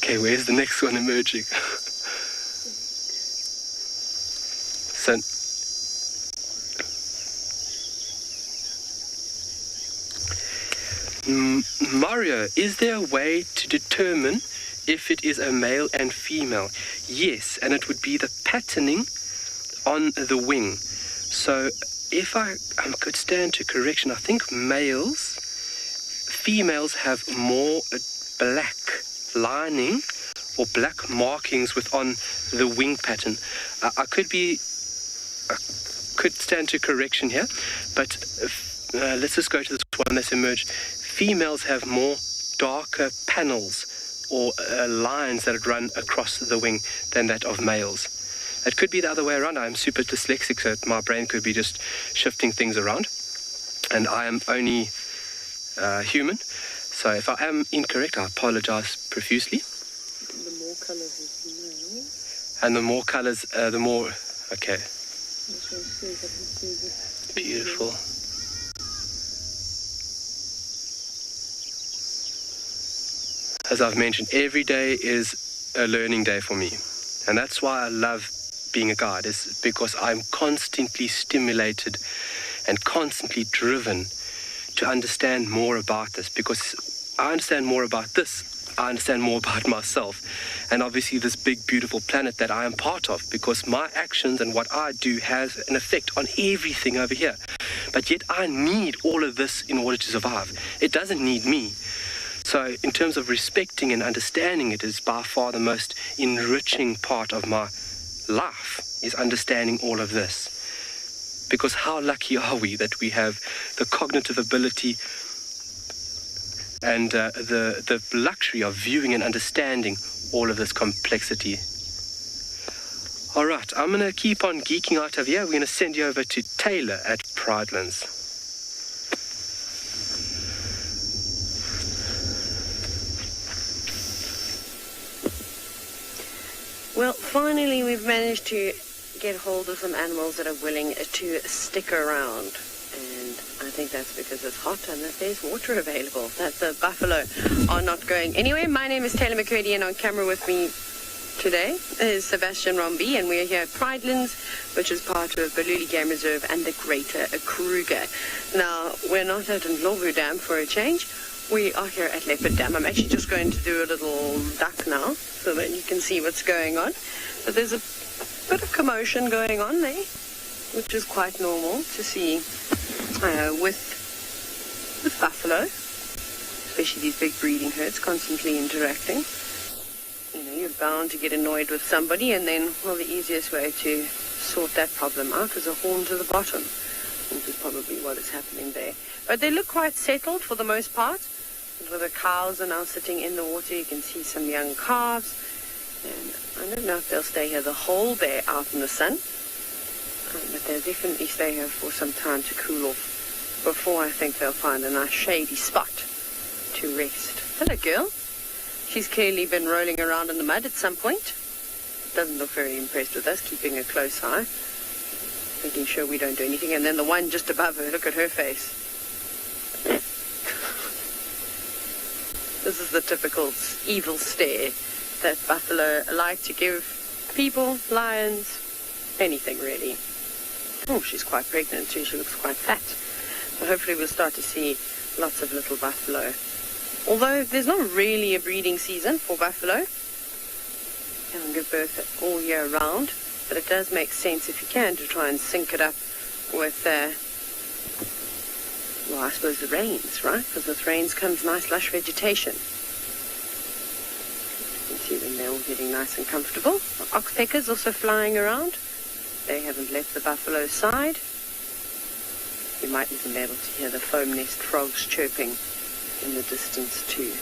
Okay, where's the next one emerging? So, Mario, is there a way to determine if it is a male and female? Yes, and it would be the patterning on the wing. So if I could stand to correction, I think females have more black lining or black markings within the wing pattern. I could stand to correction here, but let's just go to this one that's emerged. Females have more darker panels or lines that run across the wing than that of males. It could be the other way around. I'm super dyslexic, so my brain could be just shifting things around. And I am only human. So if I am incorrect, I apologize profusely. The more colours is male. And the more colours, the more... Okay. Beautiful. As I've mentioned, every day is a learning day for me. And that's why I love being a guide, is because I'm constantly stimulated and constantly driven to understand more about this. Because I understand more about this, I understand more about myself. And obviously this big, beautiful planet that I am part of, because my actions and what I do has an effect on everything over here. But yet I need all of this in order to survive. It doesn't need me. So in terms of respecting and understanding it is by far the most enriching part of my life, is understanding all of this. Because how lucky are we that we have the cognitive ability and the luxury of viewing and understanding all of this complexity. All right, I'm going to keep on geeking out of here. We're going to send you over to Taylor at Pridelands. Well, finally we've managed to get hold of some animals that are willing to stick around. And I think that's because it's hot and that there's water available, that the buffalo are not going anywhere. My name is Taylor McCurdy, and on camera with me today is Sebastian Rombi, and we're here at Pridelands, which is part of Baluli Game Reserve and the Greater Kruger. Now, we're not at Leopard Dam for a change. We are here at Leopard Dam. I'm actually just going to do a little duck now so that you can see what's going on. But there's a bit of commotion going on there, which is quite normal to see with buffalo, especially these big breeding herds constantly interacting. You know, you're bound to get annoyed with somebody, and then, well, the easiest way to sort that problem out is a horn to the bottom, which is probably what is happening there. But they look quite settled for the most part. Where the cows are now sitting in the water, you can see some young calves, and I don't know if they'll stay here the whole day out in the sun, but they'll definitely stay here for some time to cool off before I think they'll find a nice shady spot to rest. Hello, girl. She's clearly been rolling around in the mud at some point. Doesn't look very impressed with us, keeping a close eye, making sure we don't do anything. And then the one just above her, look at her face. This is the typical evil stare that buffalo like to give people, lions, anything really. Oh, she's quite pregnant too. She looks quite fat. So hopefully we'll start to see lots of little buffalo. Although there's not really a breeding season for buffalo. They can give birth all year round. But it does make sense, if you can, to try and sync it up with well, I suppose the rains, right? Because with rains comes nice lush vegetation. You can see them, they're all getting nice and comfortable. The oxpeckers also flying around. They haven't left the buffalo's side. You might even be able to hear the foam nest frogs chirping in the distance too.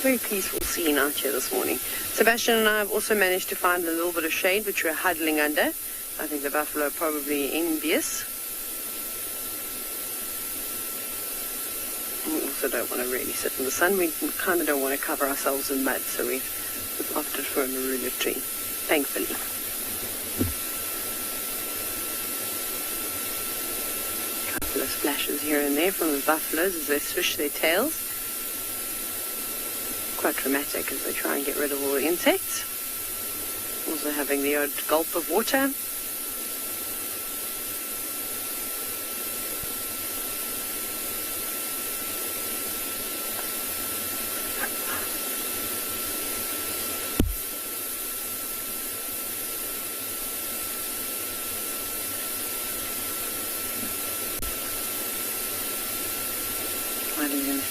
very peaceful scene out here this morning. Sebastian and I have also managed to find a little bit of shade, which we're huddling under. I think the buffalo are probably envious. We also don't want to really sit in the sun. We kind of don't want to cover ourselves in mud, so we've opted for a marula tree, thankfully. A couple of splashes here and there from the buffaloes as they swish their tails. Quite dramatic as they try and get rid of all the insects. Also having the odd gulp of water.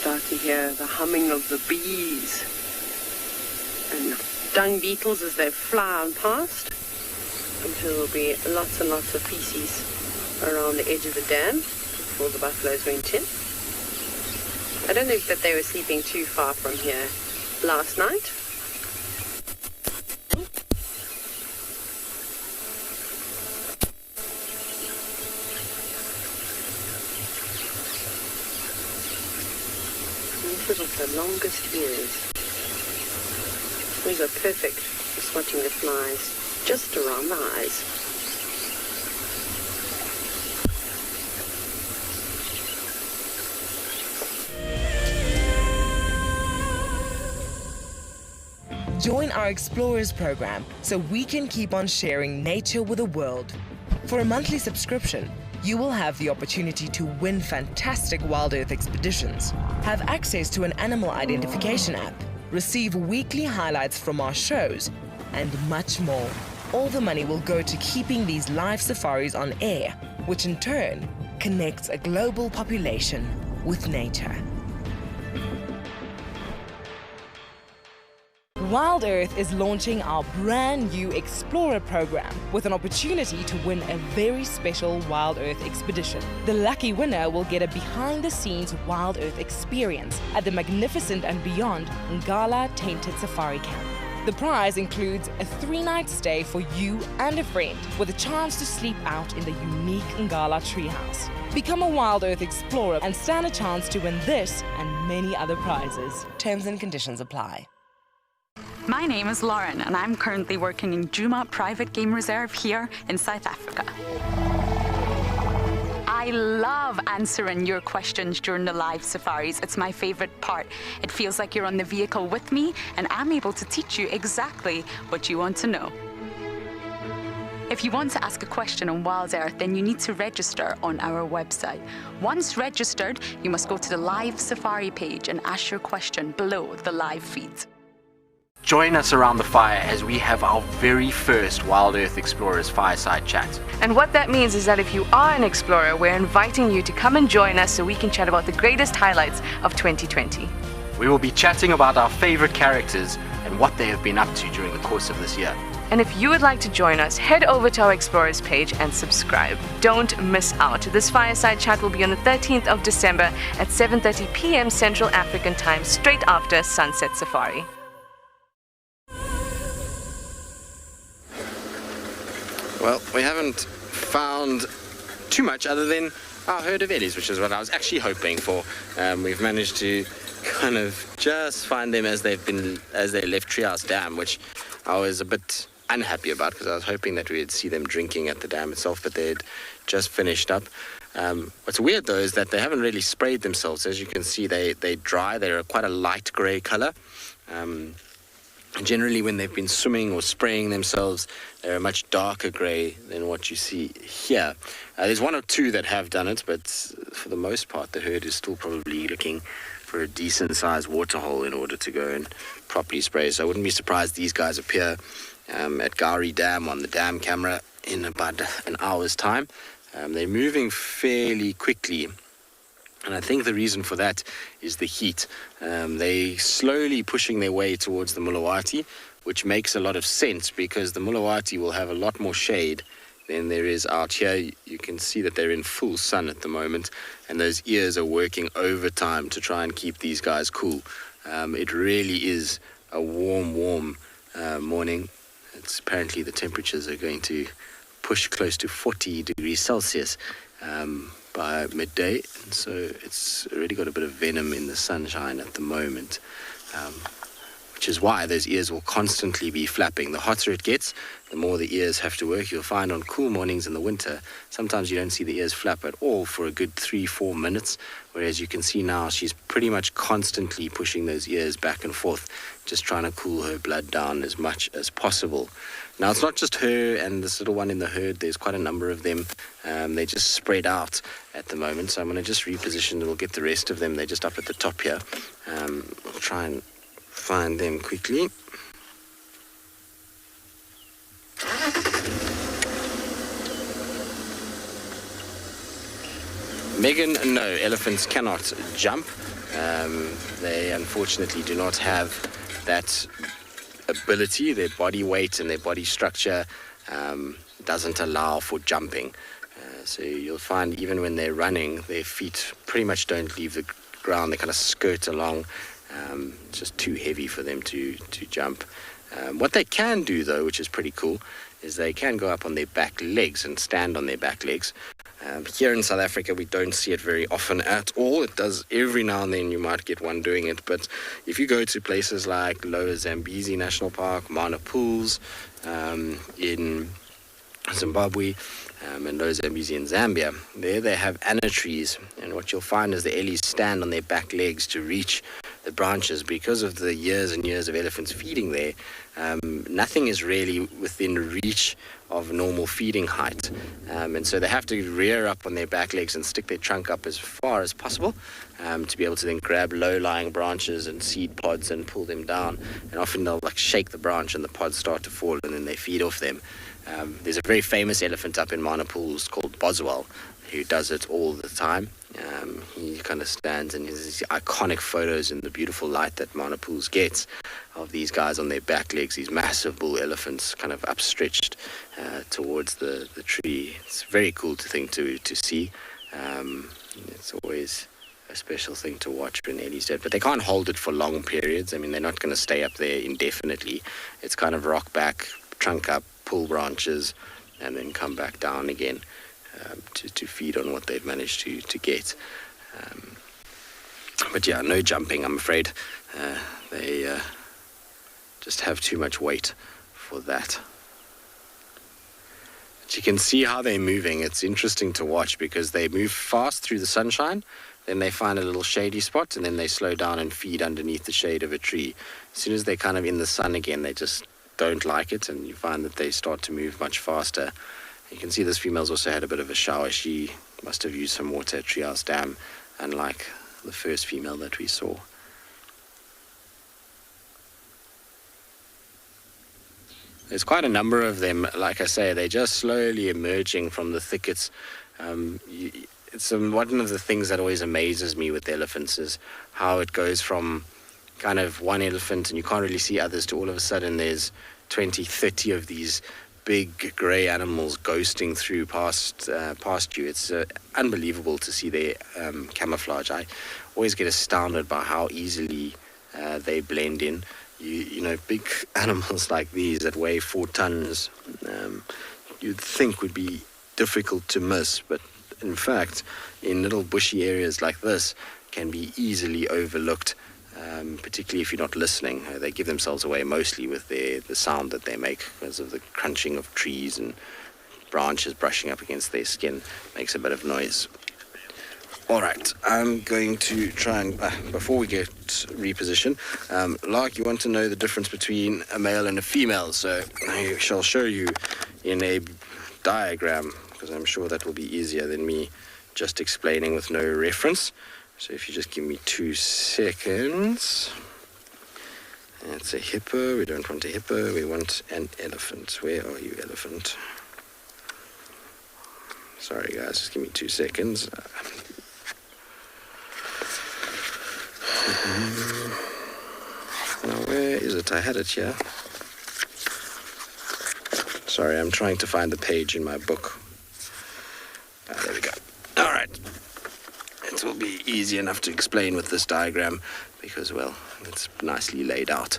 Start to hear the humming of the bees and dung beetles as they fly on past, until there'll be lots and lots of feces around the edge of the dam before the buffaloes went in. I don't think that they were sleeping too far from here last night. Of the longest ears. These are perfect for swatting the flies just around the eyes. Join our Explorers program so we can keep on sharing nature with the world. For a monthly subscription, you will have the opportunity to win fantastic Wild Earth expeditions, have access to an animal identification app, receive weekly highlights from our shows, and much more. All the money will go to keeping these live safaris on air, which in turn connects a global population with nature. Wild Earth is launching our brand new Explorer program with an opportunity to win a very special Wild Earth expedition. The lucky winner will get a behind-the-scenes Wild Earth experience at the magnificent and beyond Ngala Tainted Safari Camp. The prize includes a 3-night stay for you and a friend with a chance to sleep out in the unique Ngala treehouse. Become a Wild Earth Explorer and stand a chance to win this and many other prizes. Terms and conditions apply. My name is Lauren and I'm currently working in Djuma Private Game Reserve here in South Africa. I love answering your questions during the live safaris. It's my favorite part. It feels like you're on the vehicle with me and I'm able to teach you exactly what you want to know. If you want to ask a question on Wild Earth, then you need to register on our website. Once registered, you must go to the live safari page and ask your question below the live feed. Join us around the fire as we have our very first Wild Earth Explorers Fireside Chat. And what that means is that if you are an explorer, we're inviting you to come and join us so we can chat about the greatest highlights of 2020. We will be chatting about our favorite characters and what they have been up to during the course of this year. And if you would like to join us, head over to our Explorers page and subscribe. Don't miss out. This Fireside Chat will be on the 13th of December at 7:30 p.m. Central African Time, straight after Sunset Safari. Well, we haven't found too much other than our herd of ellies, which is what I was actually hoping for. We've managed to kind of just find them as they left Treehouse Dam, which I was a bit unhappy about because I was hoping that we'd see them drinking at the dam itself, but they'd just finished up. What's weird though is that they haven't really sprayed themselves. As you can see, they dry. They're quite a light grey colour. Generally, when they've been swimming or spraying themselves, they're a much darker grey than what you see here. There's one or two that have done it, but for the most part, the herd is still probably looking for a decent-sized waterhole in order to go and properly spray. So I wouldn't be surprised these guys appear at Gowrie Dam on the dam camera in about an hour's time. They're moving fairly quickly. And I think the reason for that is the heat. They're slowly pushing their way towards the Mulawati, which makes a lot of sense because the Mulawati will have a lot more shade than there is out here. You can see that they're in full sun at the moment, and those ears are working overtime to try and keep these guys cool. It really is a warm morning. It's apparently the temperatures are going to push close to 40 degrees Celsius by midday, and so it's already got a bit of venom in the sunshine at the moment, which is why those ears will constantly be flapping. The hotter it gets, the more the ears have to work. You'll find on cool mornings in the winter, sometimes you don't see the ears flap at all for a good 3-4 minutes, whereas you can see now she's pretty much constantly pushing those ears back and forth, just trying to cool her blood down as much as possible. Now, it's not just her and this little one in the herd. There's quite a number of them. They just spread out at the moment, so I'm going to just reposition and we'll get the rest of them. They're just up at the top here. I'll try and find them quickly. Megan, no, elephants cannot jump. They unfortunately do not have that ability. Their body weight and their body structure doesn't allow for jumping. So you'll find even when they're running, their feet pretty much don't leave the ground. They kind of skirt along. It's just too heavy for them to jump. What they can do, though, which is pretty cool, is they can go up on their back legs and stand on their back legs. Here in South Africa, we don't see it very often at all. It does every now and then, you might get one doing it. But if you go to places like Lower Zambezi National Park, Mana Pools in Zimbabwe, and Lower Zambezi in Zambia, there they have anna trees. And what you'll find is the ellies stand on their back legs to reach the branches. Because of the years and years of elephants feeding there, nothing is really within reach of normal feeding height, and so they have to rear up on their back legs and stick their trunk up as far as possible to be able to then grab low-lying branches and seed pods and pull them down. And often they'll like shake the branch and the pods start to fall, and then they feed off them. There's a very famous elephant up in Mana Pools called Boswell who does it all the time. He kind of stands and has these iconic photos in the beautiful light that Mana Pools gets of these guys on their back legs, these massive bull elephants kind of upstretched towards the tree. It's very cool to see. It's always a special thing to watch when Ellie's dead, but they can't hold it for long periods. I mean, they're not going to stay up there indefinitely. It's kind of rock back, trunk up, pull branches, and then come back down again to feed on what they've managed to get. But yeah, no jumping, I'm afraid. They just have too much weight for that. But you can see how they're moving. It's interesting to watch because they move fast through the sunshine, then they find a little shady spot, and then they slow down and feed underneath the shade of a tree. As soon as they're kind of in the sun again, they just don't like it, and you find that they start to move much faster. You can see this female's also had a bit of a shower. She must have used some water at Treehouse Dam, unlike the first female that we saw. There's quite a number of them. Like I say, they're just slowly emerging from the thickets. It's one of the things that always amazes me with elephants is how it goes from kind of one elephant and you can't really see others to all of a sudden there's 20, 30 of these big grey animals ghosting through past you. It's unbelievable to see their camouflage. I always get astounded by how easily they blend in. You know, big animals like these that weigh 4 tons, you'd think would be difficult to miss, but in fact, in little bushy areas like this, can be easily overlooked. Particularly if you're not listening. They give themselves away mostly with the sound that they make because of the crunching of trees and branches brushing up against their skin. Makes a bit of noise. All right, I'm going to try and, before we get reposition, Lark, you want to know the difference between a male and a female, so I shall show you in a diagram because I'm sure that will be easier than me just explaining with no reference. So if you just give me 2 seconds. That's a hippo. We don't want a hippo. We want an elephant. Where are you, elephant? Sorry, guys. Just give me 2 seconds. Now, where is it? I had it here. Sorry, I'm trying to find the page in my book. There we go. All right. It will be easy enough to explain with this diagram because, well, it's nicely laid out.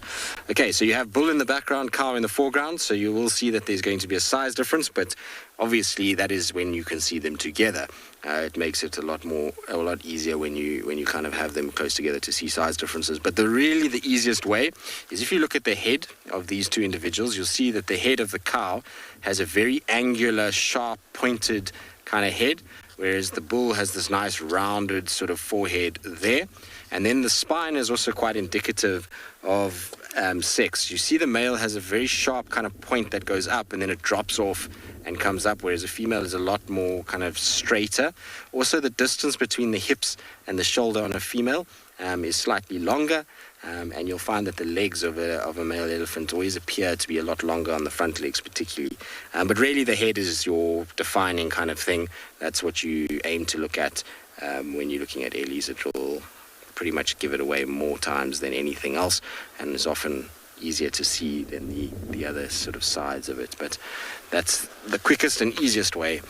Okay, so you have bull in the background, cow in the foreground, so you will see that there's going to be a size difference, but obviously that is when you can see them together. It makes it a lot easier when you kind of have them close together to see size differences. But the easiest way is if you look at the head of these two individuals, you'll see that the head of the cow has a very angular, sharp, pointed kind of head, whereas the bull has this nice rounded sort of forehead there. And then the spine is also quite indicative of sex. You see the male has a very sharp kind of point that goes up and then it drops off and comes up, whereas a female is a lot more kind of straighter. Also, the distance between the hips and the shoulder on a female is slightly longer, and you'll find that the legs of a male elephant always appear to be a lot longer on the front legs particularly. But really the head is your defining kind of thing. That's what you aim to look at when you're looking at Ellies. It will pretty much give it away more times than anything else, and is often easier to see than the other sort of sides of it. But that's the quickest and easiest way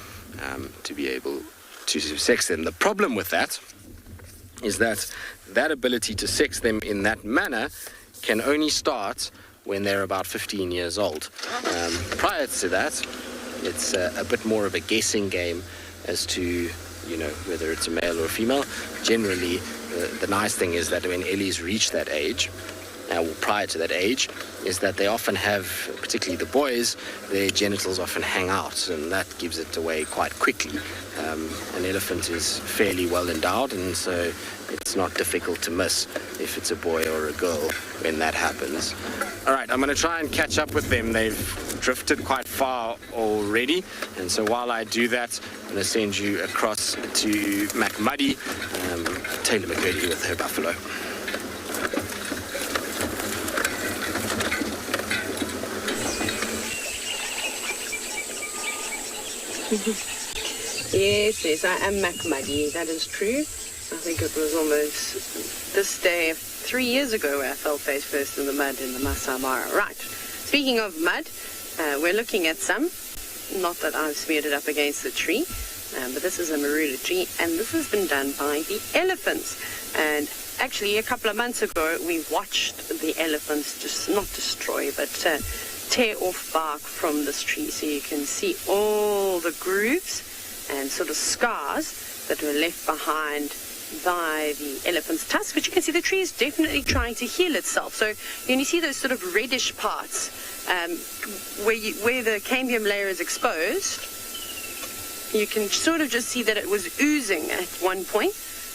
to be able to sex them. The problem with that is that ability to sex them in that manner can only start when they're about 15 years old. Prior to that, it's a bit more of a guessing game as to whether it's a male or a female. Generally, the nice thing is that when Ellies reach that age, prior to that age, is that they often have, particularly the boys, their genitals often hang out, and that gives it away quite quickly. An elephant is fairly well endowed, and so it's not difficult to miss if it's a boy or a girl when that happens. All right, I'm going to try and catch up with them. They've drifted quite far already, and so while I do that, I'm going to send you across to McMuddy, Taylor McCurdy with her buffalo. Yes, I am McMuddy, that is true. I think it was almost this day 3 years ago where I fell face first in the mud in the Masai Mara. Right, speaking of mud, we're looking at some, not that I've smeared it up against the tree, but this is a marula tree, and this has been done by the elephants. And actually a couple of months ago we watched the elephants just not destroy, but tear off bark from this tree, so you can see all the grooves and sort of scars that were left behind by the elephant's tusk. But you can see the tree is definitely trying to heal itself. So when you see those sort of reddish parts where the cambium layer is exposed, you can sort of just see that it was oozing at one point,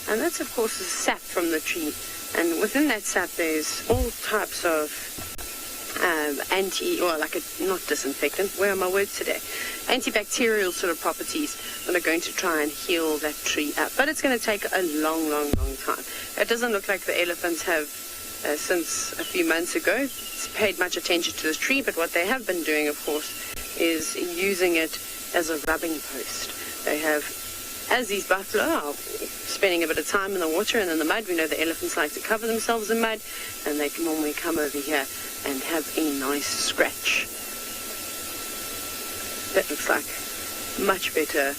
and that's of course the sap from the tree. And within that sap there's all types of not disinfectant, where are my words today? Antibacterial sort of properties that are going to try and heal that tree up. But it's going to take a long, long, long time. It doesn't look like the elephants have, since a few months ago, paid much attention to this tree, but what they have been doing, of course, is using it as a rubbing post. They have, as these buffalo are spending a bit of time in the water and in the mud, we know the elephants like to cover themselves in mud, and they can normally come over here and have a nice scratch. That looks like much better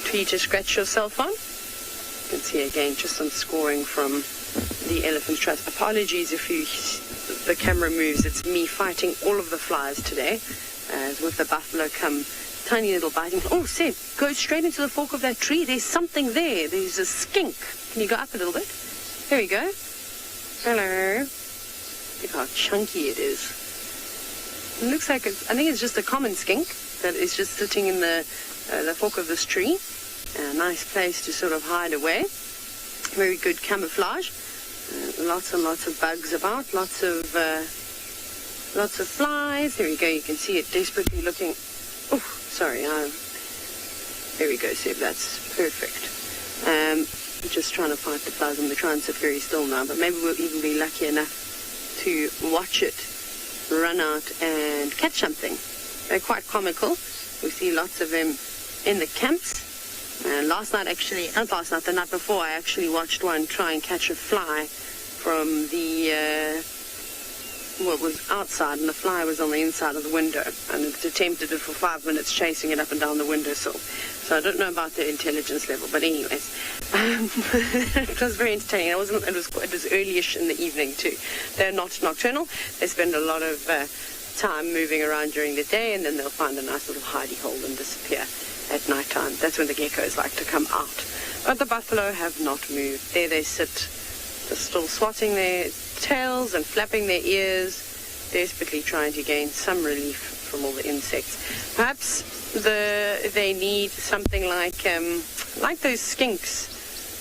tree to scratch yourself on. You can see again just some scoring from the elephant's trust. Apologies if the camera moves. It's me fighting all of the flies today. With the buffalo come tiny little biting. Oh, Seb, go straight into the fork of that tree. There's something there. There's a skink. Can you go up a little bit? There we go. Hello. Look how chunky it is. It looks like I think it's just a common skink that is just sitting in the fork of this tree. A nice place to sort of hide away. Very good camouflage. Lots and lots of bugs about. Lots of flies. There we go. You can see it desperately looking. Oh, sorry. There we go, Seb. That's perfect. I'm just trying to fight the flies. I'm going to try and sit very still now, but maybe we'll even be lucky enough to watch it run out and catch something. They're quite comical. We see lots of them in the camps. The night before, I actually watched one try and catch a fly from the was outside and the fly was on the inside of the window, and it attempted it for 5 minutes, chasing it up and down the windowsill. So I don't know about the intelligence level, but anyways, it was very entertaining. It was early-ish in the evening too. They're not nocturnal. They spend a lot of time moving around during the day, and then they'll find a nice little hidey hole and disappear at night time. That's when the geckos like to come out. But the buffalo have not moved. There they sit, just still swatting their tails and flapping their ears, desperately trying to gain some relief from all the insects. Perhaps they need something like those skinks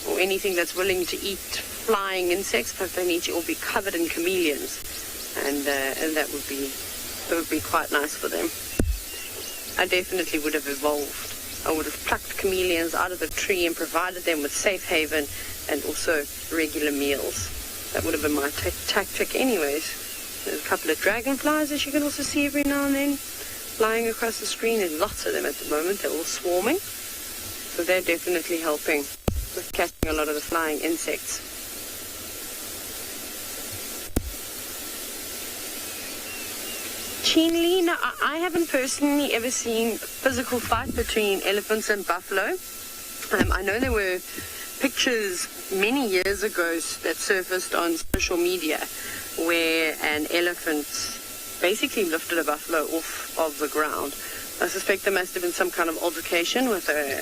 or anything that's willing to eat flying insects. Perhaps they need to all be covered in chameleons, and that would be quite nice for them. I definitely would have evolved. I would have plucked chameleons out of the tree and provided them with safe haven and also regular meals. That would have been my tactic anyways. There's a couple of dragonflies, as you can also see every now and then, flying across the screen. There's lots of them at the moment. They're all swarming. So they're definitely helping with catching a lot of the flying insects. Keenly, now, I haven't personally ever seen a physical fight between elephants and buffalo. I know there were pictures many years ago that surfaced on social media where an elephant basically lifted a buffalo off of the ground. I suspect there must have been some kind of altercation with a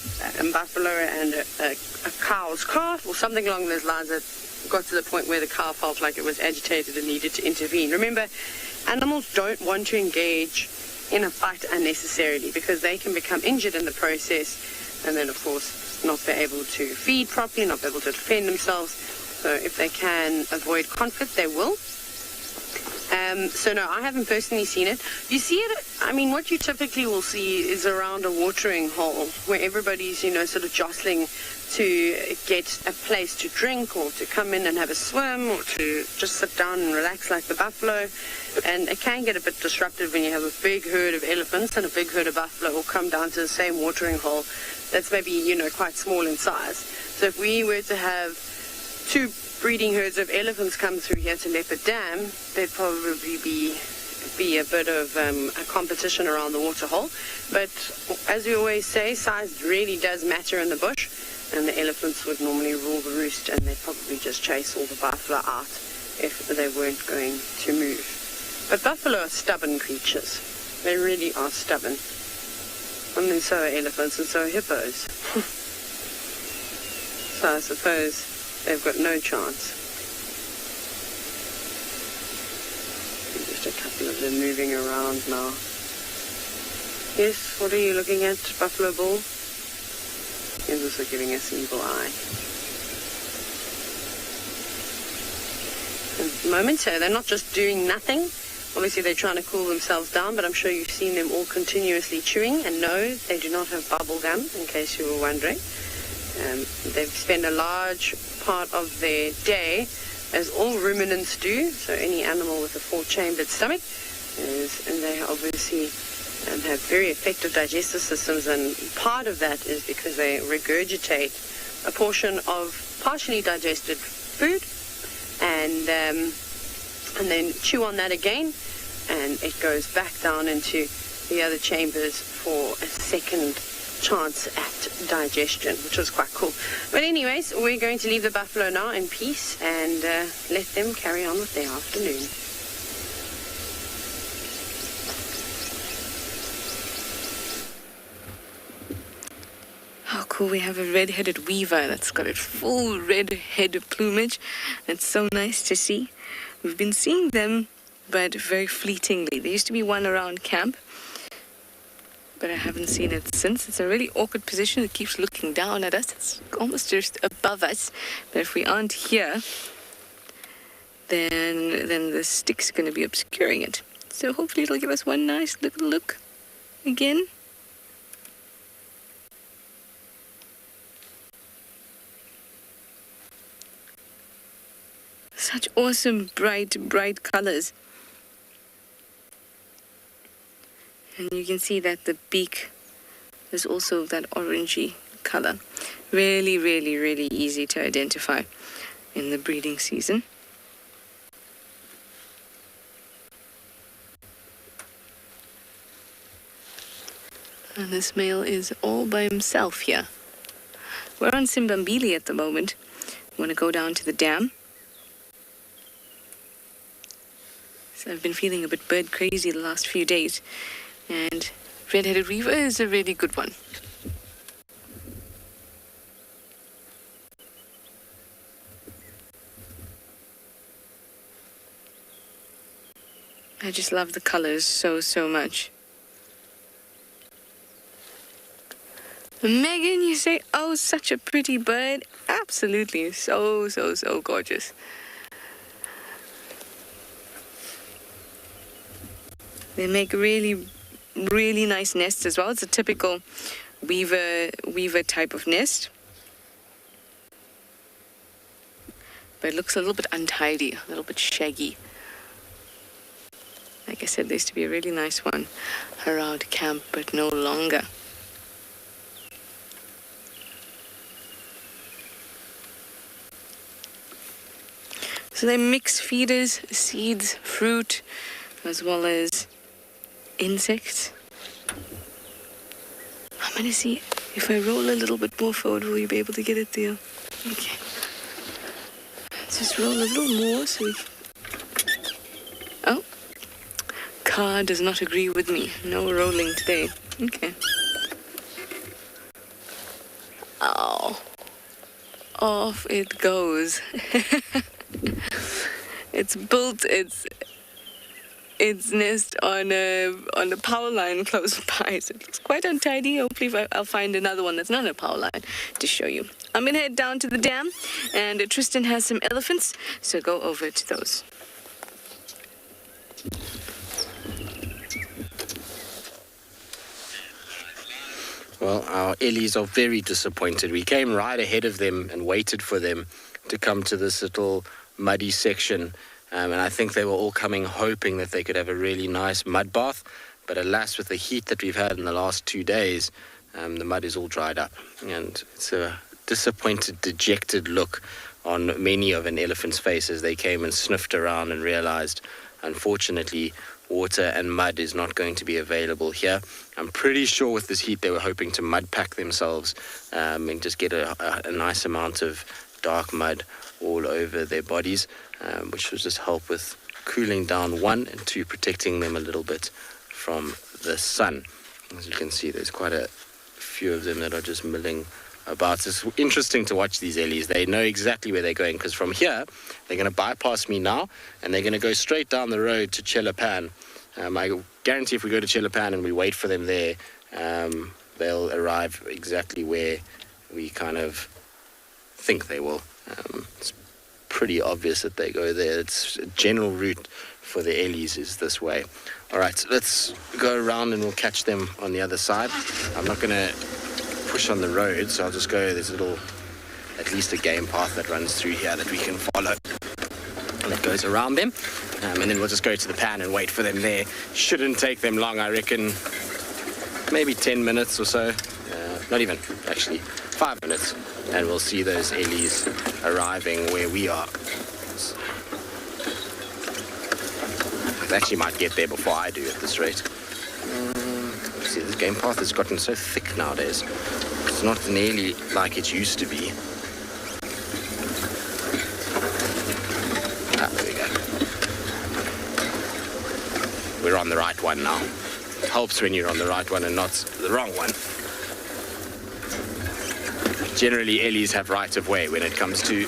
buffalo and a cow's calf or something along those lines that got to the point where the cow felt like it was agitated and needed to intervene. Remember, animals don't want to engage in a fight unnecessarily because they can become injured in the process and then, of course, not be able to feed properly, not be able to defend themselves. So if they can avoid conflict, they will. So no, I haven't personally seen it. You see it, I mean, what you typically will see is around a watering hole where everybody's, sort of jostling to get a place to drink or to come in and have a swim or to just sit down and relax like the buffalo. And it can get a bit disruptive when you have a big herd of elephants and a big herd of buffalo all come down to the same watering hole that's maybe, quite small in size. So if we were to have two breeding herds of elephants come through here to Leopard Dam, there'd probably be a bit of a competition around the water hole. But as we always say, size really does matter in the bush, and the elephants would normally rule the roost, and they'd probably just chase all the buffalo out if they weren't going to move. But buffalo are stubborn creatures. They really are stubborn. And then so are elephants and so are hippos. So I suppose they've got no chance. Just a couple of them moving around now. Yes, what are you looking at, Buffalo Bull? He's also giving us an evil eye. At the moment, so they're not just doing nothing. Obviously, they're trying to cool themselves down, but I'm sure you've seen them all continuously chewing. And no, they do not have bubble gum, in case you were wondering. They spend a large part of their day, as all ruminants do, so any animal with a four-chambered stomach, and they obviously have very effective digestive systems, and part of that is because they regurgitate a portion of partially digested food and then chew on that again, and it goes back down into the other chambers for a second chance at digestion, which was quite cool. But anyways, we're going to leave the buffalo now in peace and let them carry on with their afternoon. How cool, we have a red-headed weaver that's got a full red head of plumage. It's so nice to see. We've been seeing them, but very fleetingly. There used to be one around camp, but I haven't seen it since. It's a really awkward position. It keeps looking down at us. It's almost just above us. But if we aren't here, then the stick's going to be obscuring it. So hopefully it'll give us one nice little look again. Such awesome, bright colors. And you can see that the beak is also that orangey color. Really, really, really easy to identify in the breeding season. And this male is all by himself here. We're on Simbambili at the moment. We want to go down to the dam. So I've been feeling a bit bird crazy the last few days. And red-headed weaver is a really good one. I just love the colors so much. Megan, you say, oh, such a pretty bird. Absolutely, so gorgeous. They make really nice nests as well. It's a typical weaver type of nest. But it looks a little bit untidy, a little bit shaggy. Like I said, there used to be a really nice one around camp, but no longer. So they mix feeders, seeds, fruit, as well as insects. I'm gonna see if I roll a little bit more forward, will you be able to get it there? Okay. Let's just roll a little more so we can... Oh. Car does not agree with me. No rolling today. Okay. Oh. Off it goes. It's built its nest on a power line close by, so it looks quite untidy. Hopefully I'll find another one that's not a power line to show you. I'm gonna head down to the dam, and Tristan has some elephants, so go over to those. Well, our Ellies are very disappointed. We came right ahead of them and waited for them to come to this little muddy section. And I think they were all coming hoping that they could have a really nice mud bath. But alas, with the heat that we've had in the last 2 days, the mud is all dried up. And it's a disappointed, dejected look on many of an elephant's face as they came and sniffed around and realized, unfortunately, water and mud is not going to be available here. I'm pretty sure with this heat they were hoping to mud pack themselves and just get a nice amount of dark mud all over their bodies, which will just help with cooling down, 1, and 2, protecting them a little bit from the sun. As you can see, there's quite a few of them that are just milling about. It's interesting to watch these Ellies. They know exactly where they're going, because from here they're going to bypass me now and they're going to go straight down the road to Chelapan. I guarantee if we go to Chelapan and we wait for them there, they'll arrive exactly where we kind of think they will. It's pretty obvious that they go there. It's a general route for the Ellies is this way. All right, so let's go around and we'll catch them on the other side. I'm not going to push on the road, so I'll just go, there's at least a game path that runs through here that we can follow. And it goes around them. And then we'll just go to the pan and wait for them there. Shouldn't take them long, I reckon. Maybe 10 minutes or so. Not even, actually. 5 minutes. And we'll see those Ellies arriving where we are. They actually might get there before I do at this rate. See, this game path has gotten so thick nowadays. It's not nearly like it used to be. There we go. We're on the right one now. It helps when you're on the right one and not the wrong one. Generally, Ellies have right of way when it comes to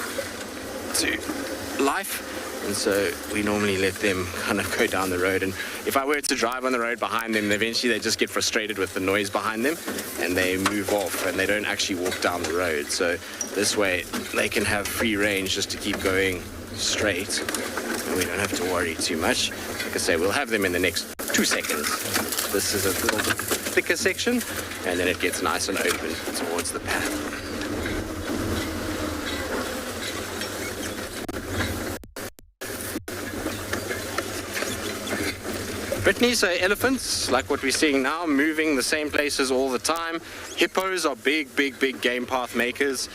life. And so we normally let them kind of go down the road. And if I were to drive on the road behind them, eventually they just get frustrated with the noise behind them and they move off and they don't actually walk down the road. So this way they can have free range just to keep going straight. And we don't have to worry too much. Like I say, we'll have them in the next 2 seconds. This is a little bit thicker section and then it gets nice and open towards the pan. Brittany, so elephants, like what we're seeing now, moving the same places all the time. Hippos are big game path makers.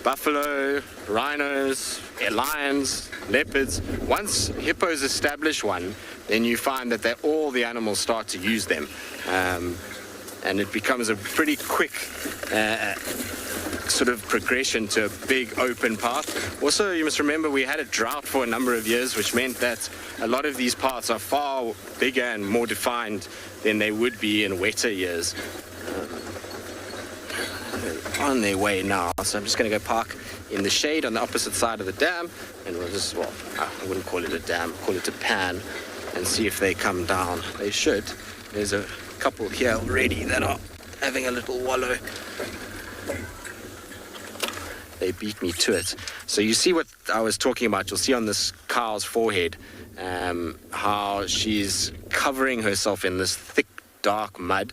Buffalo, rhinos, lions, leopards. Once hippos establish one, then you find that all the animals start to use them. and it becomes a pretty quick sort of progression to a big open path. Also, you must remember we had a drought for a number of years, which meant that a lot of these paths are far bigger and more defined than they would be in wetter years. On their way now, so I'm just going to go park in the shade on the opposite side of the dam, and we'll just, well, I wouldn't call it a dam, call it a pan, and see if they come down. They should. There's a couple here already that are having a little wallow. They beat me to it. So you see what I was talking about. You'll see on this cow's forehead how she's covering herself in this thick, dark mud,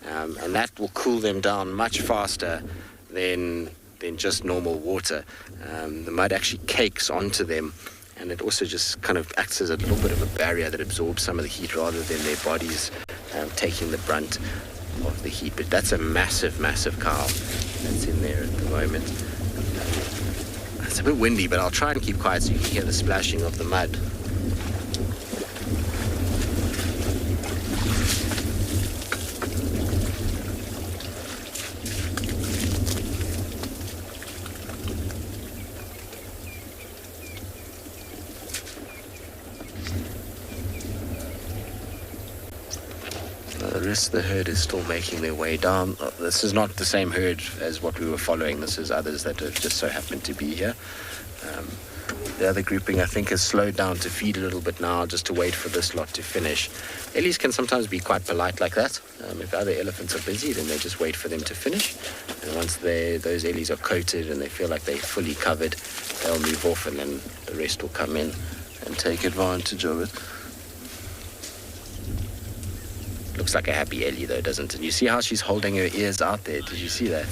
and that will cool them down much faster than just normal water. The mud actually cakes onto them, and it also just kind of acts as a little bit of a barrier that absorbs some of the heat rather than their bodies taking the brunt of the heat. But that's a massive, massive cow that's in there at the moment. It's a bit windy, but I'll try and keep quiet so you can hear the splashing of the mud. The rest of the herd is still making their way down. This is not the same herd as what we were following. This is others that have just so happened to be here. The other grouping, I think, has slowed down to feed a little bit now, just to wait for this lot to finish. Ellies can sometimes be quite polite like that. If other elephants are busy, then they just wait for them to finish. And once those ellies are coated and they feel like they're fully covered, they'll move off, and then the rest will come in and take advantage of it. Looks like a happy ellie though, doesn't it? You see how she's holding her ears out there? Did you see that?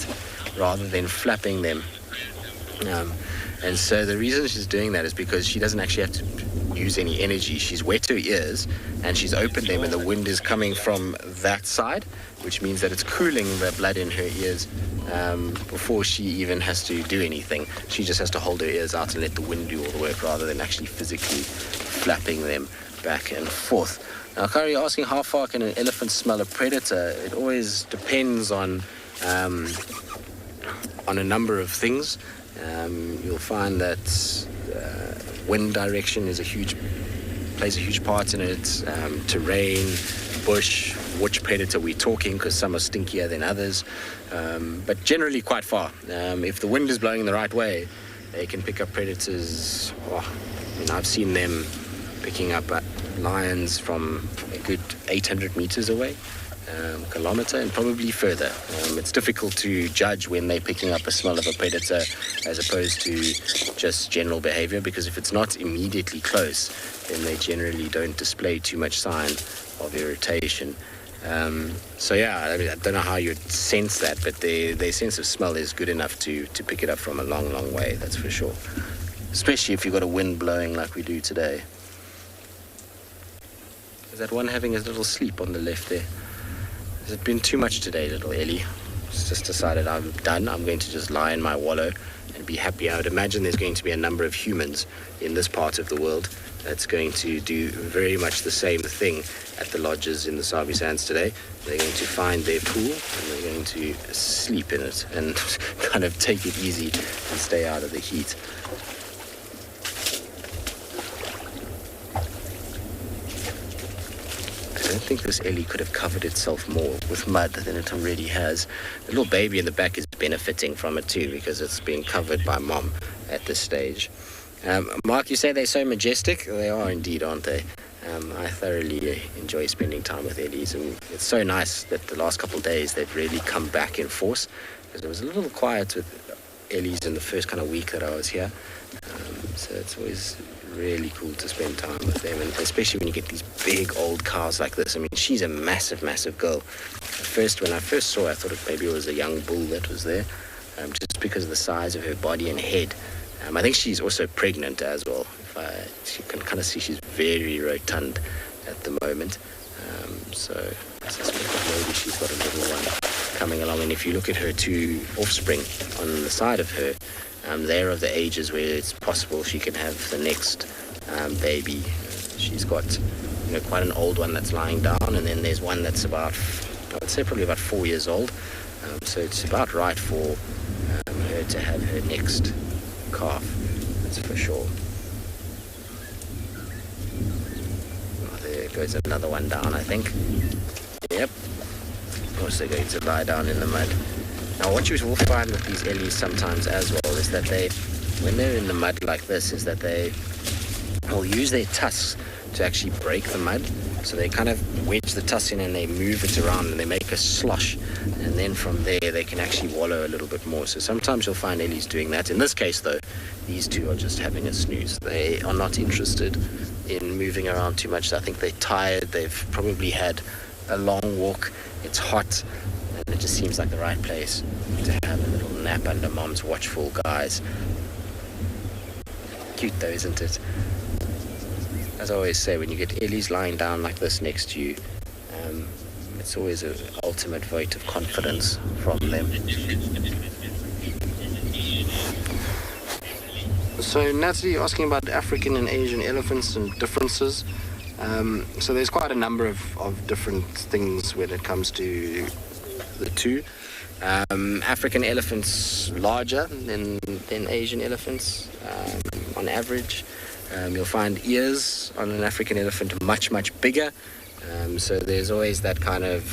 Rather than flapping them. And so the reason she's doing that is because she doesn't actually have to use any energy. She's wet her ears and she's opened them, and the wind is coming from that side, which means that it's cooling the blood in her ears before she even has to do anything. She just has to hold her ears out and let the wind do all the work rather than actually physically flapping them back and forth. Now, Kari, you're asking how far can an elephant smell a predator? It always depends on a number of things. You'll find that wind direction plays a huge part in it. Terrain, bush, which predator we're talking, because some are stinkier than others. But generally quite far. If the wind is blowing the right way, they can pick up predators. I've seen them picking up lions from a good 800 meters away, kilometer, and probably further. It's difficult to judge when they're picking up a smell of a predator as opposed to just general behavior, because if it's not immediately close, then they generally don't display too much sign of irritation. So yeah, I don't know how you'd sense that, but their sense of smell is good enough to pick it up from a long, long way, that's for sure. Especially if you've got a wind blowing like we do today. Is that one having a little sleep on the left there? Has it been too much today, little Ellie? It's just decided I'm done. I'm going to just lie in my wallow and be happy. I would imagine there's going to be a number of humans in this part of the world that's going to do very much the same thing at the lodges in the Sabi Sands today. They're going to find their pool and they're going to sleep in it and kind of take it easy and stay out of the heat. I don't think this ellie could have covered itself more with mud than it already has. The little baby in the back is benefiting from it too, because it's being covered by mom at this stage. Mark, you say they're so majestic? They are indeed, aren't they? I thoroughly enjoy spending time with ellies, and it's so nice that the last couple of days they've really come back in force, because it was a little quiet with ellies in the first kind of week that I was here. So it's always really cool to spend time with them, and especially when you get these big old cows like this. I mean, she's a massive, massive girl. When I first saw her, I thought maybe it was a young bull that was there, just because of the size of her body and head. I think she's also pregnant as well. You can kind of see she's very rotund at the moment. So I suspect that maybe she's got a little one coming along. And if you look at her two offspring on the side of her, they're of the ages where it's possible she can have the next baby. She's got quite an old one that's lying down, and then there's one that's about I would say probably about 4 years old. So it's about right for her to have her next calf, that's for sure. Oh, there goes another one down, I think. Yep. Also going to lie down in the mud. Now what you will find with these ellies sometimes as well is that when they're in the mud like this, is that they will use their tusks to actually break the mud. So they kind of wedge the tusks in and they move it around and they make a slosh. And then from there they can actually wallow a little bit more. So sometimes you'll find ellies doing that. In this case though, these two are just having a snooze. They are not interested in moving around too much. I think they're tired. They've probably had a long walk. It's hot. And it just seems like the right place to have a little nap under mom's watchful guys. Cute though, isn't it? As I always say, when you get ellies lying down like this next to you, it's always an ultimate vote of confidence from them. So Natalie, asking about African and Asian elephants and differences. So there's quite a number of different things when it comes to the two. African elephants larger than Asian elephants on average. You'll find ears on an African elephant much bigger. So there's always that kind of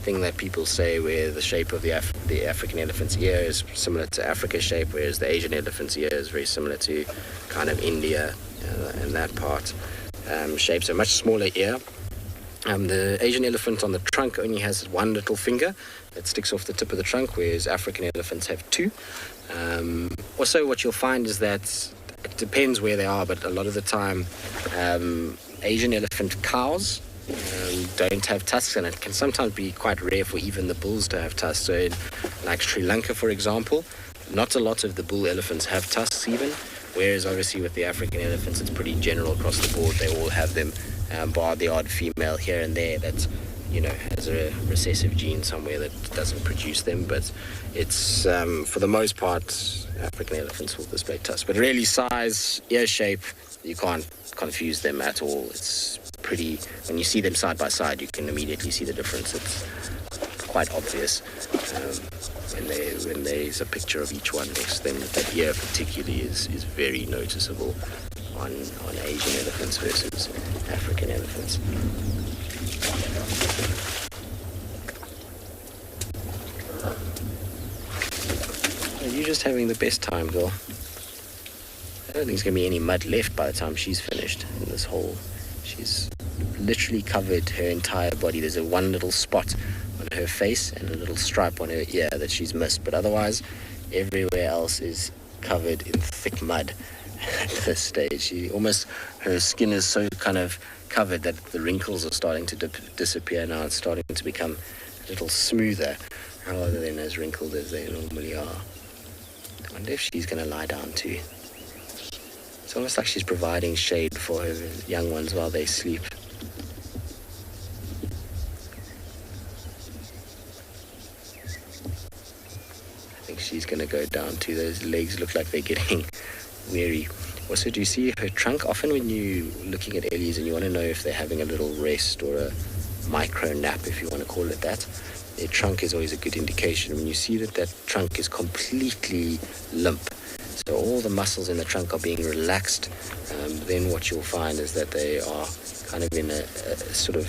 thing that people say where the shape of the African elephant's ear is similar to Africa's shape, whereas the Asian elephant's ear is very similar to kind of India and that part shape. So much smaller ear. The Asian elephant on the trunk only has one little finger that sticks off the tip of the trunk, whereas African elephants have two. Also, what you'll find is that it depends where they are, but a lot of the time Asian elephant cows don't have tusks, and it can sometimes be quite rare for even the bulls to have tusks. So in like Sri Lanka, for example, not a lot of the bull elephants have tusks even, whereas obviously with the African elephants it's pretty general across the board. They all have them, bar the odd female here and there that, you know, has a recessive gene somewhere that doesn't produce them, but it's for the most part African elephants will display tusks. But really size, ear shape, you can't confuse them at all. It's pretty, when you see them side by side you can immediately see the difference. It's quite obvious when there's a picture of each one next to them. The ear particularly is very noticeable on Asian elephants versus African elephants. You're just having the best time, girl. I don't think there's going to be any mud left by the time she's finished in this hole. She's literally covered her entire body. There's one little spot on her face and a little stripe on her ear that she's missed, but otherwise everywhere else is covered in thick mud at this stage. Her skin is so kind of covered that the wrinkles are starting to disappear now. It's starting to become a little smoother rather than as wrinkled as they normally are. I wonder if she's going to lie down too. It's almost like she's providing shade for her young ones while they sleep. I think she's going to go down too. Those legs look like they're getting weary. Also, do you see her trunk? Often when you're looking at ellies and you want to know if they're having a little rest or a micro nap, if you want to call it that, their trunk is always a good indication. When you see that trunk is completely limp, so all the muscles in the trunk are being relaxed, then what you'll find is that they are kind of in a sort of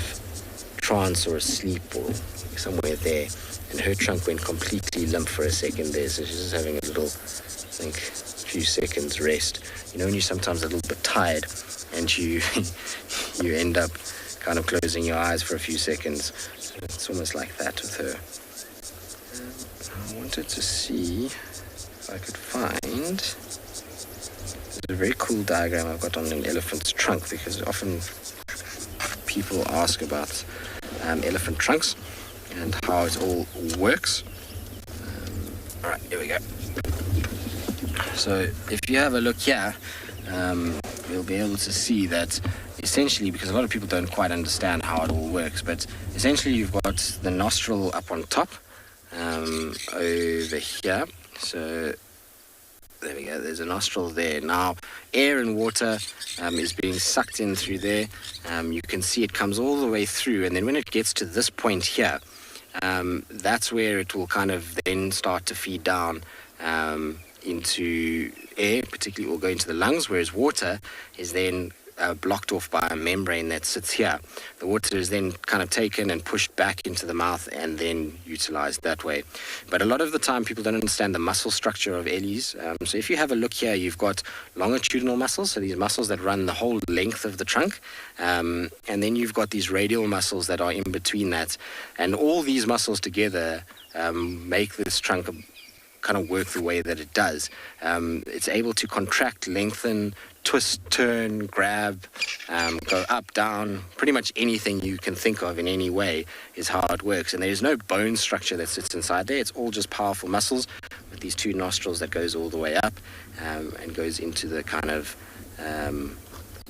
trance or a sleep or somewhere there. And her trunk went completely limp for a second there, so she's just having a little, I think, few seconds rest. You know, when you're sometimes a little bit tired and you end up kind of closing your eyes for a few seconds. So it's almost like that with her. I wanted to see if I could find, there's a very cool diagram I've got on an elephant's trunk, because often people ask about elephant trunks and how it all works. All right, here we go. So if you have a look here, you'll be able to see that essentially, because a lot of people don't quite understand how it all works, but essentially you've got the nostril up on top over here. So there we go, there's a nostril there. Now air and water is being sucked in through there. You can see it comes all the way through, and then when it gets to this point here, that's where it will kind of then start to feed down into air, particularly it will go into the lungs, whereas water is then blocked off by a membrane that sits here. The water is then kind of taken and pushed back into the mouth and then utilized that way. But a lot of the time people don't understand the muscle structure of ellies. So if you have a look here, you've got longitudinal muscles, so these muscles that run the whole length of the trunk, and then you've got these radial muscles that are in between that. And all these muscles together make this trunk kind of work the way that it does. It's able to contract, lengthen, twist, turn, grab, go up, down, pretty much anything you can think of in any way is how it works. And there's no bone structure that sits inside there. It's all just powerful muscles with these two nostrils that goes all the way up and goes into the kind of,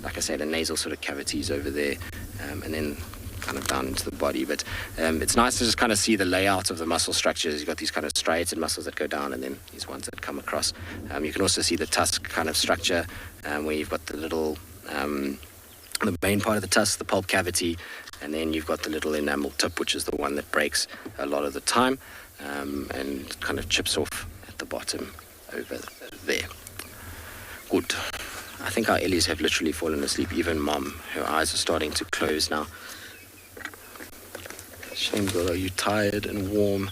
like I say, the nasal sort of cavities over there, and then kind of down into the body. But it's nice to just kind of see the layout of the muscle structures. You've got these kind of striated muscles that go down and then these ones that come across. You can also see the tusk kind of structure where you've got the little, the main part of the tusk, the pulp cavity, and then you've got the little enamel tip, which is the one that breaks a lot of the time and kind of chips off at the bottom over there. Good. I think our ellies have literally fallen asleep. Even Mom, her eyes are starting to close now. Shame, girl, are you tired and warm?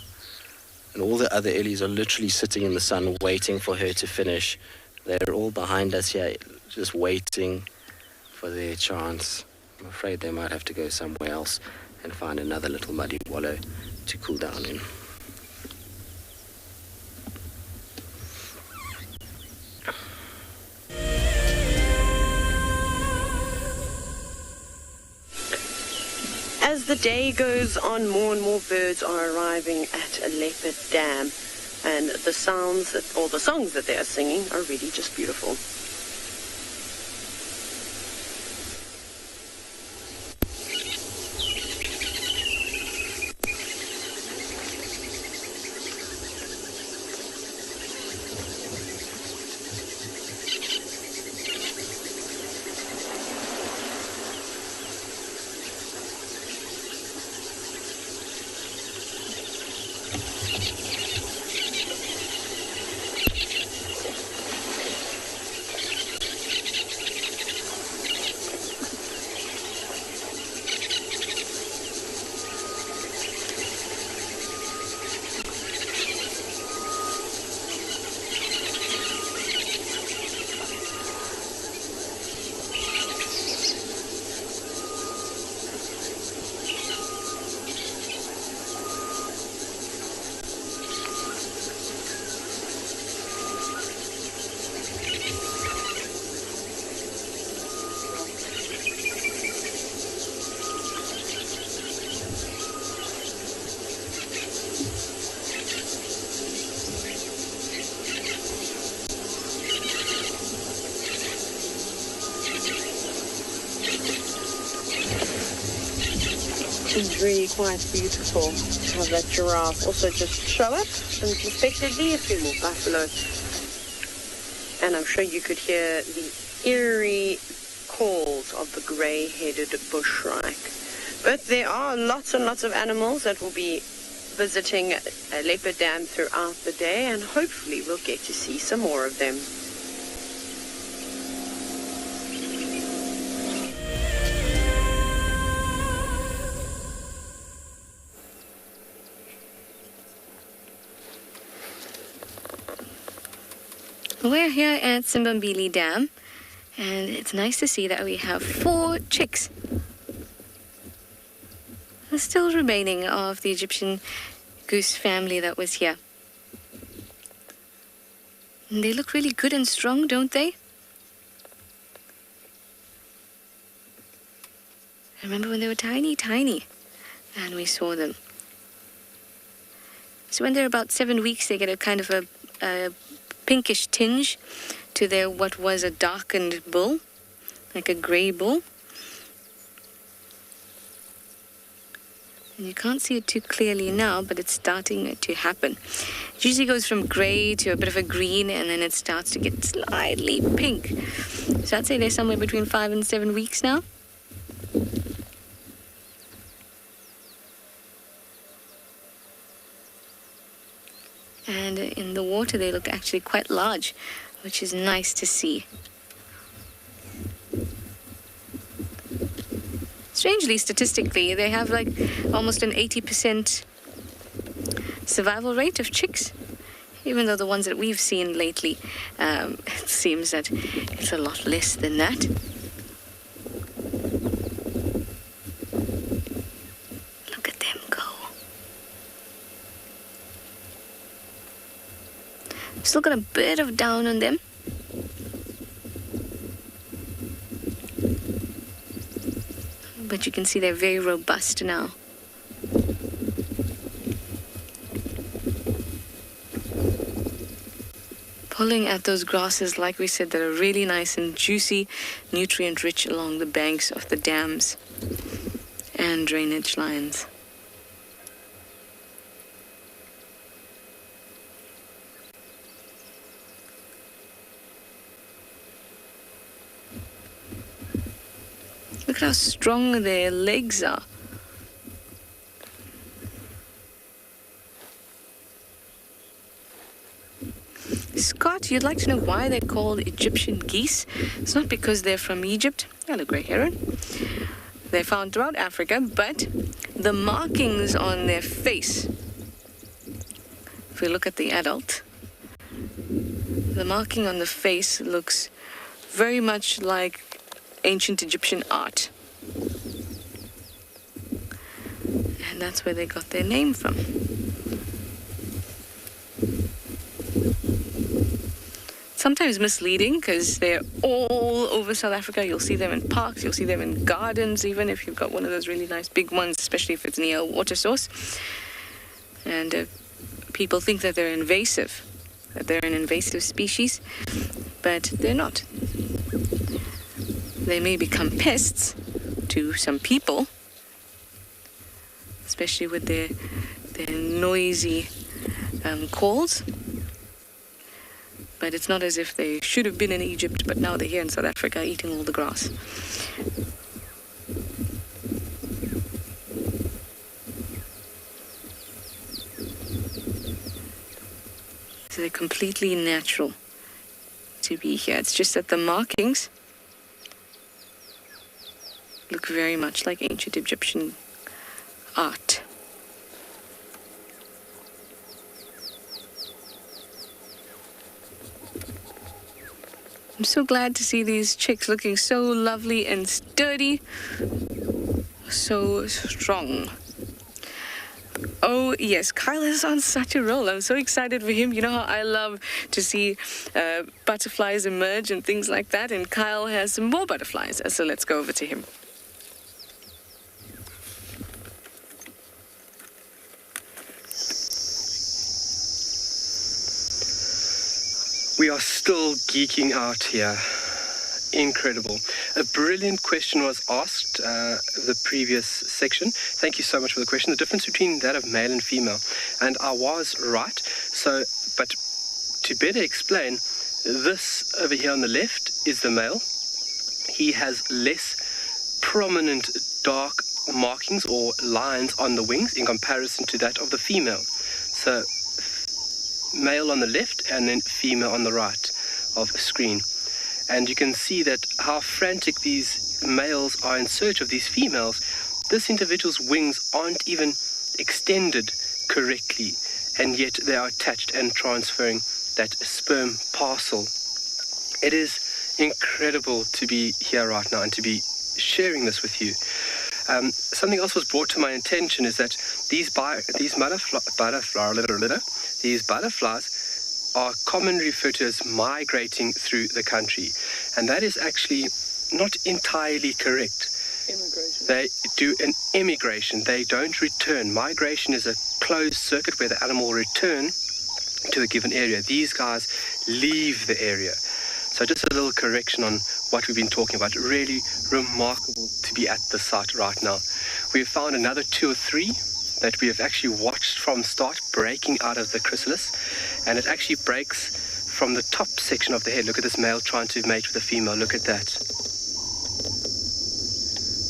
And all the other ellies are literally sitting in the sun waiting for her to finish. They're all behind us here, just waiting for their chance. I'm afraid they might have to go somewhere else and find another little muddy wallow to cool down in. As the day goes on, more and more birds are arriving at Leopard Dam, and the songs that they are singing are really just beautiful. It's really quite beautiful to have that giraffe also just show up unexpectedly. A few more buffalo. And I'm sure you could hear the eerie calls of the grey-headed bushshrike. But there are lots and lots of animals that will be visiting Leopard Dam throughout the day, and hopefully we'll get to see some more of them. We're here at Simbambili Dam, and it's nice to see that we have 4 chicks. They're still remaining of the Egyptian goose family that was here. And they look really good and strong, don't they? I remember when they were tiny, tiny, and we saw them. So when they're about 7 weeks, they get a kind of a pinkish tinge to their what was a darkened bull, like a grey bull. And you can't see it too clearly now, but it's starting to happen. It usually goes from grey to a bit of a green, and then it starts to get slightly pink. So I'd say they're somewhere between 5 and 7 weeks now. And in the water, they look actually quite large, which is nice to see. Strangely, statistically, they have like almost an 80% survival rate of chicks, even though the ones that we've seen lately, it seems that it's a lot less than that. Look at them go. Still got a bit of down on them. But you can see they're very robust now. Pulling at those grasses, like we said, that are really nice and juicy, nutrient-rich along the banks of the dams and drainage lines. Look at how strong their legs are. Scott, you'd like to know why they're called Egyptian geese? It's not because they're from Egypt. Hello, grey heron. They're found throughout Africa, but the markings on their face, if we look at the adult, the marking on the face looks very much like ancient Egyptian art. And that's where they got their name from. Sometimes misleading because they're all over South Africa. You'll see them in parks, you'll see them in gardens, even if you've got one of those really nice big ones, especially if it's near a water source. And people think that they're invasive, that they're an invasive species, but they're not. They may become pests to some people, especially with their noisy calls. But it's not as if they should have been in Egypt, but now they're here in South Africa eating all the grass. So they're completely natural to be here. It's just that the markings look very much like ancient Egyptian art. I'm so glad to see these chicks looking so lovely and sturdy, so strong. Oh yes, Kyle is on such a roll. I'm so excited for him. You know how I love to see butterflies emerge and things like that, and Kyle has some more butterflies, so let's go over to him. We are still geeking out here. Incredible. A brilliant question was asked the previous section. Thank you so much for the question. The difference between that of male and female. And I was right. So, but to better explain, this over here on the left is the male. He has less prominent dark markings or lines on the wings in comparison to that of the female. So, male on the left and then female on the right of the screen. And you can see that how frantic these males are in search of these females. This individual's wings aren't even extended correctly, and yet they are attached and transferring that sperm parcel. It is incredible to be here right now and to be sharing this with you. Something else was brought to my attention is that these butterflies are commonly referred to as migrating through the country, and that is actually not entirely correct. Immigration. They do an emigration. They don't return. Migration is a closed circuit where the animal will return to a given area. These guys leave the area. So just a little correction on what we've been talking about. Really remarkable to be at the site right now. We've found another 2 or 3 that we have actually watched from start breaking out of the chrysalis, and it actually breaks from the top section of the head. Look at this male trying to mate with a female. Look at that.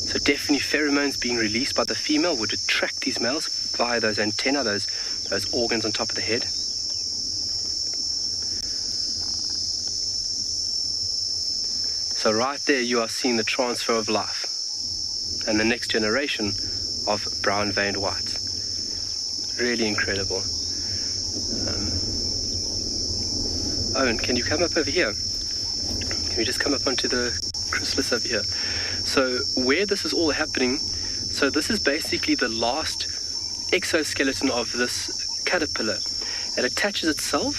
So definitely pheromones being released by the female would attract these males via those antennae, those organs on top of the head. So right there you are seeing the transfer of life and the next generation of brown-veined whites. Really incredible. Owen, can you come up over here? Can we just come up onto the chrysalis over here? So where this is all happening, so this is basically the last exoskeleton of this caterpillar. It attaches itself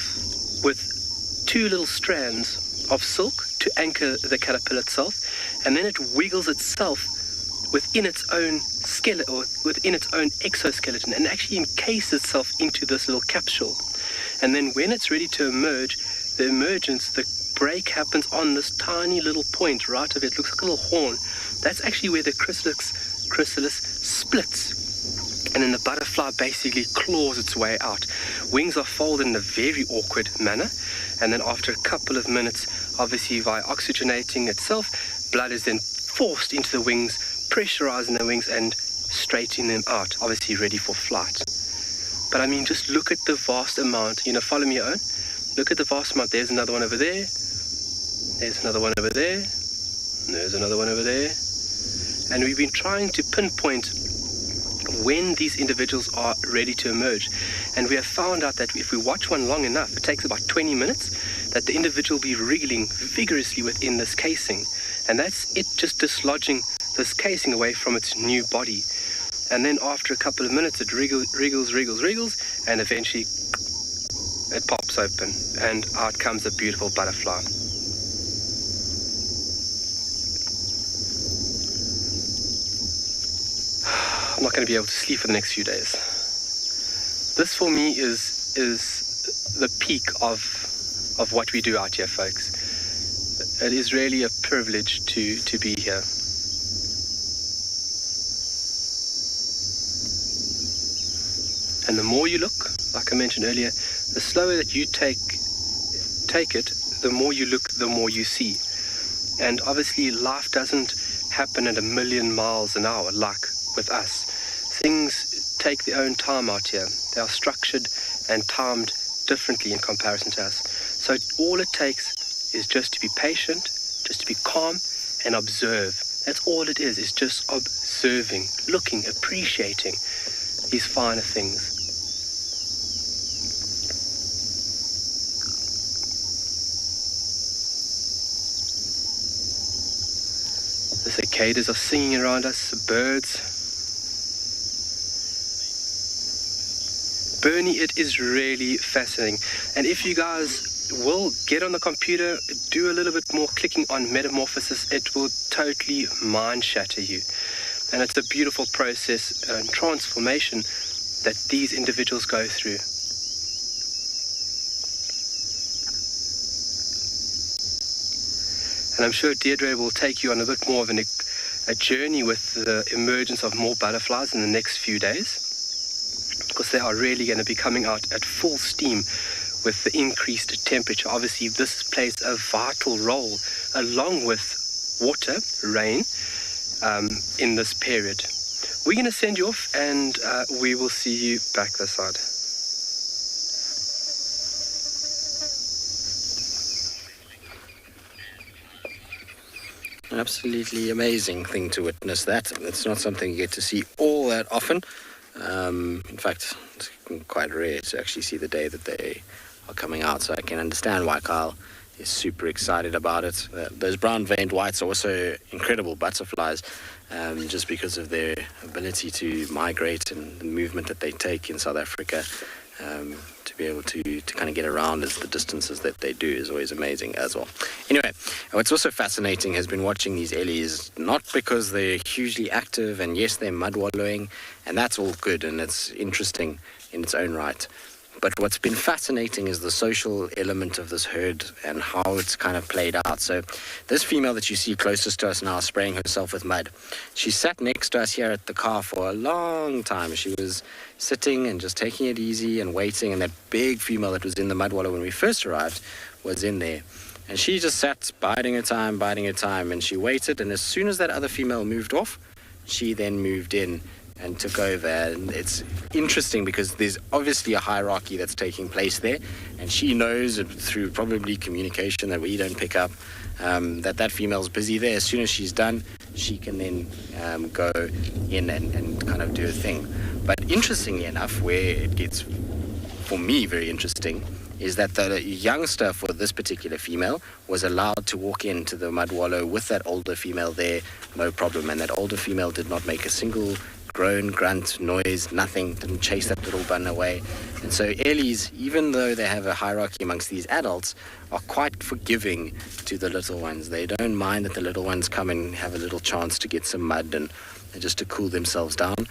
with 2 little strands of silk to anchor the caterpillar itself, and then it wiggles itself within its own skeleton, or within its own exoskeleton, and actually encases itself into this little capsule. And then when it's ready to emerge, the emergence, the break happens on this tiny little point right of it. It looks like a little horn. That's actually where the chrysalis splits. And then the butterfly basically claws its way out. Wings are folded in a very awkward manner. And then after a couple of minutes, obviously by oxygenating itself, blood is then forced into the wings, pressurizing the wings and straightening them out, obviously ready for flight. But I mean, just look at the vast amount. Follow me, Owen. Look at the vast amount. There's another one over there. There's another one over there. There's another one over there. And we've been trying to pinpoint when these individuals are ready to emerge. And we have found out that if we watch one long enough, it takes about 20 minutes, that the individual will be wriggling vigorously within this casing. And that's it just dislodging this casing away from its new body. And then after a couple of minutes, it wriggles, and eventually it pops open, and out comes a beautiful butterfly. I'm not going to be able to sleep for the next few days. This for me is the peak of what we do out here, folks. It is really a privilege to be here. And the more you look, like I mentioned earlier, the slower that you take it, the more you look, the more you see. And obviously life doesn't happen at 1,000,000 miles an hour like with us. Things take their own time out here. They are structured and timed differently in comparison to us. So all it takes is just to be patient, just to be calm and observe. That's all it is just observing, looking, appreciating these finer things. The cicadas are singing around us, birds. Bernie, it is really fascinating. And if you guys will get on the computer, do a little bit more clicking on metamorphosis, it will totally mind shatter you. And it's a beautiful process and transformation that these individuals go through. And I'm sure Deirdre will take you on a bit more of a journey with the emergence of more butterflies in the next few days, because they are really going to be coming out at full steam with the increased temperature. Obviously, this plays a vital role, along with water, rain, in this period. We're going to send you off, and we will see you back this side. Absolutely amazing thing to witness that. It's not something you get to see all that often. In fact, it's quite rare to actually see the day that they are coming out, so I can understand why Kyle is super excited about it. Those brown-veined whites are also incredible butterflies, just because of their ability to migrate and the movement that they take in South Africa. To be able to kind of get around as the distances that they do is always amazing as well. Anyway, what's also fascinating has been watching these ellies, not because they're hugely active, and yes, they're mud wallowing, and that's all good and it's interesting in its own right. But what's been fascinating is the social element of this herd and how it's kind of played out. So this female that you see closest to us now spraying herself with mud, she sat next to us here at the car for a long time. She was sitting and just taking it easy and waiting, and that big female that was in the mud wallow when we first arrived was in there. And she just sat biding her time, and she waited, and as soon as that other female moved off, she then moved in and took over. And it's interesting because there's obviously a hierarchy that's taking place there, and she knows through probably communication that we don't pick up that female's busy there. As soon as she's done, she can then go in and kind of do a thing. But interestingly enough, where it gets, for me, very interesting, is that the youngster for this particular female was allowed to walk into the mud wallow with that older female there, no problem. And that older female did not make a single groan, grunt, noise, nothing, didn't chase that little bun away. And so Ellies, even though they have a hierarchy amongst these adults, are quite forgiving to the little ones. They don't mind that the little ones come and have a little chance to get some mud and just to cool themselves down.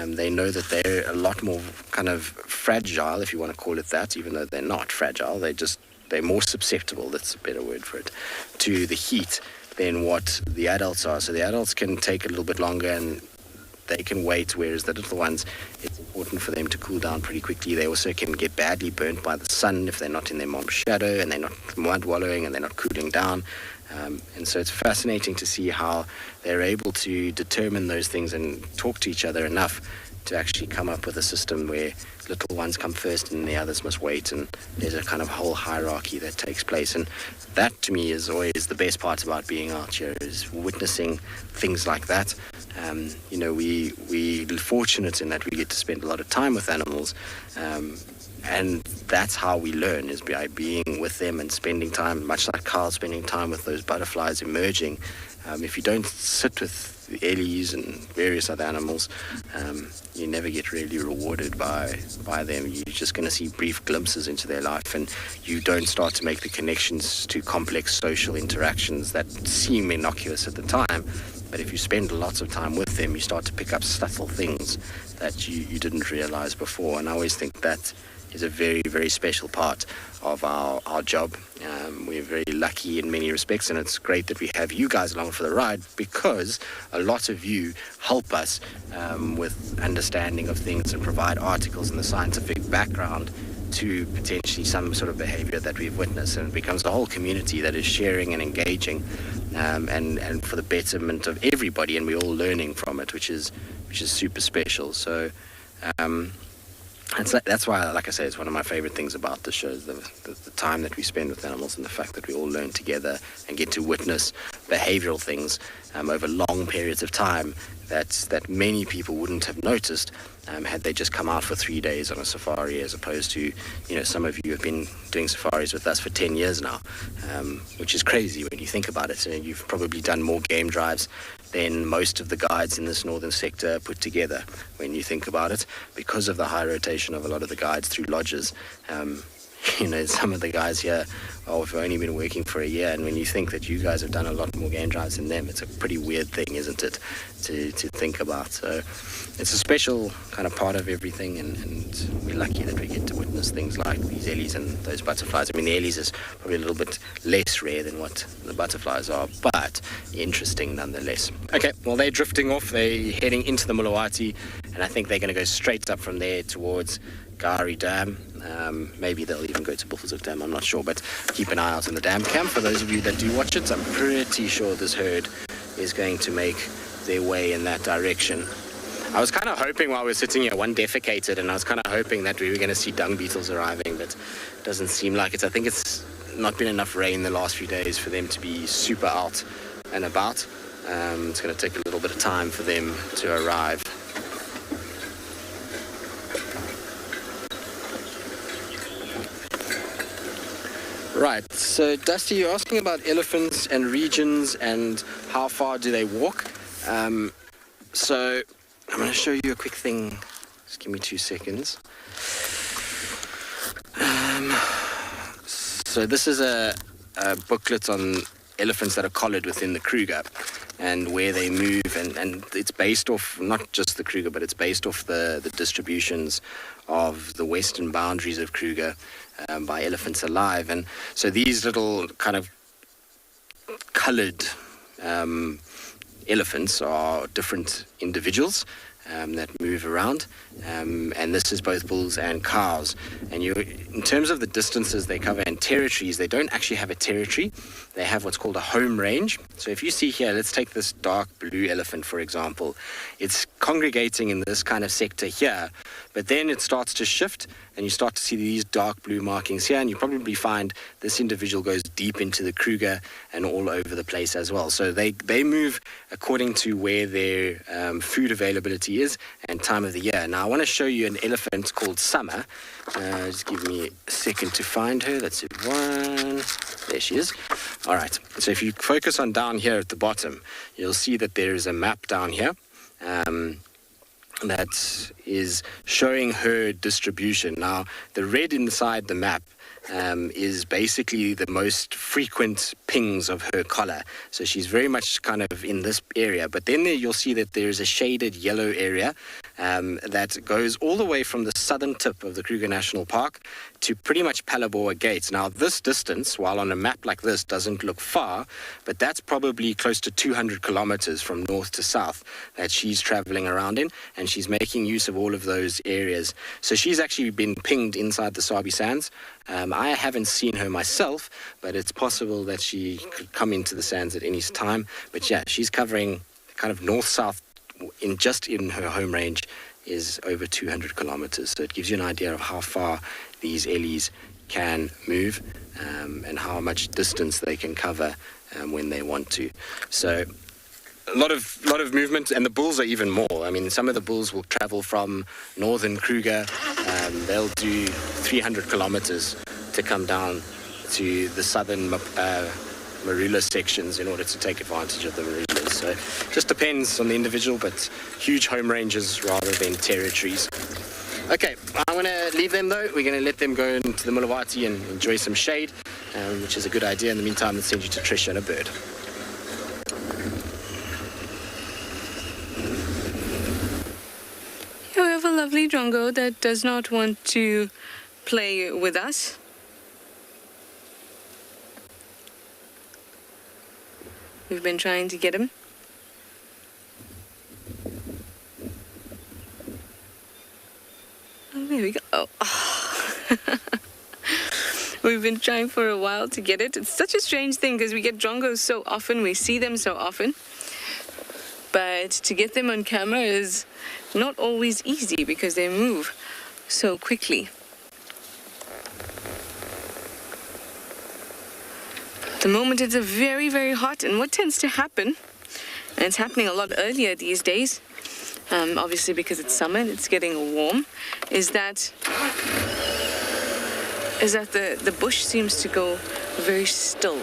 They know that they're a lot more kind of fragile, if you want to call it that, even though they're not fragile. They're more susceptible, that's a better word for it, to the heat than what the adults are. So the adults can take a little bit longer and they can wait, whereas the little ones, it's important for them to cool down pretty quickly. They also can get badly burnt by the sun if they're not in their mom's shadow and they're not mud wallowing and they're not cooling down. And so it's fascinating to see how they're able to determine those things and talk to each other enough to actually come up with a system where little ones come first and the others must wait, and there's a kind of whole hierarchy that takes place. And that to me is always the best part about being out here, is witnessing things like that. We're fortunate in that we get to spend a lot of time with animals, and that's how we learn, is by being with them and spending time, much like Carl spending time with those butterflies emerging. If you don't sit with the ellies and various other animals, you never get really rewarded by them. You're just going to see brief glimpses into their life, and you don't start to make the connections to complex social interactions that seem innocuous at the time. But if you spend lots of time with them, you start to pick up subtle things that you didn't realize before. And I always think that is a very, very special part of our job. We're very lucky in many respects, and it's great that we have you guys along for the ride, because a lot of you help us with understanding of things and provide articles in the scientific background to potentially some sort of behavior that we've witnessed, and it becomes a whole community that is sharing and engaging, and for the betterment of everybody, and we're all learning from it, which is super special. So that's why, like I say, it's one of my favorite things about the show, the time that we spend with animals, and the fact that we all learn together and get to witness behavioral things over long periods of time that many people wouldn't have noticed had they just come out for 3 days on a safari, as opposed to, some of you have been doing safaris with us for 10 years now, which is crazy when you think about it. You've probably done more game drives than most of the guides in this northern sector put together, when you think about it, because of the high rotation of a lot of the guides through lodges. Some of the guys here have only been working for a year, and when you think that you guys have done a lot more game drives than them, it's a pretty weird thing, isn't it, to think about. So it's a special kind of part of everything, and we're lucky that we get to witness things like these ellies and those butterflies. I mean, the ellies is probably a little bit less rare than what the butterflies are, but interesting nonetheless. Okay, well, they're drifting off. They're heading into the Mulawati, and I think they're going to go straight up from there towards Gari Dam. Maybe they'll even go to Buffelshoek Dam, I'm not sure, but keep an eye out on the dam cam. For those of you that do watch it, I'm pretty sure this herd is going to make their way in that direction. I was kind of hoping while we were sitting here, one defecated, and I was kind of hoping that we were going to see dung beetles arriving, but it doesn't seem like it. I think it's not been enough rain the last few days for them to be super out and about. It's going to take a little bit of time for them to arrive. Right, so Dusty, you're asking about elephants and regions and how far do they walk. So I'm going to show you a quick thing. Just give me 2 seconds. So this is a booklet on elephants that are collared within the Kruger and where they move, and it's based off not just the Kruger, but it's based off the distributions of the western boundaries of Kruger by Elephants Alive. And so these little kind of colored elephants are different individuals that move around, and this is both bulls and cows. And in terms of the distances they cover and territories, they don't actually have a territory. They have what's called a home range. So if you see here, let's take this dark blue elephant, for example. It's congregating in this kind of sector here, but then it starts to shift and you start to see these dark blue markings here, and you probably find this individual goes deep into the Kruger and all over the place as well. So they move according to where their food availability is and time of the year. Now I want to show you an elephant called Summer. Just give me a second to find her. That's it. One. There she is. All right. So if you focus on down here at the bottom, you'll see that there is a map down here. That is showing her distribution. Now, the red inside the map is basically the most frequent pings of her collar. So she's very much kind of in this area. But then you'll see that there's a shaded yellow area that goes all the way from the southern tip of the Kruger National Park to pretty much Palabora Gate. Now, this distance, while on a map like this, doesn't look far, but that's probably close to 200 kilometers from north to south that she's traveling around in, and she's making use of all of those areas. So she's actually been pinged inside the Sabi Sands. I haven't seen her myself, but it's possible that she could come into the sands at any time. But yeah, she's covering kind of north-south just in her home range is over 200 kilometers. So it gives you an idea of how far these ellies can move and how much distance they can cover when they want to. So a lot of movement, and the bulls are even more. I mean, some of the bulls will travel from northern Kruger. They'll do 300 kilometers to come down to the southern marula sections in order to take advantage of the marulas. So it just depends on the individual, but huge home ranges rather than territories. Okay, I'm going to leave them though. We're going to let them go into the Mulawati and enjoy some shade, which is a good idea. In the meantime, let's send you to Trish and a bird. Here we have a lovely drongo that does not want to play with us. We've been trying to get him. Oh, there we go. Oh. We've been trying for a while to get it. It's such a strange thing because we get drongos so often, we see them so often. But to get them on camera is not always easy because they move so quickly. At the moment it's very, very hot, and what tends to happen, and it's happening a lot earlier these days, obviously because it's summer and it's getting warm, is that the bush seems to go very still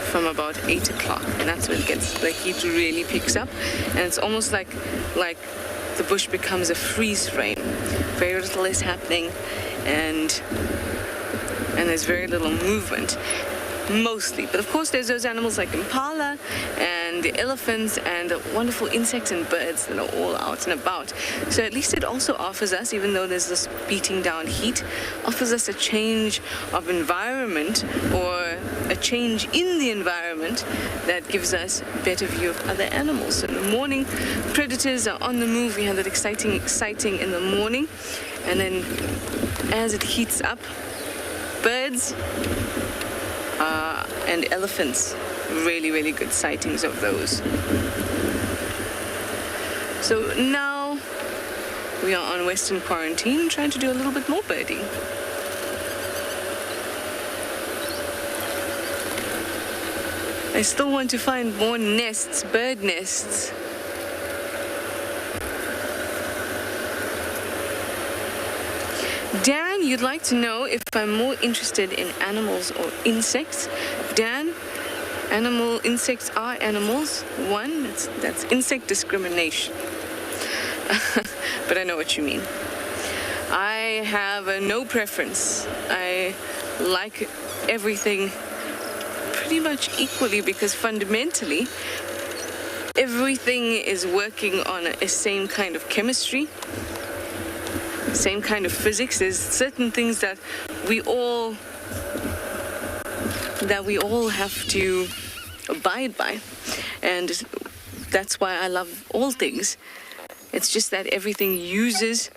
from about 8 o'clock, and that's when the heat really picks up, and it's almost like the bush becomes a freeze frame. Very little is happening, and there's very little movement. Mostly, but of course there's those animals like impala and the elephants and the wonderful insects and birds that are all out and about. So at least it also offers us, even though there's this beating down heat, offers us a change of environment or a change in the environment that gives us a better view of other animals. So in the morning, predators are on the move. We have that exciting in the morning, and then as it heats up, birds and elephants, really, really good sightings of those. So now we are on Western Quarantine, trying to do a little bit more birding. I still want to find more nests, bird nests. Dan, you'd like to know if I'm more interested in animals or insects. Dan, insects are animals. One, that's insect discrimination. But I know what you mean. I have no preference. I like everything pretty much equally because fundamentally everything is working on a same kind of chemistry, same kind of physics. There's certain things that we all have to abide by, and that's why I love all things. It's just that everything uses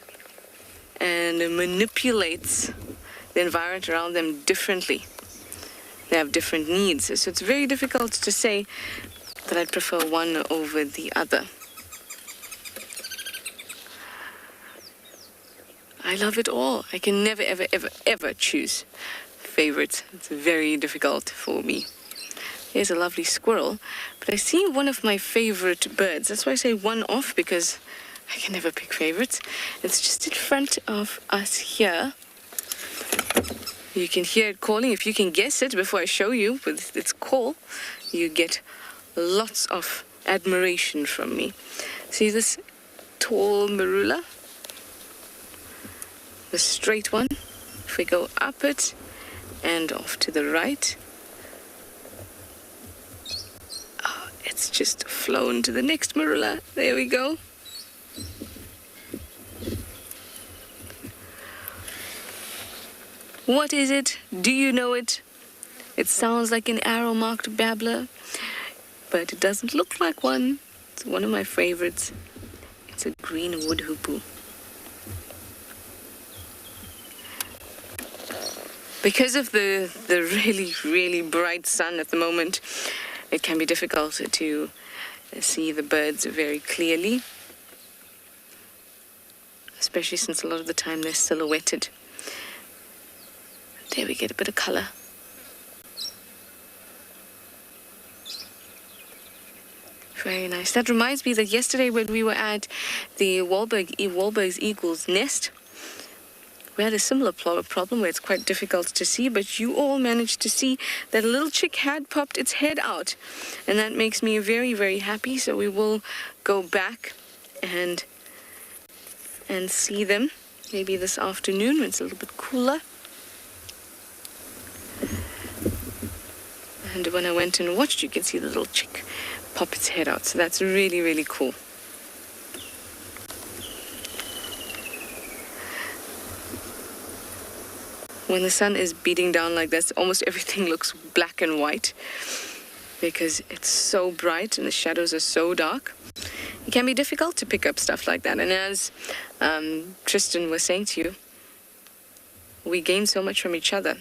and manipulates the environment around them differently. They have different needs, so it's very difficult to say that I'd prefer one over the other. I love it all. I can never, ever, ever, ever choose favorites. It's very difficult for me. Here's a lovely squirrel, but I see one of my favorite birds. That's why I say one off, because I can never pick favorites. It's just in front of us here. You can hear it calling. If you can guess it before I show you with its call, you get lots of admiration from me. See this tall marula? The straight one. If we go up it and off to the right, oh, it's just flown to the next marula. There we go. What is it? Do you know it? It sounds like an arrow-marked babbler, but it doesn't look like one. It's one of my favorites. It's a green wood hoopoe. Because of the really, really bright sun at the moment, it can be difficult to see the birds very clearly, especially since a lot of the time they're silhouetted. There we get a bit of color. Very nice. That reminds me that yesterday when we were at the Wahlberg's Eagle's nest, we had a similar problem where it's quite difficult to see, but you all managed to see that a little chick had popped its head out. And that makes me very, very happy. So we will go back and see them maybe this afternoon when it's a little bit cooler. And when I went and watched, you can see the little chick pop its head out. So that's really, really cool. When the sun is beating down like this, almost everything looks black and white because it's so bright and the shadows are so dark. It can be difficult to pick up stuff like that. And as Tristan was saying to you, we gain so much from each other.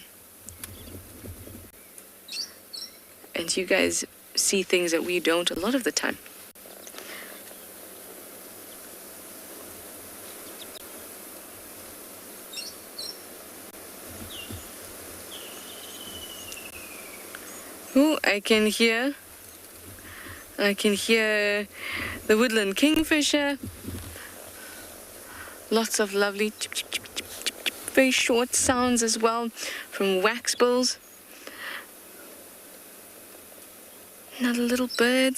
And you guys see things that we don't a lot of the time. Oh, I can hear the woodland kingfisher. Lots of lovely chip, chip, chip, chip, chip, chip, very short sounds as well from waxbills. Another little bird.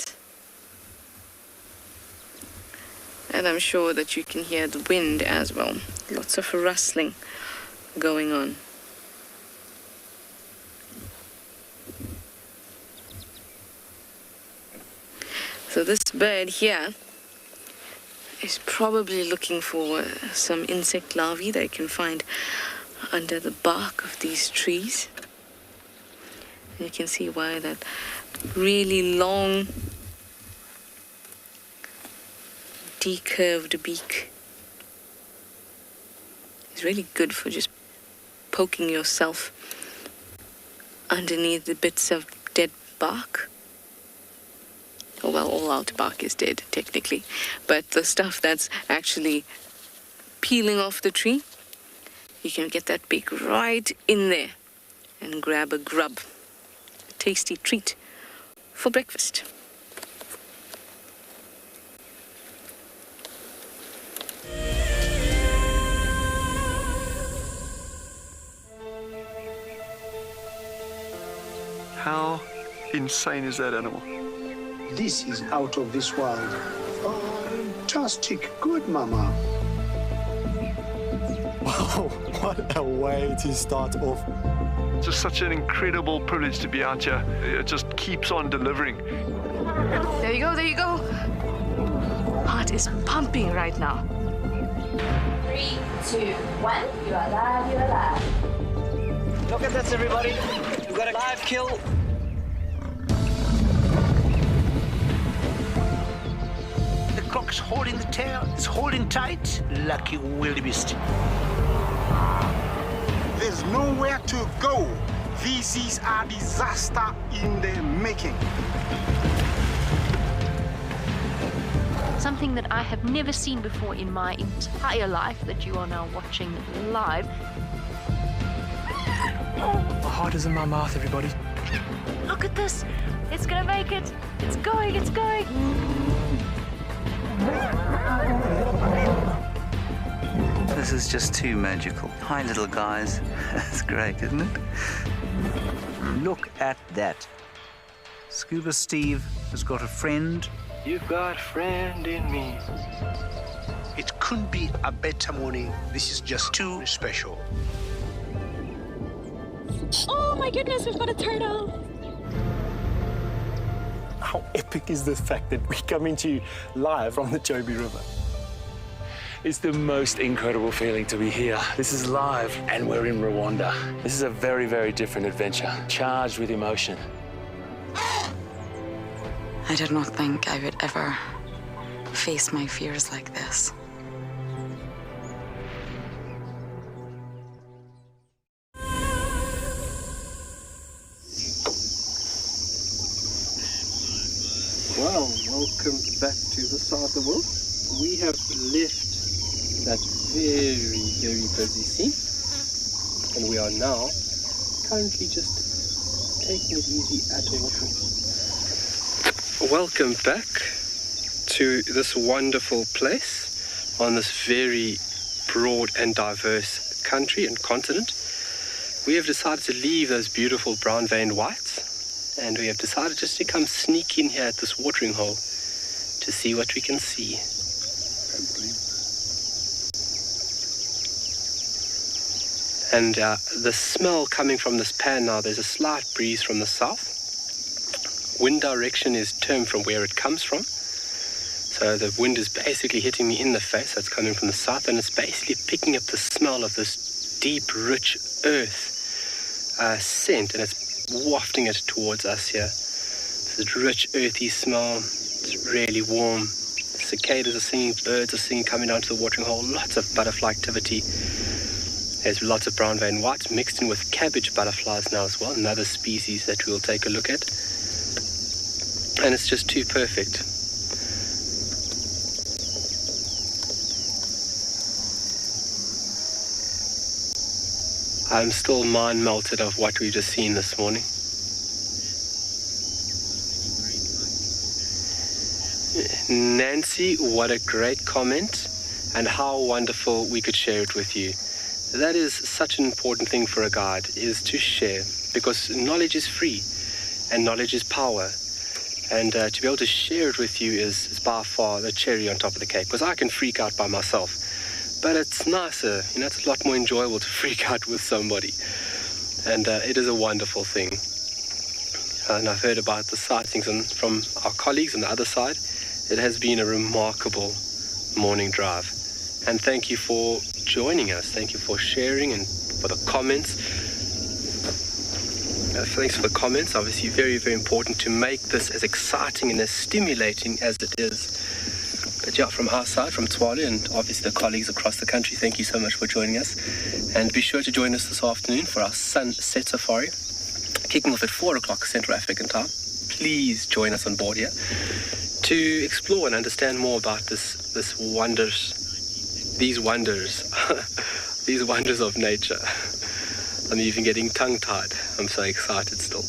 And I'm sure that you can hear the wind as well. Lots of rustling going on. So this bird here is probably looking for some insect larvae that it can find under the bark of these trees. And you can see why that really long, decurved beak is really good for just poking yourself underneath the bits of dead bark. Oh, well, all out bark is dead, technically. But the stuff that's actually peeling off the tree, you can get that beak right in there and grab a grub. A tasty treat for breakfast. How insane is that animal? This is out of this world. Fantastic. Good, Mama. Wow, what a way to start off. It's just such an incredible privilege to be out here. It just keeps on delivering. There you go, there you go. Heart is pumping right now. 3, 2, 1. You are live, you are live. Look at this, everybody. We've got a live kill. The cock's holding the tail. It's holding tight. Lucky wildebeest. There's nowhere to go. This is a disaster in the making. something that I have never seen before in my entire life that you are now watching live. My heart is in my mouth, everybody. Look at this. It's gonna make it. It's going, it's going. This is just too magical. Hi, little guys. That's great, isn't it? Look at that. Scuba Steve has got a friend. You've got a friend in me. It couldn't be a better morning. This is just too special. Oh my goodness, we've got a turtle. How epic is the fact that we come into live from the Chobe River? It's the most incredible feeling to be here. This is live and we're in Rwanda. This is a very, very different adventure, charged with emotion. I did not think I would ever face my fears like this. Well, welcome back to the side of the world. We have left that very, very busy scene, and we are now currently just taking it easy at a walking. Welcome back to this wonderful place on this very broad and diverse country and continent. We have decided to leave those beautiful brown-veined whites, and we have decided just to come sneak in here at this watering hole to see what we can see. And the smell coming from this pan now, there's a slight breeze from the south. Wind direction is termed from where it comes from. So the wind is basically hitting me in the face, so it's coming from the south, and it's basically picking up the smell of this deep, rich earth scent, and it's wafting it towards us here. This rich, earthy smell. It's really warm. Cicadas are singing, birds are singing, coming down to the watering hole. Lots of butterfly activity. There's lots of brown vein whites mixed in with cabbage butterflies now as well, another species that we'll take a look at. And it's just too perfect. I'm still mind melted of what we've just seen this morning. Nancy, what a great comment, and how wonderful we could share it with you. That is such an important thing for a guide, is to share, because knowledge is free and knowledge is power. And to be able to share it with you is by far the cherry on top of the cake, because I can freak out by myself. But it's nicer, it's a lot more enjoyable to freak out with somebody. And it is a wonderful thing. And I've heard about the sightings from our colleagues on the other side. It has been a remarkable morning drive. And thank you for joining us. Thank you for sharing and for the comments. Thanks for the comments. Obviously very, very important to make this as exciting and as stimulating as it is. But yeah, from our side, from Tswali, and obviously the colleagues across the country, thank you so much for joining us. And be sure to join us this afternoon for our sunset safari, kicking off at 4 o'clock Central African time. Please join us on board here to explore and understand more about these wonders of nature. I'm even getting tongue-tied. I'm so excited still.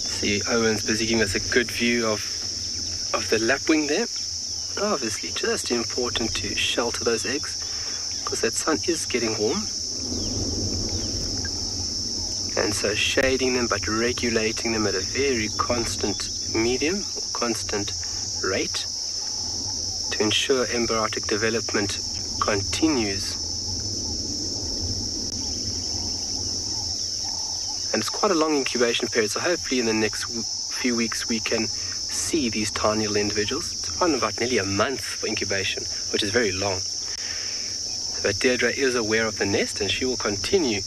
See, Owen's busy giving us a good view of the lapwing there. Obviously, just important to shelter those eggs, because that sun is getting warm. And so shading them, but regulating them at a very constant medium, or constant rate, to ensure embryonic development continues. And it's quite a long incubation period, so hopefully in the next few weeks we can see these tiny little individuals. It's around about nearly a month for incubation, which is very long. But Deirdre is aware of the nest, and she will continue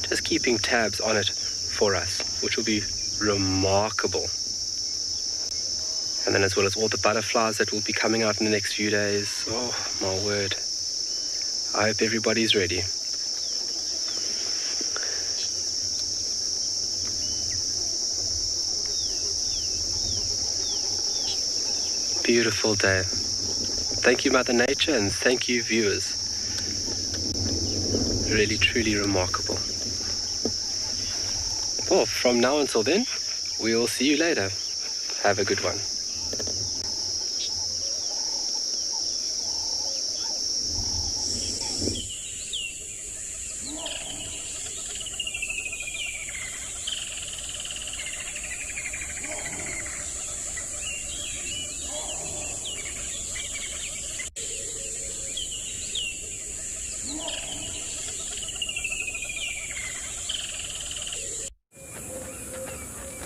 just keeping tabs on it for us, which will be remarkable. And then as well as all the butterflies that will be coming out in the next few days. Oh, my word. I hope everybody's ready. beautiful day. Thank you, Mother Nature, and thank you, viewers. Really, truly remarkable. Well, from now until then, we will see you later. Have a good one.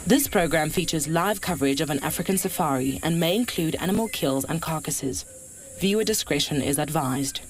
This program features live coverage of an African safari and may include animal kills and carcasses. Viewer discretion is advised.